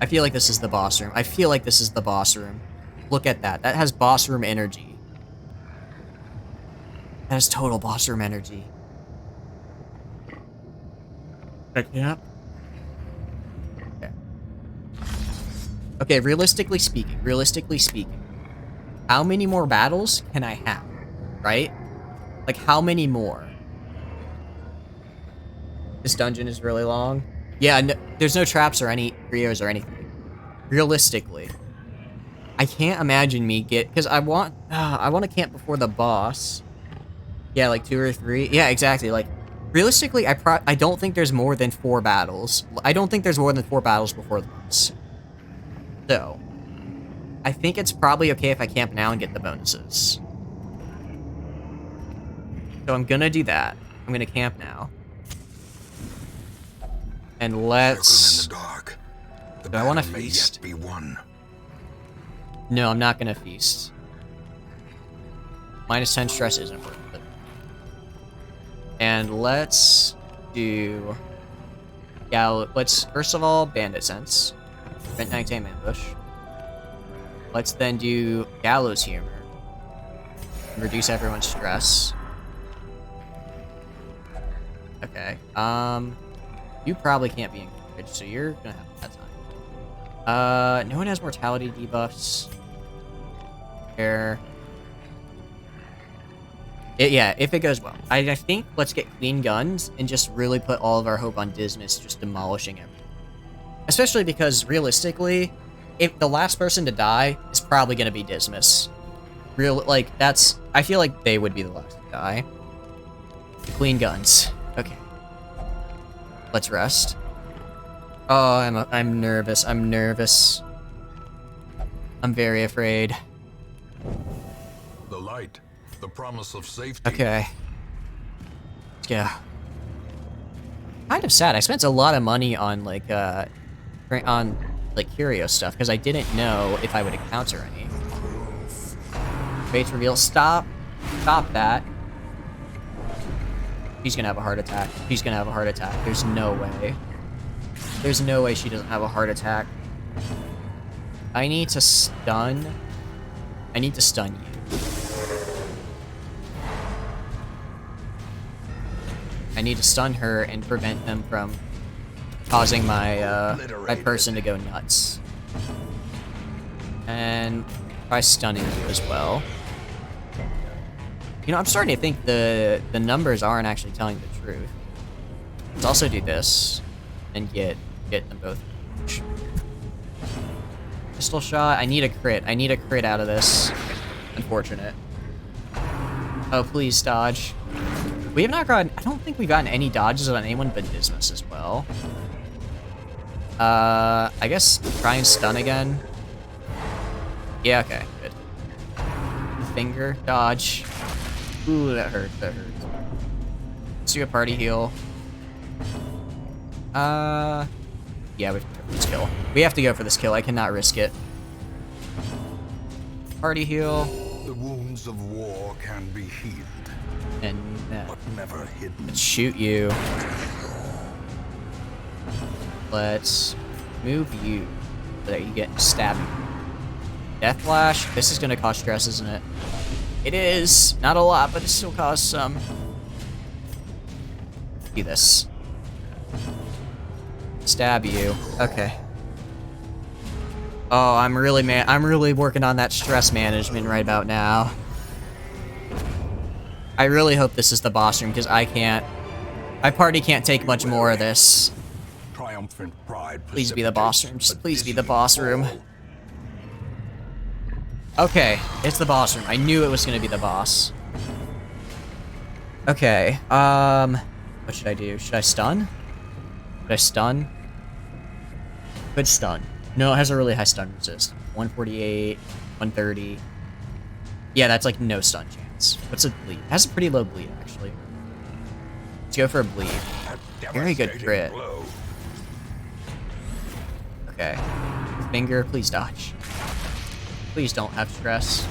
A: I feel like this is the boss room. I feel like this is the boss room. Look at that. That has boss room energy. That is total boss room energy. Yeah. Okay. Okay, realistically speaking, how many more battles can I have? Right? Like, how many more? This dungeon is really long. Yeah, no, there's no traps or any trios or anything. Realistically, I can't imagine me because I want to camp before the boss. Yeah, like 2 or 3. Yeah, exactly. Like, realistically, I don't think there's more than 4 battles. I don't think there's more than 4 battles before the boss. So, I think it's probably okay if I camp now and get the bonuses. So I'm gonna do that. I'm gonna camp now. And let's...
B: In the dark.
A: Do I want to feast?
B: Be won.
A: No, I'm not gonna feast. Minus 10 stress isn't worth it. And let's do... Yeah, let's first of all bandit sense. Prevent nighttime ambush. Let's then do gallows humor. Reduce everyone's stress. Okay. You probably can't be encouraged, so you're gonna have a bad time. No one has mortality debuffs. Here. Yeah, if it goes well. I think let's get clean guns and just really put all of our hope on Dismas just demolishing everything. Especially because, realistically, if the last person to die is probably gonna be Dismas. I feel like they would be the last to die. Clean guns. Okay. Let's rest. Oh, I'm nervous. I'm nervous. I'm very afraid.
B: The light, the promise of safety.
A: Okay. Yeah. Kind of sad. I spent a lot of money on curio stuff because I didn't know if I would encounter any. Fate reveal. Stop that. She's gonna have a heart attack. She's gonna have a heart attack. There's no way. There's no way she doesn't have a heart attack. I need to stun you. I need to stun her and prevent them from causing my person to go nuts. And try stunning you as well. You know, I'm starting to think the numbers aren't actually telling the truth. Let's also do this and get them both. Pistol shot. I need a crit. I need a crit out of this. Unfortunate. Oh, please dodge. We have not gotten... I don't think we've gotten any dodges on anyone but Dismas as well. I guess try and stun again. Yeah, okay, good. Finger, dodge. Ooh, that hurt, that hurt. Let's do a party heal. Yeah, we have to go for this kill. We have to go for this kill. I cannot risk it. Party heal.
B: The wounds of war can be healed.
A: And
B: but never hidden.
A: Let's shoot you. Let's move you so that you get stabbed. Death Flash. This is gonna cause stress, isn't it? It is. Not a lot, but it still caused some. Do this. Stab you. Okay. Oh, I'm really working on that stress management right about now. I really hope this is the boss room because my party can't take much more of this.
B: Triumphant pride.
A: Please be the boss room. Just please be the boss room. Okay, it's the boss room. I knew it was gonna be the boss. Okay, what should I do? Should I stun? Should I stun? Good stun. No, it has a really high stun resist. 148, 130. Yeah, that's like no stun chance. What's a bleed? It has a pretty low bleed, actually. Let's go for a bleed. Very good crit. Okay. Finger, please dodge. Please don't have stress.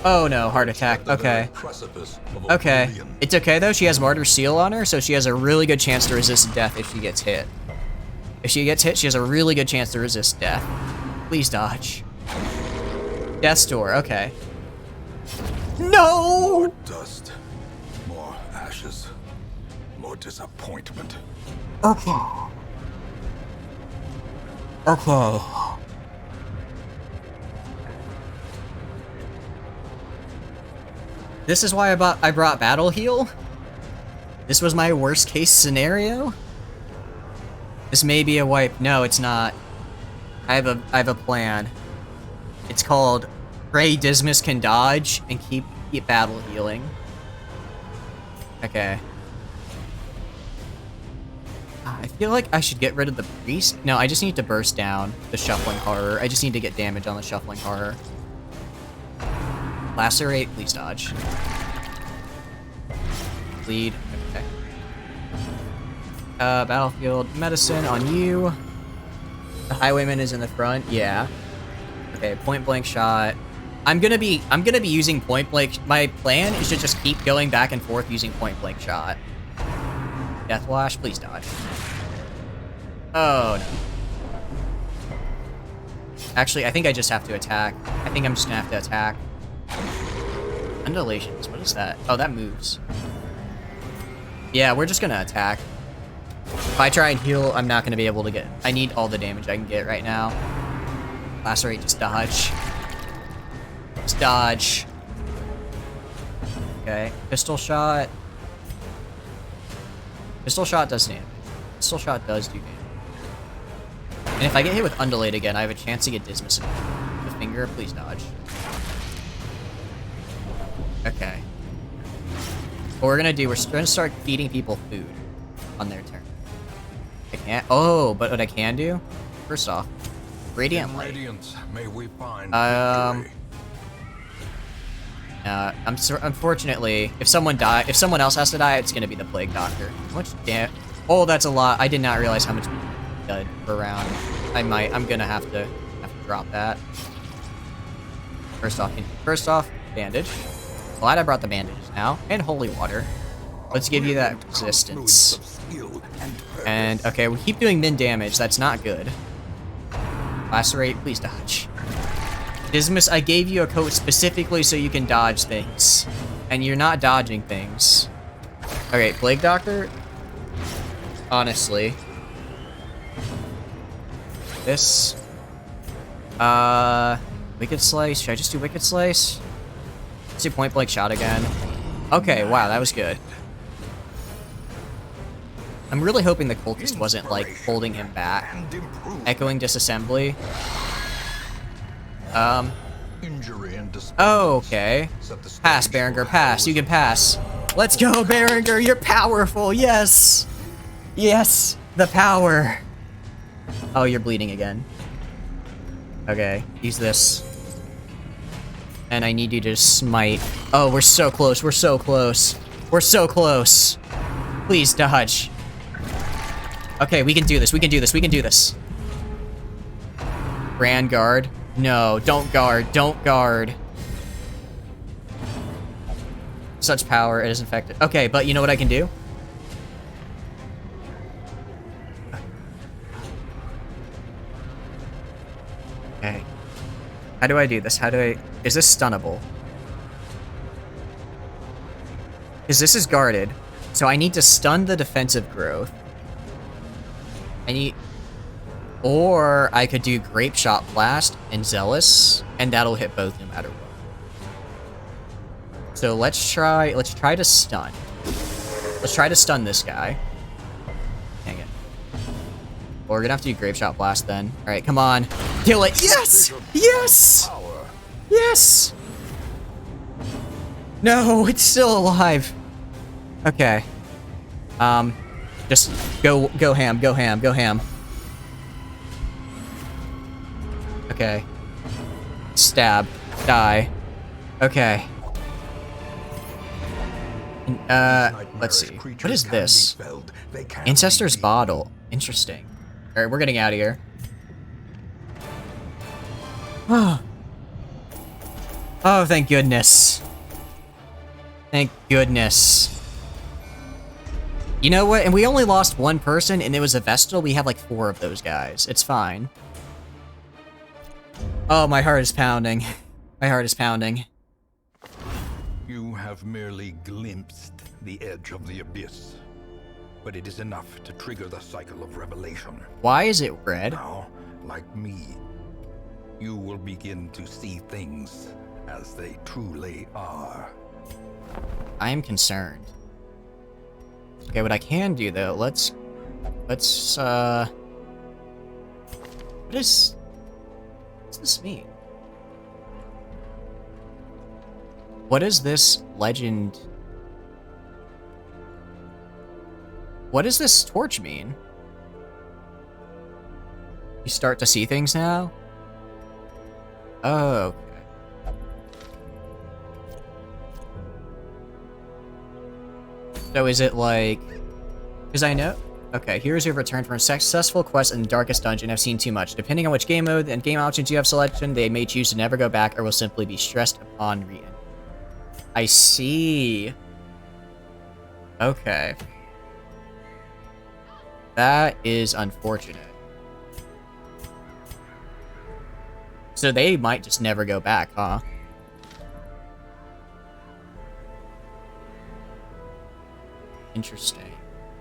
A: Oh no, heart attack. Okay. Okay. It's okay though, she has Martyr Seal on her, so she has a really good chance to resist death if she gets hit. If she gets hit, she has a really good chance to resist death. Please dodge. Death's Door, okay. No!
B: Dust, more ashes, more disappointment.
A: Okay. Okay. This is why I brought Battle Heal. This was my worst case scenario. This may be a wipe. No, it's not. I have a plan. It's called Pray Dismas can dodge and keep battle healing. Okay. I feel like I should get rid of the priest. No, I just need to burst down the shuffling horror. I just need to get damage on the shuffling horror. Lacerate, please dodge. Bleed. Okay. Battlefield medicine on you. The highwayman is in the front. Yeah. Okay, point blank shot. I'm gonna be using point blank. My plan is to just keep going back and forth using point blank shot. Death Flash, please dodge. Oh no. Actually, I think I just have to attack. I think I'm just gonna have to attack. Undulations, what is that? Oh, that moves. Yeah, we're just gonna attack. If I try and heal, I'm not gonna be able to get... I need all the damage I can get right now. Lacerate, just dodge. Just dodge. Okay, pistol shot. Pistol shot does damage. Pistol shot does do damage. And if I get hit with Undulate again, I have a chance to get Dismas in the finger. Please dodge. Okay. What we're gonna do, we're gonna start feeding people food on their turn. I can't. Oh, but what I can do? First off, Radiant Light.
B: Radiance, may we find victory.
A: Unfortunately, if someone else has to die, it's gonna be the Plague Doctor. How much damn? Oh, that's a lot. I did not realize how much dud per round. I'm gonna have to drop that. First off, bandage. Glad I brought the bandages now, and holy water. Let's give you that resistance. And okay, we keep doing min damage. That's not good. Lacerate, please dodge. Dismas, I gave you a coat specifically so you can dodge things, and you're not dodging things. Okay, Plague Doctor. Honestly, this. Wicked Slice. Should I just do Wicked Slice? Let's do point blank shot again. Okay, wow, that was good. I'm really hoping the cultist wasn't like holding him back. Echoing disassembly. Oh, okay. Pass, Berenger, pass. You can pass. Let's go, Berenger. You're powerful. Yes. Yes. The power. Oh, you're bleeding again. Okay, use this. And I need you to smite. Oh, we're so close. We're so close. We're so close. Please dodge. Okay, we can do this. We can do this. We can do this. Brand guard. No, don't guard. Don't guard. Such power, it is infected. Okay, but you know what I can do? Okay. How do I do this? How do I... Is this stunnable? Because this is guarded. So I need to stun the defensive growth. I need... Or I could do Grape Shot Blast and Zealous, and that'll hit both no matter what. So let's try to stun. Let's try to stun this guy. Dang it. Well, we're gonna have to do Grape Shot Blast then. Alright, come on. Kill it! Yes! Yes! Yes! No, it's still alive. Okay. Just go ham, go ham, go ham. Okay. Stab. Die. Okay. Let's see. What is this? Ancestor's Bottle. Interesting. Alright, we're getting out of here. Oh, thank goodness. Thank goodness. You know what? And we only lost one person, and it was a Vestal. We have like 4 of those guys. It's fine. Oh, my heart is pounding. My heart is pounding.
B: have merely glimpsed the edge of the abyss, but it is enough to trigger the cycle of revelation.
A: Why is it red?
B: Now, like me, you will begin to see things as they truly are.
A: I am concerned. Okay, what I can do though, let's what does this mean? What does this legend? What does this torch mean? You start to see things now? Oh, okay. So is it like... Because I know... Okay, heroes who have returned from a successful quest in the Darkest Dungeon have seen too much. Depending on which game mode and game options you have selection, they may choose to never go back or will simply be stressed upon re-entry. I see. Okay. That is unfortunate. So they might just never go back, huh? Interesting.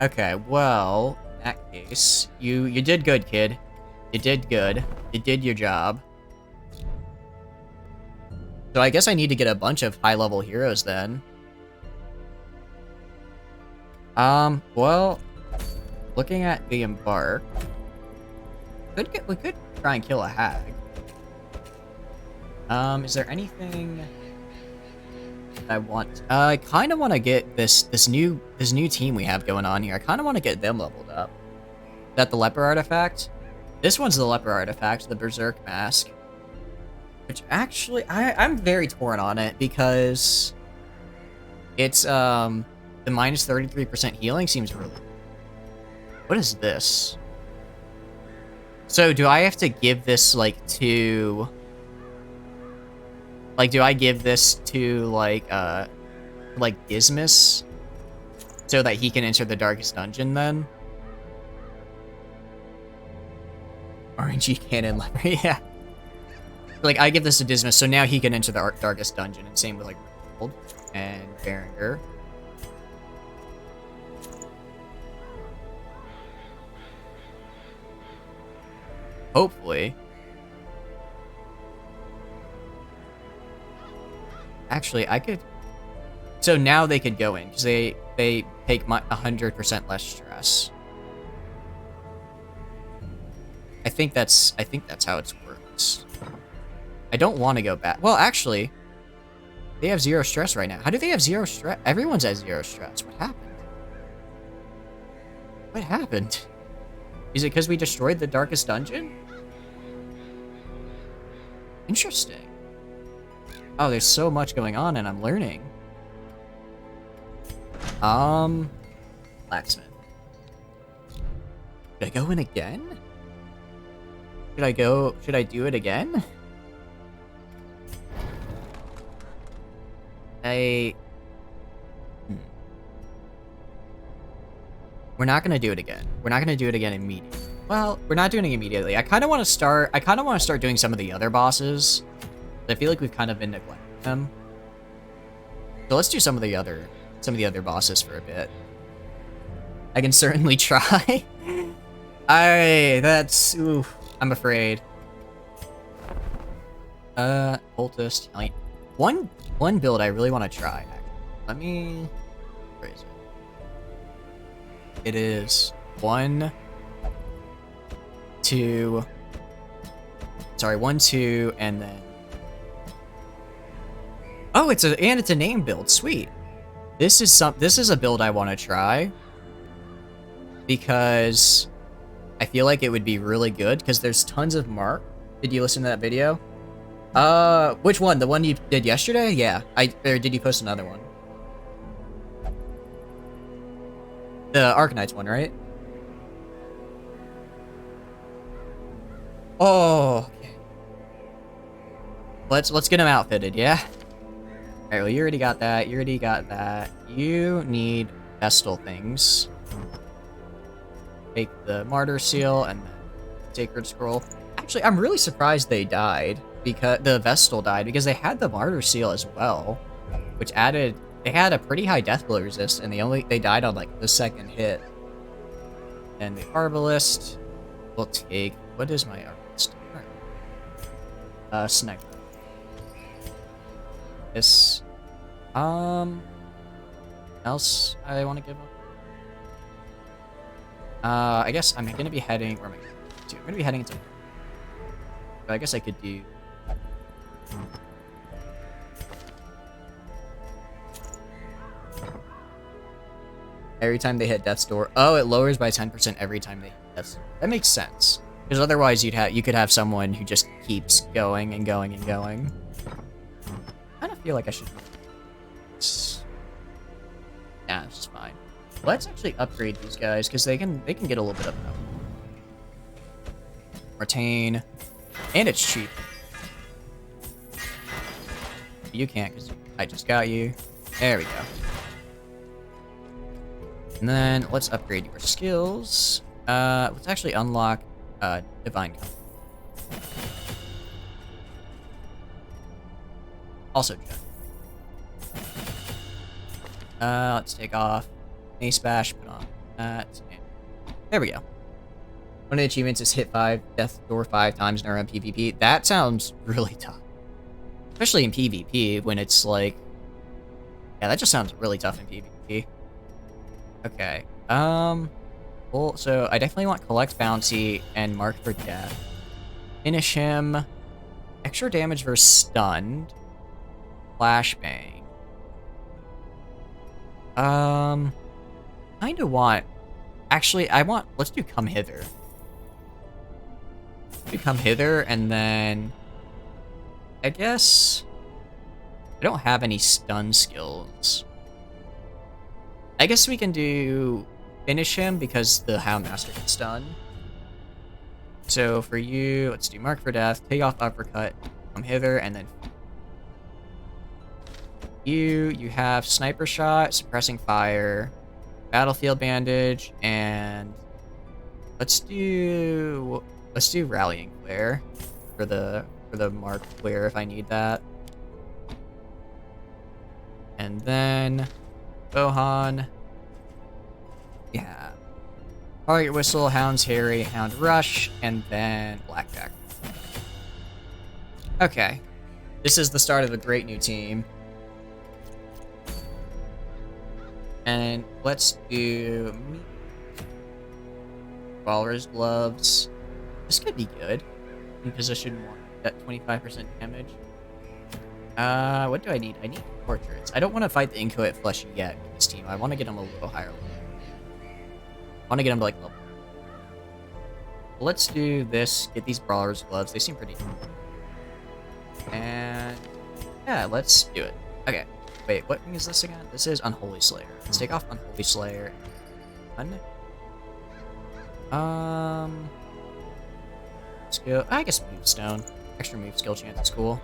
A: Okay, well, in that case, you did good, kid. You did good. You did your job. So I guess I need to get a bunch of high-level heroes then. Well, looking at the Embark, we could try and kill a hag. Is there anything I want? I kind of want to get this new team we have going on here. I kind of want to get them leveled up. Is that the Leper Artifact? This one's the Leper Artifact, the Berserk Mask. Which actually, I'm very torn on it because it's, the minus 33% healing seems really... What is this? So do I have to give this, like, to... Like, do I give this to, like Dismas? So that he can enter the Darkest Dungeon, then? RNG Cannon Leper, yeah. Like, I give this to Dismas, so now he can enter the Darkest Dungeon, and same with, like, Gold and Berenger. Hopefully. Actually, I could... So now they could go in, because they take 100% less stress. I think that's how it works. I don't want to go back. Well, actually, they have 0 stress right now. How do they have 0 stress? Everyone's at 0 stress. What happened? What happened? Is it because we destroyed the Darkest Dungeon? Interesting. Oh, there's so much going on, and I'm learning. Blacksmith. Should I go in again? Should I do it again? We're not gonna do it again. We're not gonna do it again immediately. Well, we're not doing it immediately. I kind of want to start doing some of the other bosses. I feel like we've kind of been neglecting them. So let's do some of the other bosses for a bit. I can certainly try. Oof, I'm afraid. Cultist. One build I really want to try. Let me... Where is it? It is 1, 2... Sorry, 1, 2, and then... Oh, it's a name build. Sweet. This is a build I want to try. Because I feel like it would be really good, because there's tons of mark. Did you listen to that video? Which one? The one you did yesterday? Yeah. Or did you post another one? The Arcanites one, right? Oh, okay. Let's get him outfitted, yeah? Alright, well, you already got that. You already got that. You need Vestal things. Take the Martyr Seal and the Sacred Scroll. Actually, I'm really surprised they died. Because the Vestal died, because they had the Martyr Seal as well. Which added they had a pretty high death blow resist, and they died on like the second hit. And the Arbalist will take, what is my Arbalist? Sniper. This, else I want to give up? I guess I'm gonna be heading, where am I going to? I'm gonna be heading into, I guess I could do, every time they hit death's door. Oh, it lowers by 10% every time they hit death's door. That makes sense. Because otherwise you could have someone who just keeps going and going and going. I kind of feel like I should. Nah, it's just fine. Let's actually upgrade these guys because they can get a little bit of them. Retain, and it's cheap. You can't because I just got you. There we go. And then let's upgrade your skills. Let's actually unlock Divine Comfort. Also Jet. Let's take off Ace Bash, put on that. And there we go. One of the achievements is hit 5, death door 5 times in our PvP. That sounds really tough. Especially in PvP when it's like... Yeah, that just sounds really tough in PvP. Okay. Well, so I definitely want Collect Bounty and Mark for Death. Finish him. Extra damage versus Stunned. Flashbang. Kinda want... Actually, let's do Come Hither. Do Come Hither, and then... I guess... I don't have any stun skills. I guess we can do Finish him because the Houndmaster can stun. So for you, let's do Mark for Death, take off Uppercut, Come Hither, and then you have Sniper Shot, Suppressing Fire, Battlefield Bandage, and let's do Rallying Flare for the Mark Flare if I need that. And then Bohan. Yeah. Target Whistle, Hound's Harry, Hound Rush, and then Blackjack. Okay. This is the start of a great new team. And let's do Walrus Gloves. This could be good. In position 1 at 25% damage. What do I need? I need Portraits. I don't want to fight the Inchoate Flesh yet with this team. I want to get them a little higher level. I want to get them to like level. Let's do this. Get these Brawler's Gloves. They seem pretty cool. And yeah, let's do it. Okay. Wait, what thing is this again? This is Unholy Slayer. Let's take off Unholy Slayer. Skill. I guess Move Stone. Extra move skill chance is cool.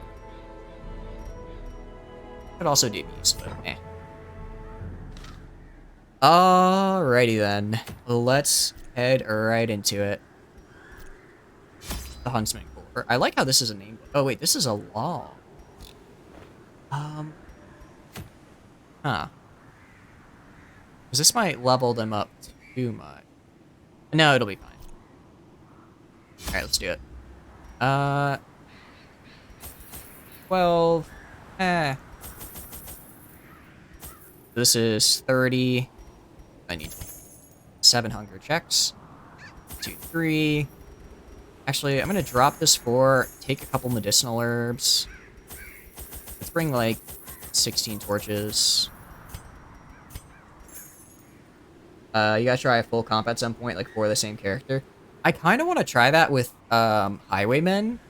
A: Could also do these, but eh. Alrighty then. Let's head right into it. The Huntsman Corps. I like how this is a name. Oh wait, this is a law. Huh. Because this might level them up too much. No, it'll be fine. Alright, let's do it. 12. This is 30. I need 7 hunger checks. 2, 3. Actually, I'm gonna drop this 4. Take a couple medicinal herbs. Let's bring like 16 torches. You guys try a full comp at some point, like for the same character. I kind of want to try that with Highwaymen,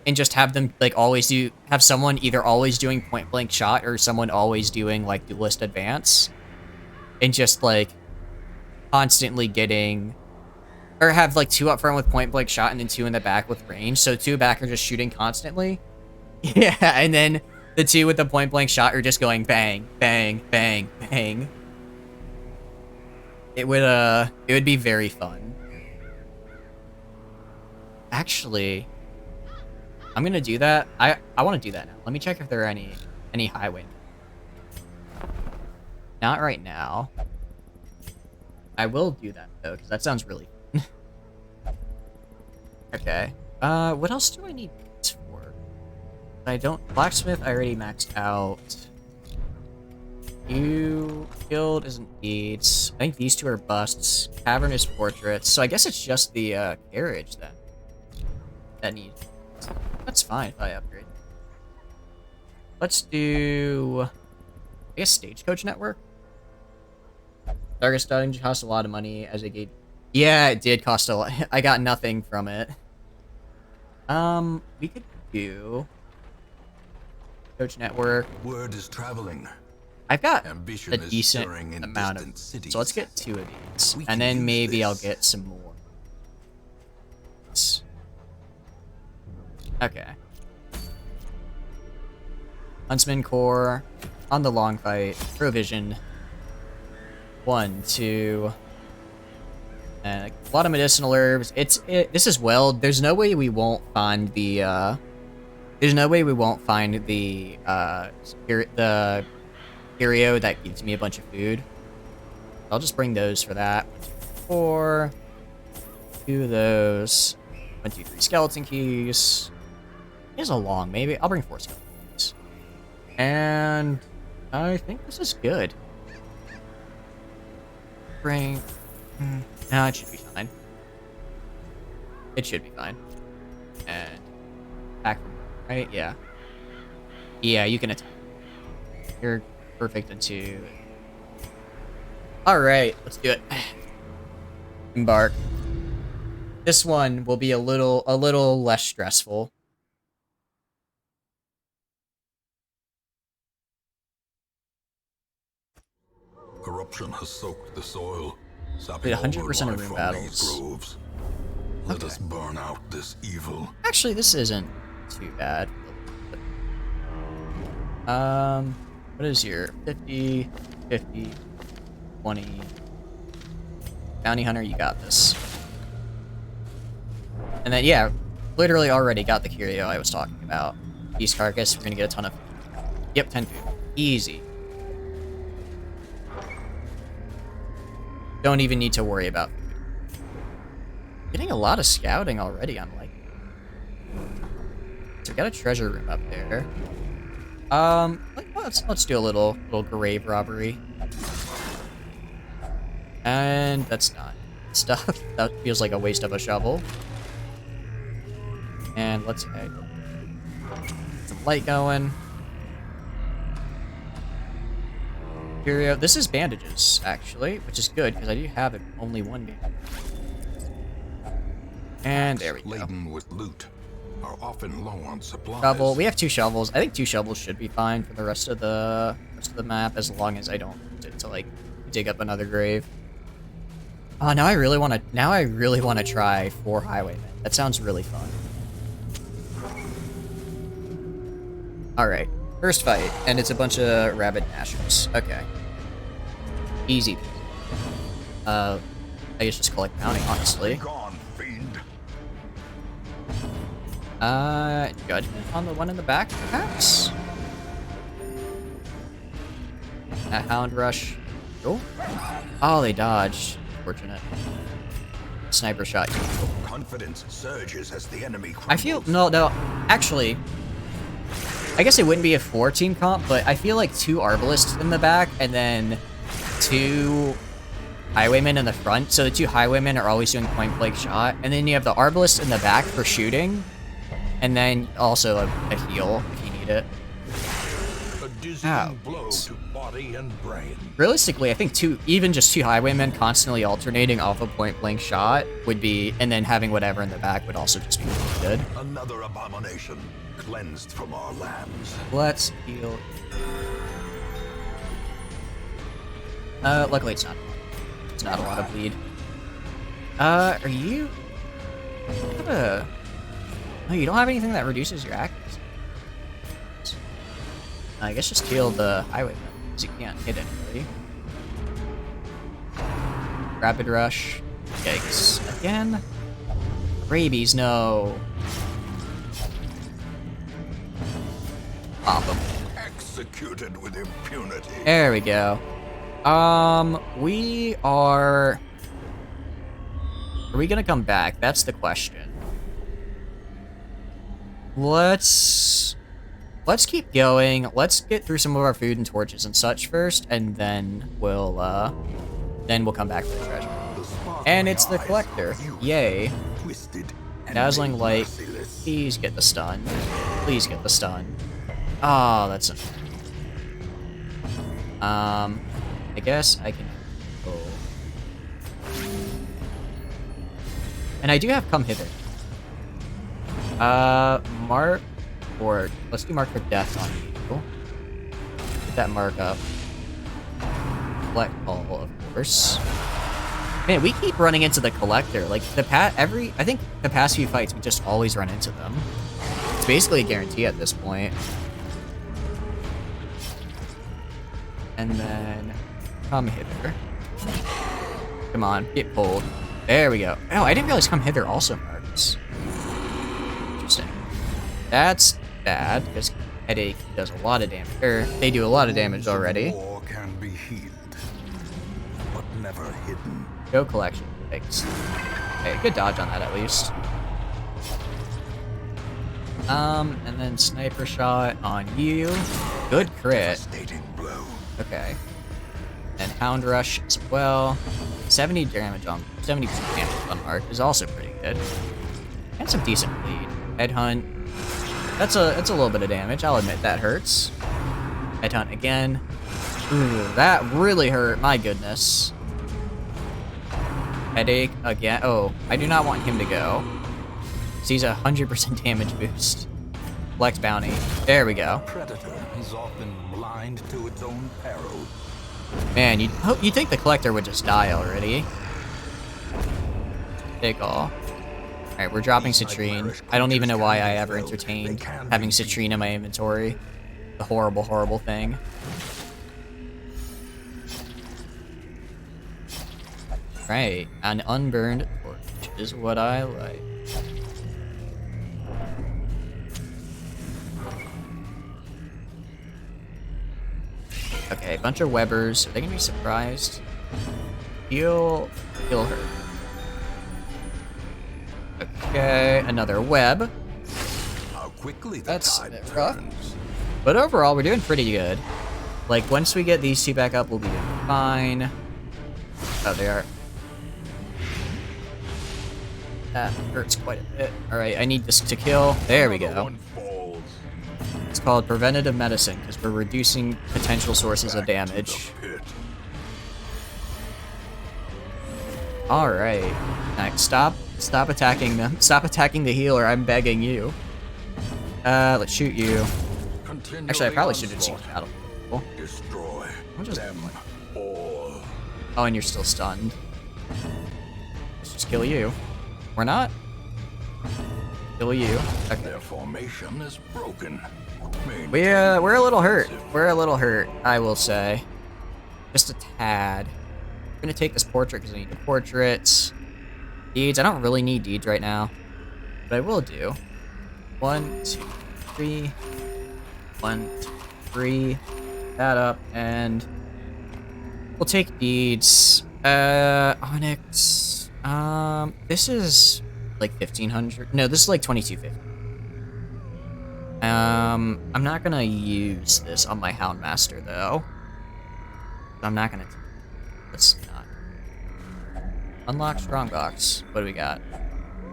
A: and just have them like have someone either always doing point blank shot or someone always doing like duelist advance, and just like constantly getting, or have like 2 up front with point blank shot and then 2 in the back with range. So 2 back are just shooting constantly. Yeah, and then the 2 with the point blank shot are just going bang, bang, bang, bang. It would be very fun. Actually, I'm gonna do that. I want to do that now. Let me check if there are any highwaymen. Not right now. I will do that, though, because that sounds really fun. Okay. What else do I need this for? I don't... Blacksmith, I already maxed out. You... Guild isn't needs. I think these two are busts. Cavernous portraits. So I guess it's just the, carriage, then. That needs... That's fine if I upgrade. Let's do... I guess Stagecoach Network? Darkest Dungeon cost a lot of money as a gate. Yeah, it did cost a lot. I got nothing from it. We could do Coach Network.
B: Word is traveling.
A: I've got
B: Ambition
A: a
B: is
A: decent
B: stirring in
A: amount
B: distant
A: of.
B: cities.
A: So let's get 2 of these,
B: We
A: and
B: can
A: then
B: use
A: maybe I'll
B: this.
A: get some more. Okay. Huntsman Core on the long fight. Provision. 1, 2. And a lot of medicinal herbs. This is well. There's no way we won't find the. There's no way we won't find the curio that gives me a bunch of food. I'll just bring those for that. 4. 2 of those. 1, 2, 3 skeleton keys. Here's a long. Maybe I'll bring 4 skeleton keys. And I think this is good. Bring. No, it should be fine. It should be fine. And back, right? Yeah. Yeah, you can attack. You're perfect into. All right, let's do it. Embark. This one will be a little less stressful.
B: Corruption has soaked the soil.
A: Wait, 100% of room battles.
B: Groves. Let
A: Okay.
B: us burn out this evil.
A: Actually, this isn't too bad. What is your 50, 50, 20? Bounty Hunter, you got this. And then, yeah, literally already got the curio I was talking about. Beast Carcass, we're gonna get a ton of food. Yep, 10 food. Easy. Don't even need to worry about food. Getting a lot of scouting already, I'm like. So we got a treasure room up there. Let's do a little grave robbery. And that's not stuff. That feels like a waste of a shovel. And let's get some light going. Curio. This is bandages, actually, which is good because I do have only 1 bandage. And there we go.
B: Laden with loot are often low on supplies.
A: Shovel. We have 2 shovels. I think 2 shovels should be fine for the rest of the map, as long as I don't use it to like dig up another grave. Oh, now I really want to try 4 highwaymen. That sounds really fun. All right, first fight, and it's a bunch of rabid gnashers. Okay, easy. I guess just collect bounty, honestly.
B: Gone, fiend.
A: Judgment on the one in the back, perhaps? A Hound Rush. Oh, they dodged. Fortunate. Sniper shot.
B: Confidence surges as the enemy crumbles.
A: I feel... No, actually... I guess it wouldn't be a 4-team comp, but I feel like 2 Arbalists in the back, and then 2 Highwaymen in the front. So the 2 Highwaymen are always doing point-blank shot, and then you have the Arbalist in the back for shooting, and then also a heal if you need it.
B: A dizzying blow to body and brain.
A: Realistically, I think even just 2 Highwaymen constantly alternating off a point-blank shot would be, and then having whatever in the back would also just be really good.
B: Another abomination cleansed from our lands.
A: Let's heal. Luckily it's not. It's not a lot of bleed. Are you? No, you don't have anything that reduces your accuracy. I guess just heal the highwayman, because you can't hit anybody. Rapid rush. Yikes. Again? Rabies, no. Pop him.
B: Executed with impunity.
A: There we go. We are... Are we gonna come back? That's the question. Let's keep going. Let's get through some of our food and torches and such first, and then we'll come back to the treasure. And it's the collector. Yay. Dazzling light. Please get the stun. Please get the stun. Oh, that's I guess I can go. And I do have come hither. Mark, or let's do mark for death on you. Get that mark up. Collect all, of course. Man, we keep running into the collector. Like I think the past few fights we just always run into them. It's basically a guarantee at this point. And then come hither. Come on, get pulled. There we go. Oh, I didn't realize come hither also marks. Interesting. That's bad because headache does a lot of damage. Or they do a lot of damage already.
B: War can be healed, but never hidden.
A: Go collection. Thanks. Okay, good dodge on that at least. And then sniper shot on you. Good crit.
B: Devastating blow.
A: Okay. And hound rush as well. 70% damage on Mark is also pretty good. And some decent bleed. Headhunt. That's a little bit of damage. I'll admit that hurts. Headhunt again. Ooh, that really hurt. My goodness. Headache again. Oh, I do not want him to go. He's a 100% damage boost. Flex bounty. There we go.
B: Predator is often blind to its own peril.
A: Man, you'd think the collector would just die already. Take all. Alright, we're dropping Citrine. I don't even know why I ever entertained having Citrine in my inventory. The horrible, horrible thing. Right, an unburned torch is what I like. Okay, bunch of Webbers. Are they gonna be surprised? Heal her. Okay, another web.
B: How quickly the
A: That's
B: tide
A: rough.
B: turns.
A: But overall, we're doing pretty good. Like, once we get these two back up, we'll be doing fine. Oh, they are. That hurts quite a bit. Alright, I need this to kill. There we
B: Another
A: go.
B: one falls.
A: It's called preventative medicine, because we're reducing potential sources of
B: Back to
A: damage.
B: the pit.
A: Alright. Next, stop attacking them. Stop attacking the healer, I'm begging you. Let's shoot you.
B: Continue
A: Actually, I
B: the
A: probably should have seen
B: onslaught.
A: battle. Cool.
B: Destroy
A: I'll just-
B: them all.
A: Oh, and you're still stunned. Let's just kill you. We're not? Kill you. Okay.
B: Their formation is broken.
A: We're a little hurt. We're a little hurt, I will say. Just a tad. I'm gonna take this portrait because I need the portraits. Deeds. I don't really need deeds right now, but I will do. 1, 2, 3. 1, 2, 3. That up, and we'll take deeds. Onyx. This is like 1500. No, this is like 2250. I'm not gonna use this on my Houndmaster though. I'm not gonna. Let's not. Unlock strongbox. What do we got?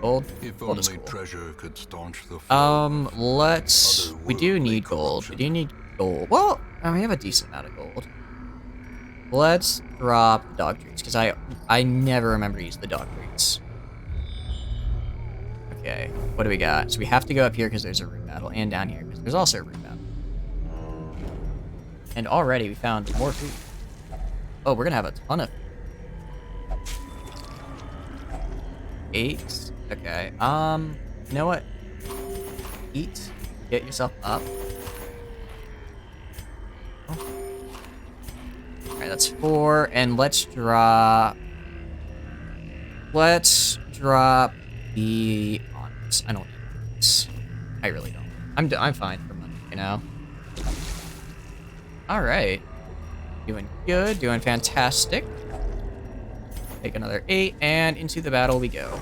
A: Gold.
B: If
A: Gold is
B: only
A: cool.
B: treasure could staunch the flow.
A: Let's. We do need gold. We do need gold. Well, we have a decent amount of gold. Let's drop dog treats because I never remember to use the dog treats. Okay, what do we got? So we have to go up here because there's a room battle, and down here because there's also a room battle. And already we found more food. Oh, we're gonna have a ton of food. 8. Okay. You know what? Eat. Get yourself up. Oh. Alright, that's 4, and let's drop the onyx. I don't need onyx. I really don't. I'm fine for money, you know? Alright. Doing good, doing fantastic. Take another 8, and into the battle we go.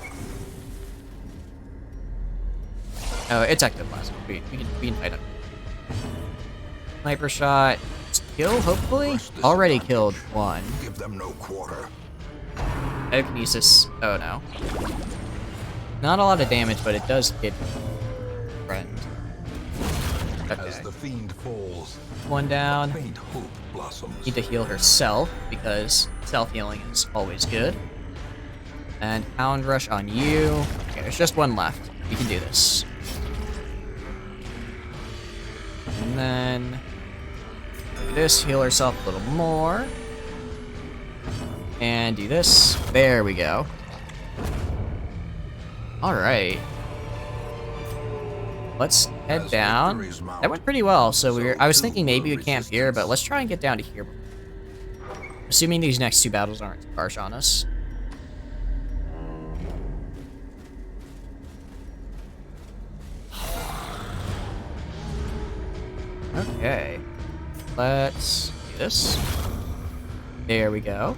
A: Oh, it's ectoplasm. We can fight it. Sniper shot. Kill, hopefully? Already killed one.
B: Give them no quarter.
A: Telekinesis. Oh no. Not a lot of damage, but it does hit friend. Okay.
B: As the fiend falls,
A: One down.
B: faint hope blossoms.
A: Need to heal herself because self-healing is always good. And Hound Rush on you. Okay, there's just one left. We can do this. And then do this, heal herself a little more. And do this. There we go. Alright. Let's head down. That went pretty well, so I was thinking maybe we camp here, but let's try and get down to here. Assuming these next two battles aren't too harsh on us. Okay. Let's do this. There we go.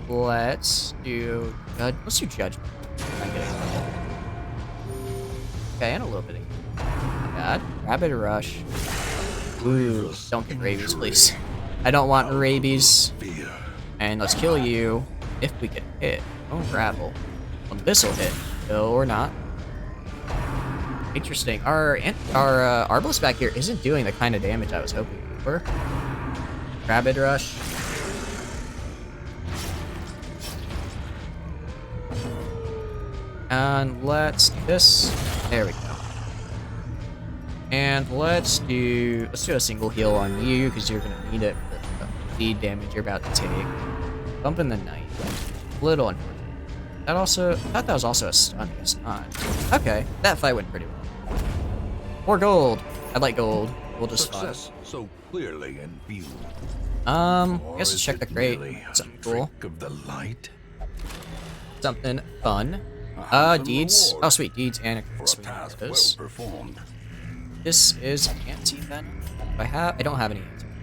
A: Let's do Judgment. Okay, and a little bit of not bad. Rapid Rush. Ooh, don't get rabies, please. I don't want rabies. And let's kill you if we can hit. Oh, grapple. Well, this'll hit, or not. Interesting. Our Arbalest back here isn't doing the kind of damage I was hoping for. Rapid Rush. And let's do this. There we go. And let's do a single heal on you because you're gonna need it for the speed damage you're about to take. Bump in the night. Little unfortunate. That also, I thought that was also a stun. It's not. Okay, that fight went pretty well. More gold. I like gold. We'll just fun.
B: So clearly in view.
A: I guess let's check the crate. Something cool.
B: Of the light.
A: Something fun. Deeds. Oh, sweet. Deeds and
B: For a
A: sweet.
B: task well performed.
A: This is anti-venom. I don't have any anti-venom.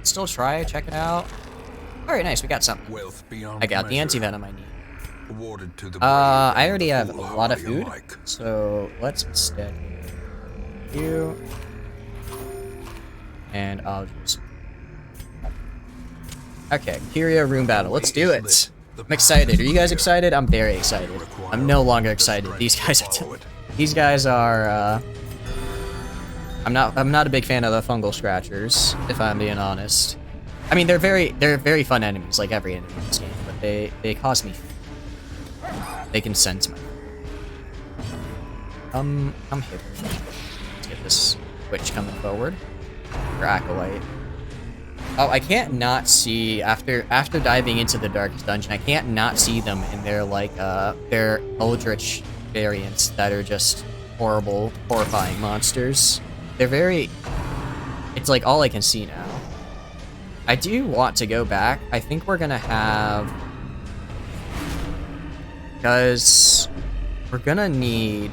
A: Still try, check it out. Alright, nice, we got something.
B: Wealth beyond
A: I got the
B: measure.
A: anti-venom I need.
B: Awarded to the
A: I already have a lot of
B: How you
A: food.
B: like.
A: So let's instead you. And I'll just okay, Kyria room battle. Let's do it. I'm excited. Are you guys excited? I'm very excited. I'm no longer excited. These guys are I'm not a big fan of the fungal scratchers, if I'm being honest. I mean, they're very fun enemies, like every enemy in this game, but they cause me. They can sense me. I'm here. Let's get this witch coming forward. Or acolyte. Oh, I can't not see after diving into the darkest dungeon. I can't not see them in their their eldritch variants that are just horrible, horrifying monsters. They're very. It's like all I can see now. I do want to go back. I think we're gonna have because we're gonna need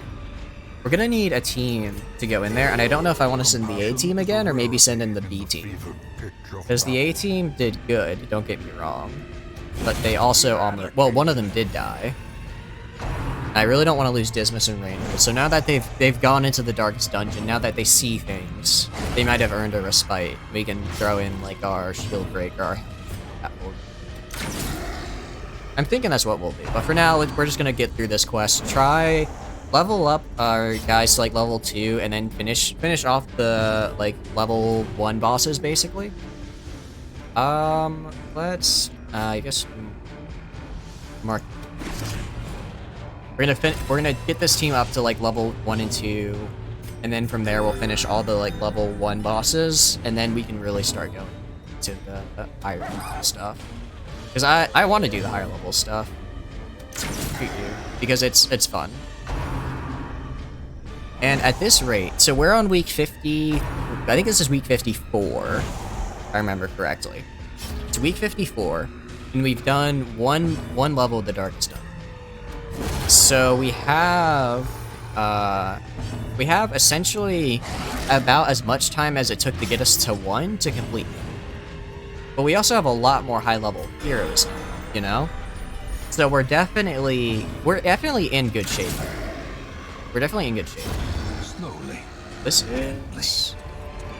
A: a team to go in there, and I don't know if I want to send the A team again or maybe send in the B team. Because the A team did good, don't get me wrong. But they also almost... Well, one of them did die. I really don't want to lose Dismas and Raynor. So now that they've gone into the darkest dungeon, now that they see things, they might have earned a respite. We can throw in, like, our shield breaker. I'm thinking that's what we'll do. But for now, we're just going to get through this quest. Try... Level up our guys to, like, level 2, and then finish off the, like, level 1 bosses, basically. Let's, I guess, mark. We're gonna get this team up to, like, level 1 and 2, and then from there we'll finish all the, like, level 1 bosses, and then we can really start going to the higher level stuff. Because I want to do the higher level stuff. Because it's fun. And at this rate, so we're on week 50, I think this is week 54, if I remember correctly. It's week 54, and we've done one level of the Darkest Dungeon. So we have essentially about as much time as it took to get us to 1 to complete. but we also have a lot more high-level heroes, you know? So we're definitely in good shape here. We're definitely in good shape.
B: Slowly.
A: This is...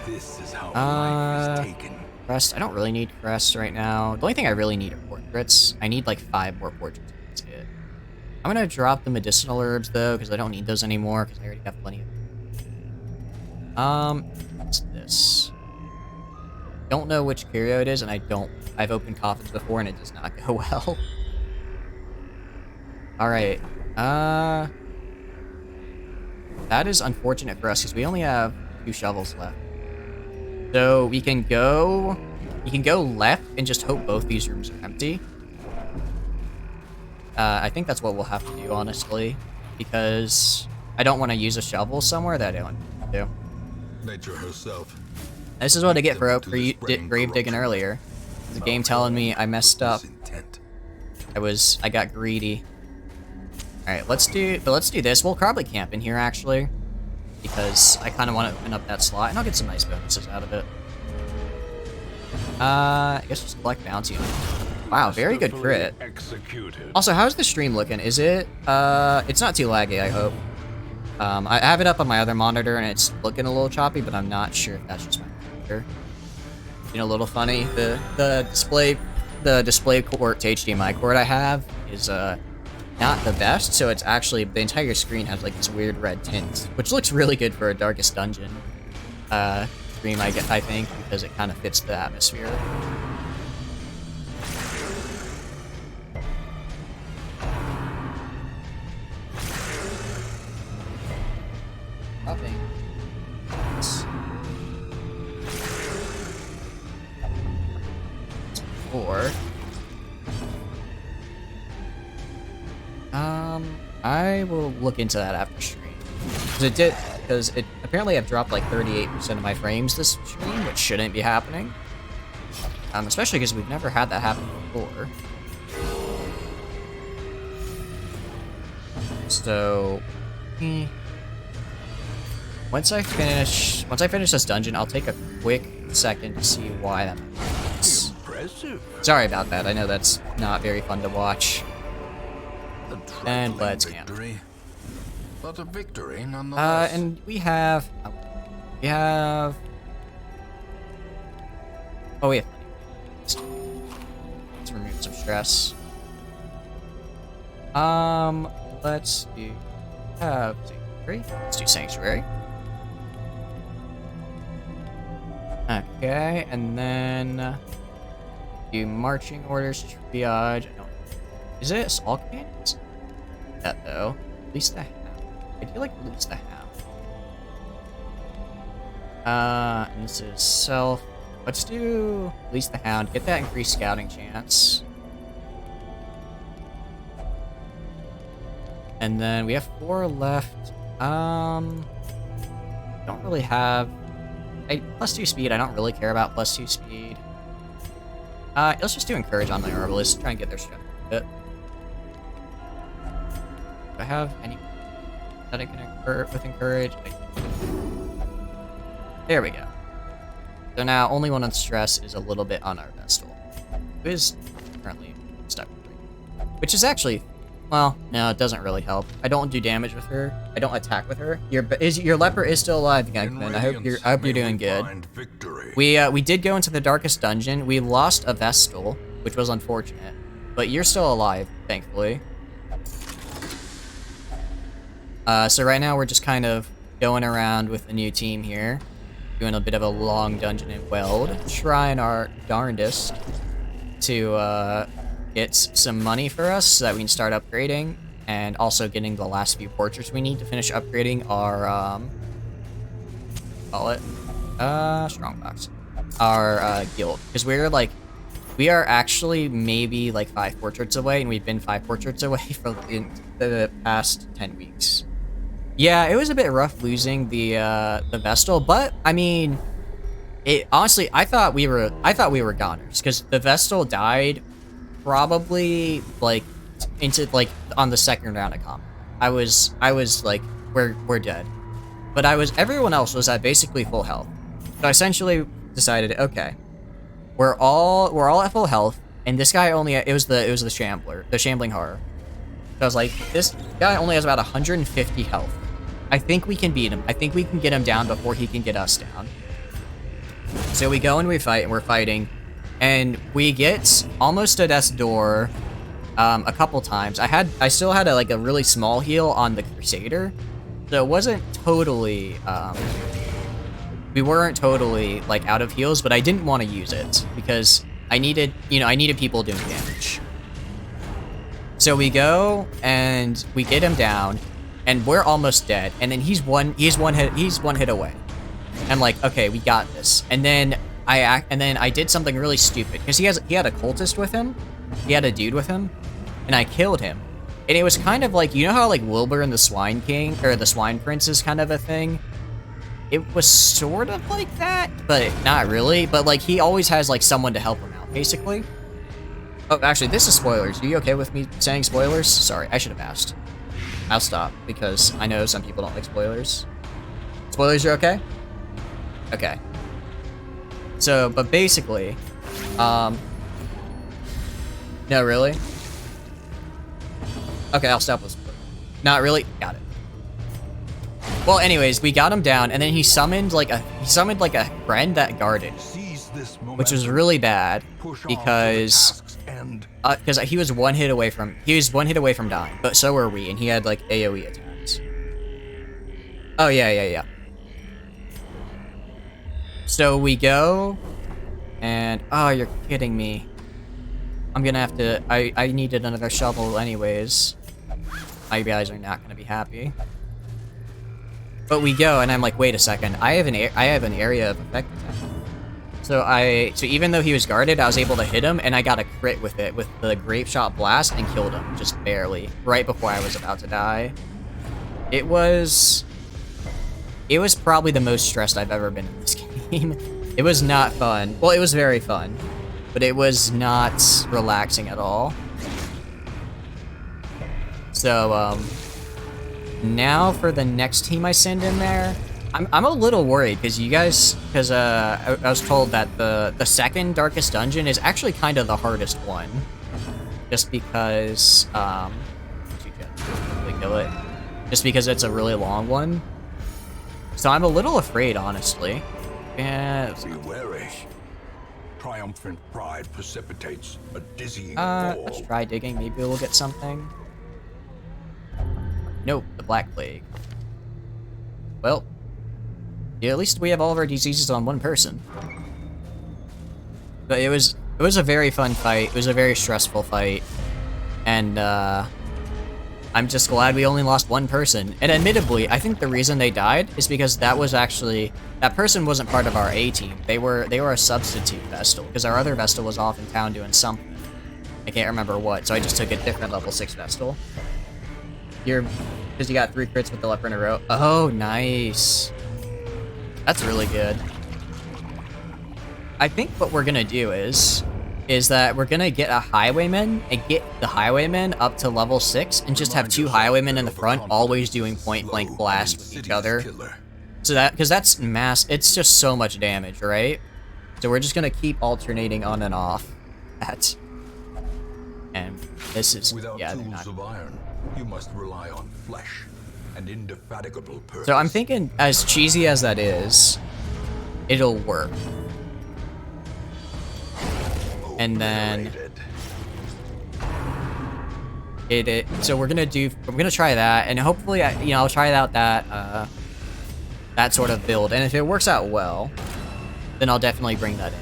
B: This is how life is taken.
A: Crest. I don't really need crests right now. The only thing I really need are portraits. I need like 5 more portraits. That's it. I'm gonna drop the medicinal herbs though, because I don't need those anymore, because I already have plenty of... What's this? Don't know which curio it is, and I've opened coffins before, and it does not go well. Alright. That is unfortunate for us, because we only have 2 shovels left. So we can go left and just hope both these rooms are empty. I think that's what we'll have to do, honestly, because I don't want to use a shovel somewhere that I don't need to.
B: Nature herself.
A: This is what I get for grave digging earlier. The game telling me I messed up. I got greedy. All right, let's do this. We'll probably camp in here actually, because I kind of want to open up that slot, and I'll get some nice bonuses out of it. I guess just collect bounty. Wow, very good crit. Also, how's the stream looking? Is it, it's not too laggy, I hope. I have it up on my other monitor, and it's looking a little choppy, but I'm not sure if that's just my computer. You know, a little funny. The display port to HDMI cord I have is, not the best, so it's actually, the entire screen has like this weird red tint, which looks really good for a Darkest Dungeon stream, I think, because it kind of fits the atmosphere. Nothing. Or I will look into that after stream. Because it apparently I've dropped like 38% of my frames this stream, which shouldn't be happening. Especially because we've never had that happen before. So, once I finish this dungeon, I'll take a quick second to see why that happens.
B: Impressive.
A: Sorry about that. I know that's not very fun to watch. And let's camp.
B: But a victory nonetheless.
A: And we have. Oh, we have. Let's remove some stress. Let's do. Sanctuary. Let's do sanctuary. Okay, and then do marching orders, triage. Is it assault cannons? That though. At least the half. I do like at least the half. And this is self. Let's do at least the hound. Get that increased scouting chance. And then we have 4 left. Don't really have. +2 speed. I don't really care about +2 speed. Let's just do encourage on the herbalist. Try and get their strength a bit. Do I have any that I can encourage? There we go. So now only one on stress is a little bit on our Vestal, who is currently stuck with 3. Which is actually, well, no, it doesn't really help. I don't do damage with her. I don't attack with her. Your leper is still alive, Gankman. I hope you're doing good. We did go into the Darkest Dungeon. We lost a Vestal, which was unfortunate, but you're still alive, thankfully. So right now we're just kind of going around with the new team here, doing a bit of a long dungeon in Weld, trying our darndest to get some money for us so that we can start upgrading, and also getting the last few portraits we need to finish upgrading our strongbox, our guild, because we are actually maybe like 5 portraits away, and we've been 5 portraits away for the past 10 weeks. Yeah, it was a bit rough losing the Vestal, but I mean, honestly, I thought we were goners, because the Vestal died probably like into like on the 2nd round of combat. I was like, we're dead, but everyone else was at basically full health. So I essentially decided, okay, we're all at full health, and this guy only it was the shambler, the shambling horror. So I was like, this guy only has about 150 health. I think we can beat him. I think we can get him down before he can get us down. So we go and we fight, and we're fighting, and we get almost to death's door a couple times. I still had a really small heal on the Crusader, so it wasn't totally we weren't totally like out of heals, but I didn't want to use it because I needed people doing damage. So we go and we get him down, and we're almost dead. And then he's one hit away. I'm like, okay, we got this. And then I did something really stupid because he had a cultist with him, he had a dude with him, and I killed him. And it was kind of like, you know how like Wilbur and the Swine King or the Swine Prince is kind of a thing. It was sort of like that, but not really. But like he always has like someone to help him out, basically. Oh, actually, this is spoilers. Are you okay with me saying spoilers? Sorry, I should have asked. I'll stop because I know some people don't like spoilers. Spoilers, you're okay? Okay. So, but basically, no, really? Okay, I'll stop with spoilers. Not really? Got it. Well, anyways, we got him down, and then he summoned like a friend that guarded, which was really bad because he was one hit away from dying, but so were we, and he had like AoE attacks. Oh yeah. So we go, and oh, you're kidding me. I'm gonna have to. I needed another shovel anyways. My guys are not gonna be happy. But we go, and I'm like, wait a second. I have an area of effect attack. So even though he was guarded, I was able to hit him, and I got a crit with it, with the Grape Shot Blast, and killed him, just barely, right before I was about to die. It was probably the most stressed I've ever been in this game. It was not fun. Well, it was very fun, but it was not relaxing at all. So, now for the next team I send in there, I'm a little worried because I was told that the second darkest dungeon is actually kind of the hardest one, just because kill it, just because it's a really long one. So I'm a little afraid, honestly. Yeah.
B: Be wary. Triumphant pride precipitates a dizzying fall.
A: Let's try digging. Maybe we'll get something. Nope, the Black Plague. Well, yeah, at least we have all of our diseases on one person. But it was a very fun fight. It was a very stressful fight, and I'm just glad we only lost one person. And admittedly, I think the reason they died is because that person wasn't part of our A team. They were a substitute Vestal because our other Vestal was off in town doing something. I can't remember what, so I just took a different level 6 Vestal. Because you got 3 crits with the leper in a row. Oh, nice. That's really good. I think what we're gonna do is that we're gonna get a Highwayman and get the Highwaymen up to level 6 and just have 2 Highwaymen in the front always doing point blank blast with each other. So because that's it's just so much damage, right? So we're just gonna keep alternating on and off that. And this is,
B: Without
A: yeah,
B: tools of iron, you must rely on flesh and indefatigable purpose.
A: So I'm thinking, as cheesy as that is, it'll work. And then so we're gonna try that, and hopefully I'll try out that that sort of build, and if it works out well, then I'll definitely bring that in.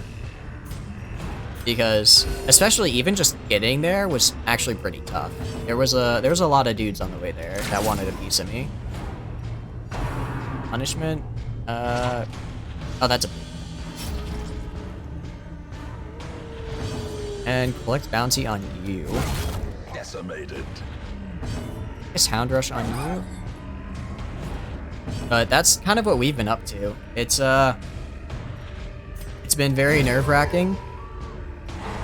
A: Because especially even just getting there was actually pretty tough. There was a lot of dudes on the way there that wanted a piece of me. Punishment? Oh, that's a... And collect bounty on you.
B: Decimated.
A: Is Hound Rush on you? But that's kind of what we've been up to. It's been very nerve-wracking.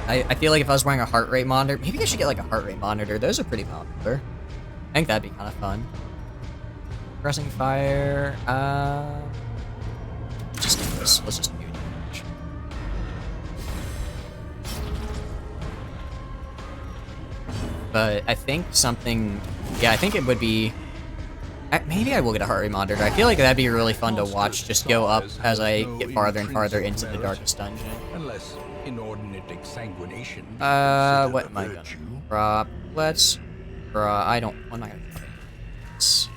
A: I feel like if I was wearing a heart rate monitor, maybe I should get like a heart rate monitor. Those are pretty popular. I think that'd be kind of fun. Pressing fire. Just do this. Let's just do damage. But I think something... Yeah, I think it would be... Maybe I will get a heart rate monitor. I feel like that'd be really fun to watch just go up as I get farther and farther into the darkest dungeon.
B: Unless inordinate exsanguination
A: What am I gonna drop? Let's drop... I'm not gonna drop it.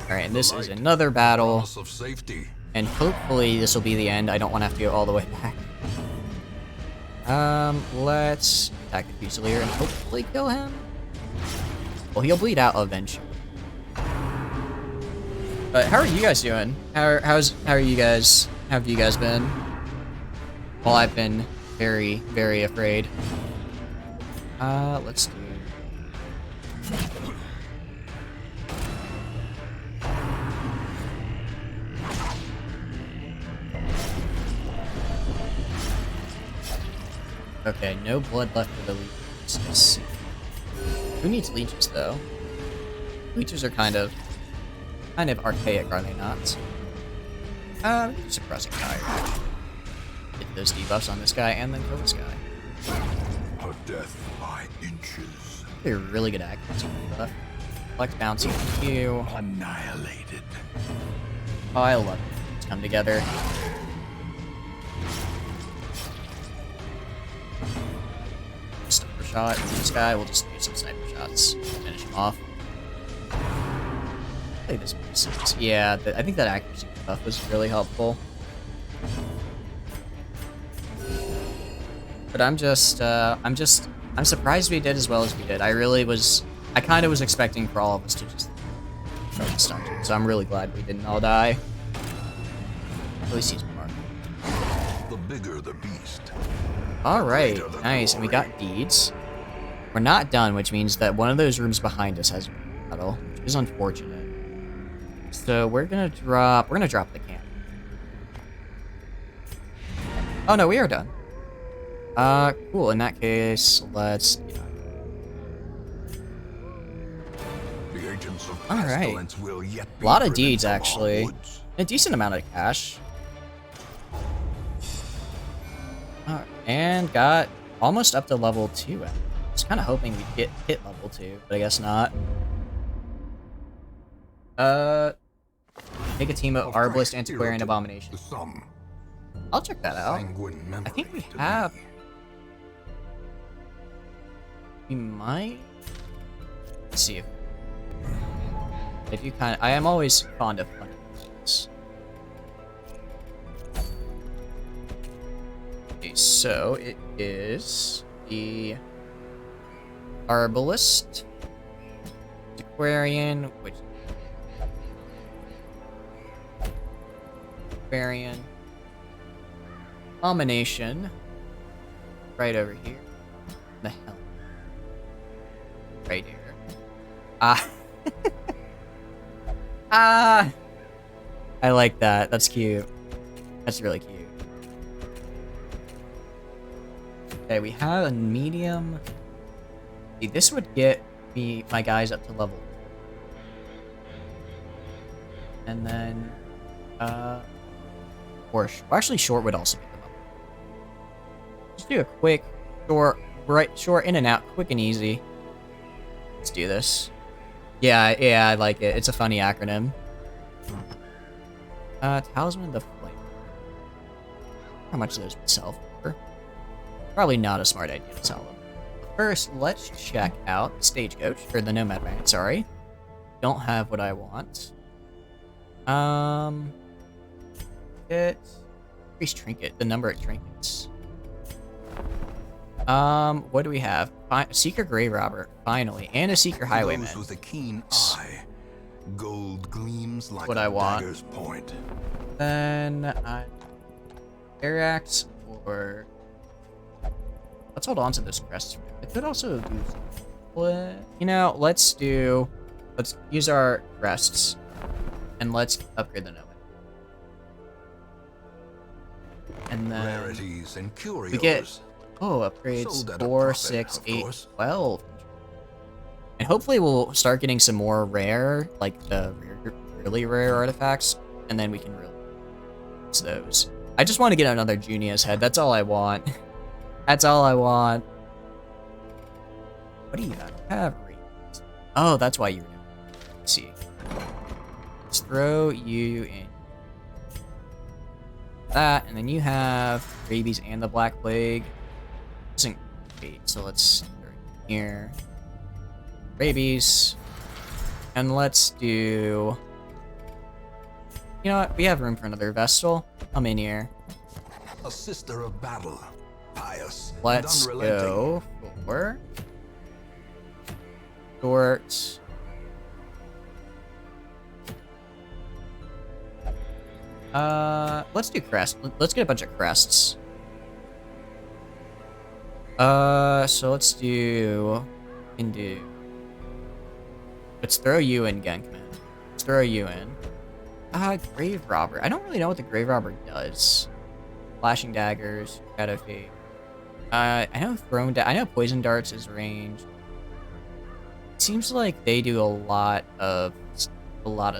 A: Alright, and this is another battle.
B: Promise of safety.
A: And hopefully this will be the end. I don't want to have to go all the way back. Let's attack the Fusilier and hopefully kill him. Well, he'll bleed out eventually. But how are you guys doing? How are you guys? How have you guys been? Well, I've been very, very afraid. Let's do... Okay, no blood left for the leeches. Let's see. Who needs leeches, though? Leeches are kind of archaic, are they not? We can suppress a guy. Get those debuffs on this guy and then kill this guy.
B: A death by inches.
A: They're really good accuracy debuff. Flex bouncy Q.
B: Annihilated.
A: Oh, I love it. Let's come together. Sniper shot. This guy, we'll just do some sniper shots. Finish him off. Play this piece. Yeah, I think that accuracy buff was really helpful. But I'm surprised we did as well as we did. I kind of was expecting for all of us to just start this dungeon, so I'm really glad we didn't all die. At least he's more.
B: The bigger the beast.
A: Alright, nice, and we got deeds. We're not done, which means that one of those rooms behind us has a battle, which is unfortunate. So we're gonna drop the camp. Oh no, we are done. Cool, in that case, let's...
B: The agents of
A: Alright.
B: pestilence will yet be
A: A lot of
B: driven
A: deeds,
B: from our
A: actually.
B: woods.
A: A decent amount of cash. Alright, and got almost up to level 2. I was kind of hoping we'd hit level 2, but I guess not. Take a team of Arbalest, Antiquarian, Abomination.
B: The sum.
A: I'll check that out.
B: Sanguine
A: I think we
B: memory to
A: have...
B: me.
A: We might... Let's see if you kind of... I am always fond of fun things. Okay, so it is the Arbalest, Aquarian, which Aquarian, Abomination, right over here. The hell, right here. I like that. That's cute. That's really cute. Okay, we have a medium. See, this would get me my guys up to level. And then, or actually, short would also get them up. Just do a quick, short in and out, quick and easy. Let's do this. Yeah, I like it. It's a funny acronym. Talisman of the Flame. How much those would sell for? Probably not a smart idea to sell them. First, let's check out the Stagecoach, or the Nomad Wagon, sorry. Don't have what I want. Increase trinket, the number of trinkets. What do we have? Seeker Grave Robber, finally, and a Seeker Highwayman.
B: Those with a keen eye. Gold gleams like
A: What
B: a
A: I want.
B: dagger's point.
A: Then Air Axe, or let's hold on to this crest. I could also do, you know, let's use our crests, and let's upgrade the Nomad. And then
B: Rarities and curios.
A: we get
B: Sold
A: upgrades
B: at a
A: 4,
B: profit,
A: 6,
B: of
A: 8,
B: course.
A: 12. And hopefully we'll start getting some more rare, like the really rare artifacts, and then we can really use those. I just want to get another Junia's head. That's all I want. That's all I want. What do you have? You have rabies. Oh, that's why you're doing it. Let's see. Let's throw you in that, and then you have rabies and the Black Plague. Isn't great, so let's throw it here. Rabies. And let's do... You know what? We have room for another Vestal. Come in here.
B: A sister of battle, pious
A: Let's
B: and unrelenting.
A: go for... Short. Let's do crest. Let's get a bunch of crests. So let's do... Let's throw you in, Genkman. Let's throw you in. Grave Robber. I don't really know what the Grave Robber does. Flashing Daggers, Shadow Fate. I know I know Poison Darts is ranged. It seems like they do a lot of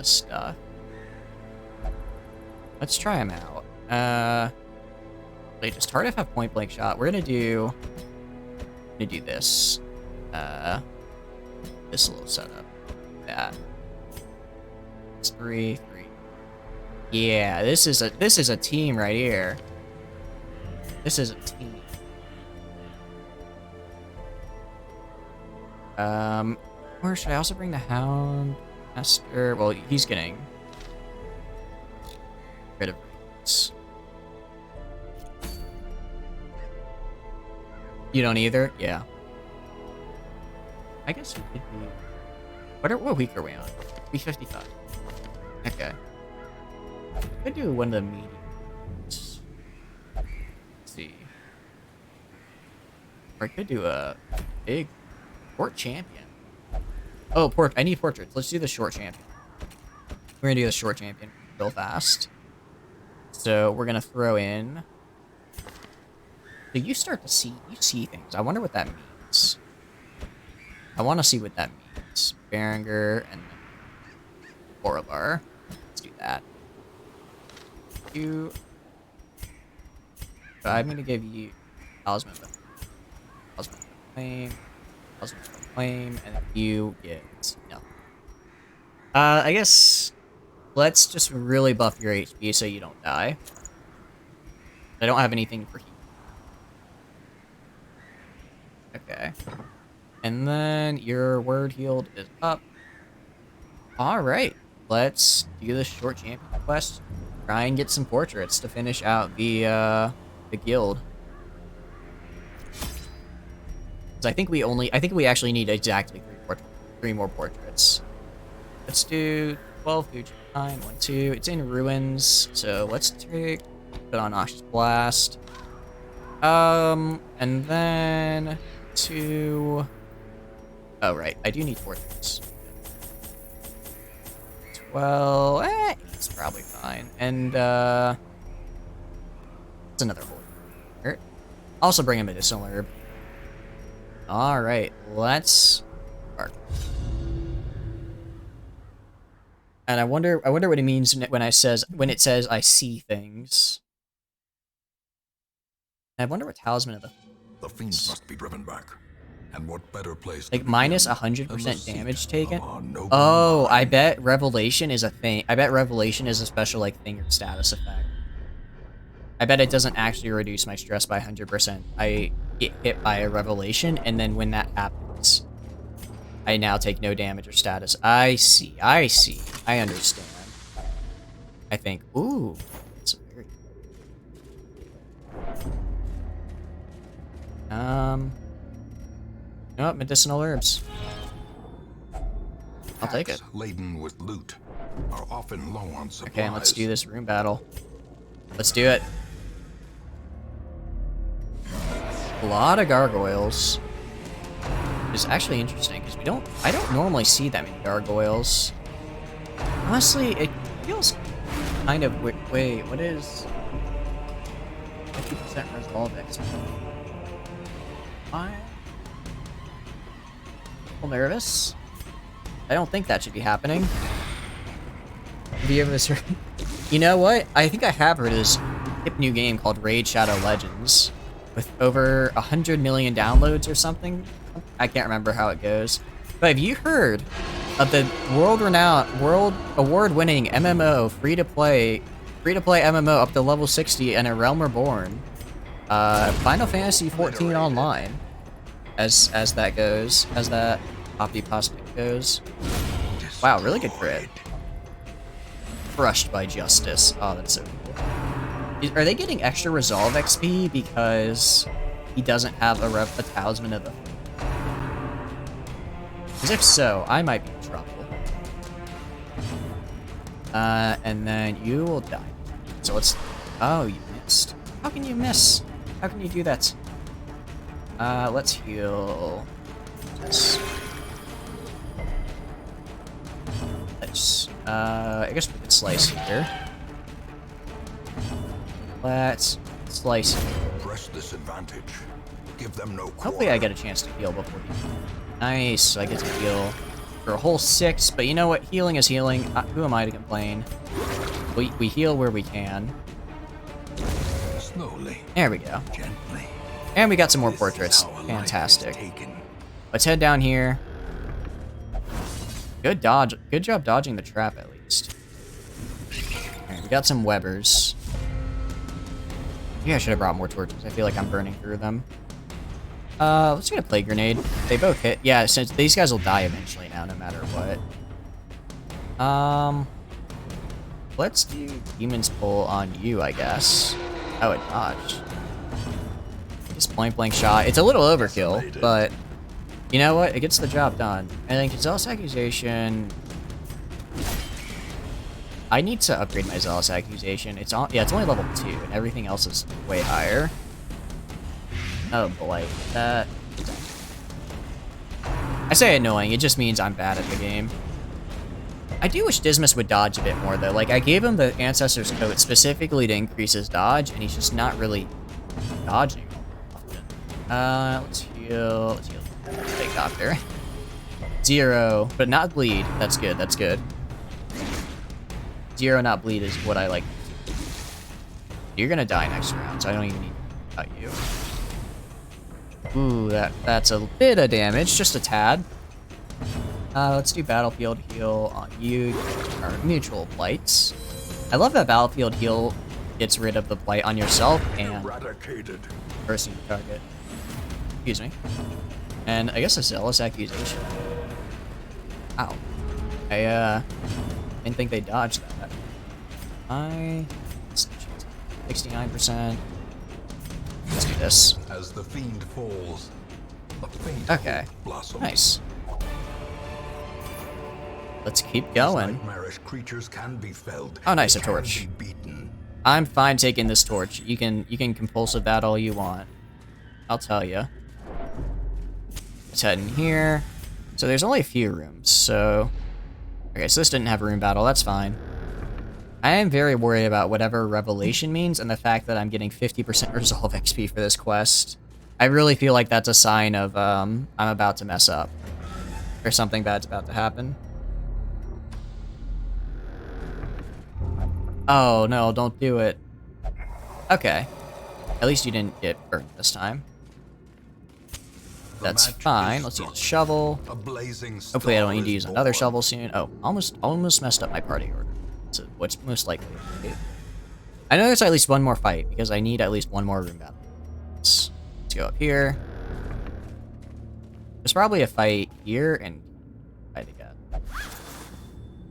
A: stuff. Let's try them out. Wait, does Tardif have point blank shot? We're gonna do this. This little setup. That. It's 3-3. Yeah, this is a team right here. This is a team. Or should I also bring the Hound Master? Well, he's getting rid of this. You don't either? Yeah. I guess we could be... What week are we on? 355. Okay. Could do one of the mediums. Let's see. Or I could do a big Port Champion. Oh, I need portraits. Let's do the short champion. We're gonna do the short champion real fast. So we're gonna throw in... So you start to see things. I wonder what that means. I want to see what that means. Berenger and then Borovar. Let's do that. So I'm gonna give you Talisman of Flame, and then you get no. I guess let's just really buff your HP so you don't die. I don't have anything for heat. Okay. And then your word healed is up. Alright. Let's do the short champion quest. Try and get some portraits to finish out the guild. So I think we actually need exactly 3 more portraits. Let's do 12 food time, 1, 2. It's in ruins, so let's put on Noxious Blast. And then 2. Oh right, I do need portraits. 12. It's probably fine. And it's another holy herb. Also bring a medicinal herb. All right, let's start. And I wonder what it means when it says I see things. I wonder what Talisman of
B: The fiends must be driven back. And what better place
A: like
B: to
A: minus
B: begin
A: 100%
B: than the
A: damage
B: seat
A: taken.
B: of our noble
A: Oh,
B: mind?
A: I bet Revelation is a thing. I bet Revelation is a special like thing or status effect. I bet it doesn't actually reduce my stress by 100%. I get hit by a Revelation, and then when that happens, I now take no damage or status. I see. I understand. I think. Ooh, that's very. No, medicinal herbs. I'll take it.
B: Packs laden with loot are often low on supplies.
A: Okay, and let's do this room battle. Let's do it. A lot of gargoyles. It's actually interesting because I don't normally see that many gargoyles. Honestly, it feels kind of wait, what is 50% resolve XP? I'm a little nervous. I don't think that should be happening. Have you ever heard? You know what? I think I have heard of this hip new game called Raid Shadow Legends with over 100 million downloads or something. I can't remember how it goes. But have you heard of the world-renowned, world award-winning MMO, free-to-play MMO up to level 60 and A Realm Reborn? Final Fantasy 14 Online, as that goes, as that Poppy possibly goes. Wow, really good crit. Crushed by Justice. Oh, that's so cool. Are they getting extra Resolve XP because he doesn't have a Talisman of the... Because if so, I might be in trouble. And then you will die. So let's... Oh, you missed. How can you miss? How can you do that? Let's heal... This. Let's... I guess we could slice here. Let's slice here.
B: Press this advantage. Give them no quarter.
A: Hopefully I get a chance to heal before he... Nice, so I get to heal for a whole 6, but you know what? Healing is healing. Who am I to complain? We heal where we can.
B: Slowly.
A: There we go.
B: Gently.
A: And we got some more
B: This is
A: portraits.
B: how a life is
A: Fantastic.
B: taken.
A: Let's head down here. Good dodge. Good job dodging the trap, at least. Alright, we got some Webbers. Yeah, I should have brought more torches. I feel like I'm burning through them. Let's get a Plague Grenade. They both hit. Yeah, since these guys will die eventually now, no matter what. Let's do Demon's Pull on you, I guess. Oh, it dodged. Just point blank shot. It's a little overkill, but you know what? It gets the job done. And then Zealous Accusation. I need to upgrade my Zealous Accusation. It's on. Yeah, it's only level 2, and everything else is way higher. Oh boy, that. I say annoying. It just means I'm bad at the game. I do wish Dismas would dodge a bit more though. Like I gave him the Ancestor's Coat specifically to increase his dodge, and he's just not really dodging often. Let's heal. Let's heal. Big Doctor. 0, but not bleed. That's good. That's good. 0, not bleed is what I like. You're gonna die next round, so I don't even need to cut you. Ooh, that's a bit of damage, just a tad. Let's do Battlefield Heal on you, or Mutual Blights. I love that Battlefield Heal gets rid of the blight on yourself and
B: Eradicated.
A: person you target. Excuse me. And I guess a Zealous Accusation. Ow. I didn't think they dodged that. 69%. Let's do this.
B: As the fiend falls, a faint
A: Okay.
B: hope blossoms.
A: Nice. Let's keep going.
B: Nightmarish creatures can be felled.
A: Oh, nice,
B: They
A: a
B: can
A: torch.
B: be beaten.
A: I'm fine taking this torch. You can compulsive that all you want. I'll tell you. Let's head in here. So there's only a few rooms, so... Okay, so this didn't have a room battle, that's fine. I am very worried about whatever Revelation means and the fact that I'm getting 50% Resolve XP for this quest. I really feel like that's a sign of, I'm about to mess up. Or something bad's about to happen. Oh, no, don't do it. Okay. At least you didn't get burned this time. That's
B: match
A: fine.
B: is
A: Let's use a
B: struck.
A: shovel.
B: A blazing
A: Hopefully I don't
B: star
A: need to
B: is
A: use another
B: born.
A: shovel soon. Oh, almost messed up my party order. So what's most likely. I know there's at least one more fight, because I need at least one more room battle. Let's go up here. There's probably a fight here, and fight again.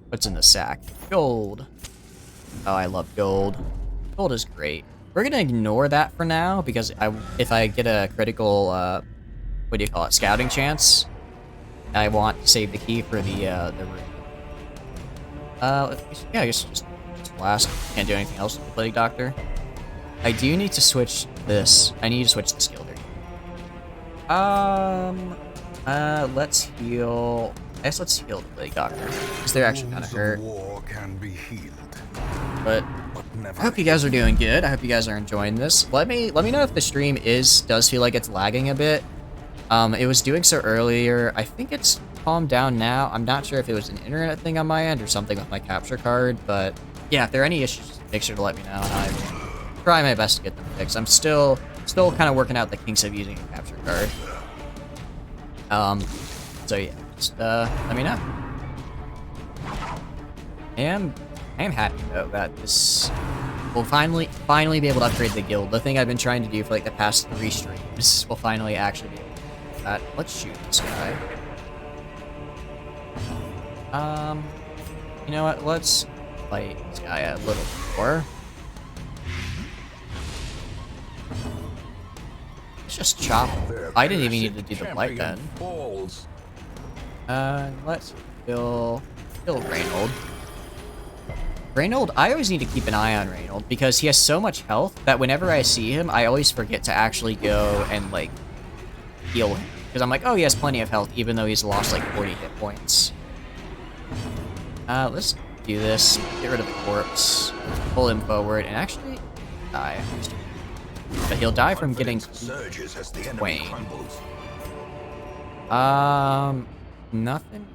A: What's in the sack? Gold. Oh, I love gold. Gold is great. We're gonna ignore that for now, because if I get a critical, what do you call it, scouting chance, I want to save the key for the room. Yeah, I guess just blast. Can't do anything else with the Plague Doctor. I do need to switch this. I need to switch the skill there. Let's heal. I guess let's heal the Plague Doctor, because they're actually kind of
B: Wounds
A: hurt.
B: of war can be healed,
A: But
B: never
A: I hope you guys are doing good. I hope you guys are enjoying this. Let me know if the stream does feel like it's lagging a bit. It was doing so earlier. I think it's calmed down now. I'm not sure if it was an internet thing on my end or something with my capture card, but yeah, if there are any issues, make sure to let me know, and I will try my best to get them fixed. I'm still kind of working out the kinks of using a capture card. So yeah, just let me know. I am happy though that this will finally be able to upgrade the guild. The thing I've been trying to do for like the past 3 streams will finally actually be able to do that. Let's shoot this guy. You know what? Let's fight this guy a little more. Let's just chop. I didn't even need to do the blight then. Let's kill Reynold. Reynold, I always need to keep an eye on Reynold because he has so much health that whenever I see him, I always forget to actually go and, like, heal him. Because I'm like, oh, he has plenty of health, even though he's lost, like, 40 hit points. Let's do this. Get rid of the corpse. Pull him forward, and actually die. But he'll die from getting Twain. Nothing.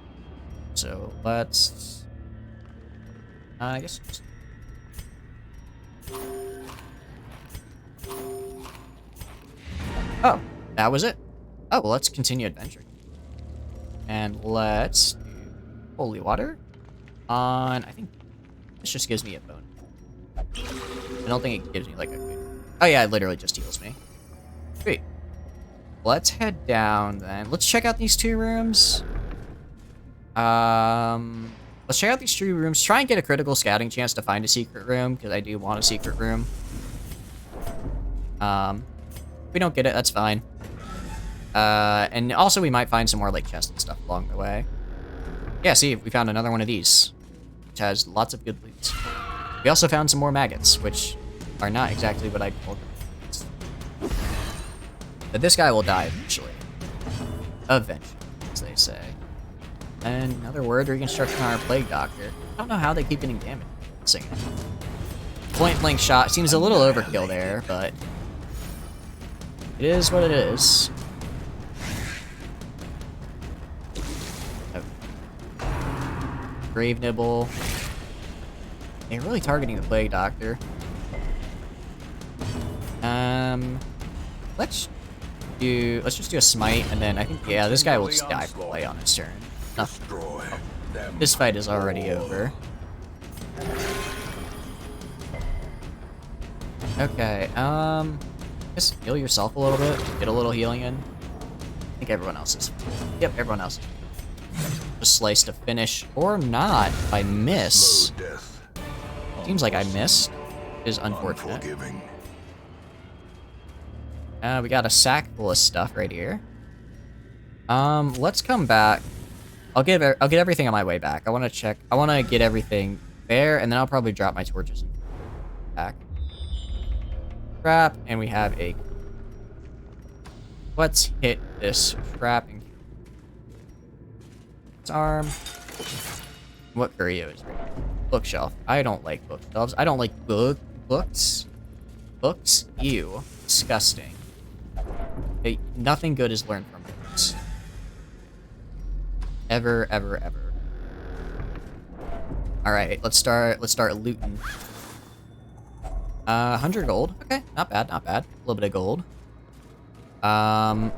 A: So, let's... I guess. Oh, that was it. Oh, well, let's continue adventuring. And let's do holy water on, I think this just gives me a bone. I don't think it gives me like a good... Oh yeah, it literally just heals me. Sweet. Let's head down then. Let's check out these 2 rooms. Let's check out these 3 rooms. Try and get a critical scouting chance to find a secret room, because I do want a secret room. If we don't get it, that's fine. And also we might find some more, like, chests and stuff along the way. Yeah, see, we found another one of these, which has lots of good loot. We also found some more maggots, which are not exactly what I called them. But this guy will die eventually. Eventually, as they say. And another word, reconstruction on our plague doctor. I don't know how they keep getting damage. Singing. Point blank shot seems a little overkill there, but it is what it is. Grave nibble. They're really targeting the plague doctor. Let's just do a smite, and then I think, yeah, this guy will just die from play on his turn. Nothing. This fight is already over. Okay, just heal yourself a little bit. Get a little healing in. I think everyone else is. Yep, everyone else. Just slice to finish, or not. If I miss. Seems like I missed. It is unfortunate. We got a sack full of stuff right here. Let's come back. I'll get everything on my way back. I want to check. I want to get everything there, and then I'll probably drop my torches back. Trap, and we have a. Let's hit this trap and arm. What Curio is right? Bookshelf. I don't like bookshelves. I don't like books. Books. Ew. Disgusting. Hey, nothing good is learned from books. Ever, ever, ever. All right, let's start looting. 100 gold. Okay, not bad, not bad. A little bit of gold.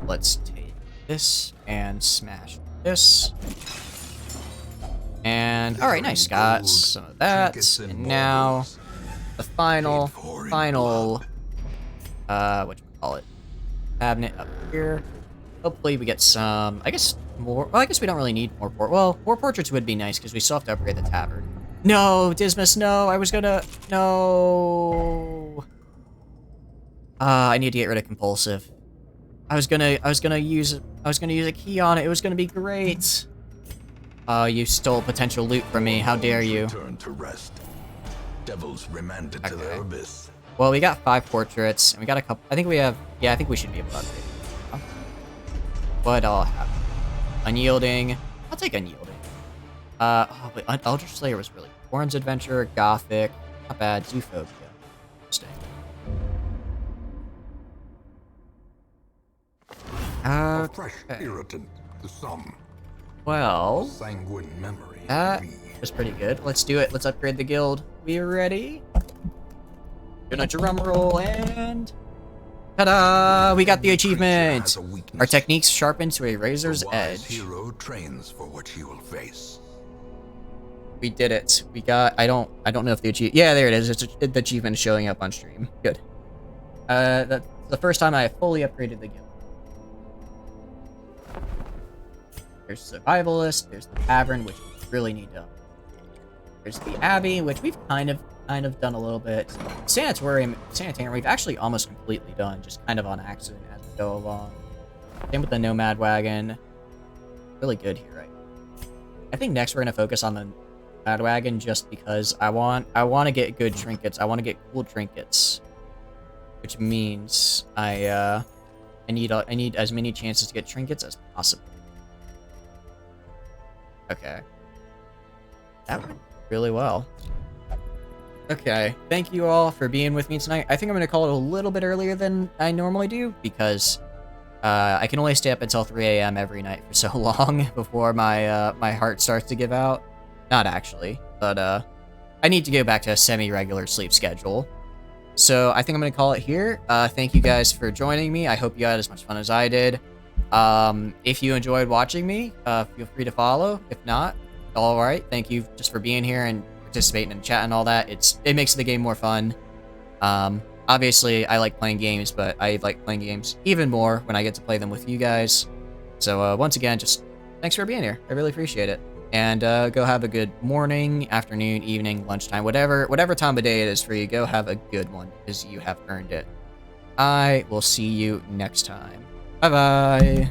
A: Let's take this and smash this. And all right, nice. Got some of that. And now the final, what you call it? Cabinet up here. Hopefully we get some. I guess more. Well, I guess we don't really need more well, more portraits would be nice because we still have to upgrade the tavern. No, Dismas, no. I was gonna. No. I need to get rid of compulsive. I was gonna use a key on it. It was gonna be great. You stole potential loot from me. How dare you?
B: Turn to rest. Devils remanded to their abyss.
A: Well, we got 5 portraits, and we got a couple. I think we have. Yeah, I think we should be able to upgrade. What all have? Unyielding. I'll take unyielding. Oh, but Eldritch Slayer was really good. Warren's Adventure, Gothic, not bad. Zoophobia. Interesting.
B: A fresh irritant to some.
A: Well,
B: Sanguine memory.
A: That was pretty good. Let's do it. Let's upgrade the guild. We ready? Gonna drum roll and Ta-da! We got the
B: Creature
A: achievement!
B: has a weakness.
A: Our techniques sharpened to a razor's
B: The wise
A: edge.
B: hero trains for what he will face.
A: We did it. We got... I don't know if the achievement... Yeah, there it is. The achievement is showing up on stream. Good. That's the first time I fully upgraded the guild. There's Survivalist. There's the Tavern, which we really need to... There's the Abbey, which we've kind of done a little bit. Sanitarium, we've actually almost completely done, just kind of on accident as we go along. Same with the Nomad Wagon. Really good here, right? I think next we're gonna focus on the Nomad Wagon just because I want to get good trinkets. I want to get cool trinkets, which means I need as many chances to get trinkets as possible. Okay, that went really well. Okay, thank you all for being with me tonight. I think I'm going to call it a little bit earlier than I normally do because I can only stay up until 3 a.m. every night for so long before my my heart starts to give out. Not actually, but I need to go back to a semi-regular sleep schedule. So I think I'm going to call it here. Thank you guys for joining me. I hope you had as much fun as I did. If you enjoyed watching me, feel free to follow. If not, all right. Thank you just for being here and participating in chat and all that. It makes the game more fun. Obviously I like playing games, but I like playing games even more when I get to play them with you guys. So once again, just thanks for being here. I really appreciate it. And go have a good morning, afternoon, evening, lunchtime, whatever time of day it is for you. Go have a good one because you have earned it. I will see you next time. Bye bye.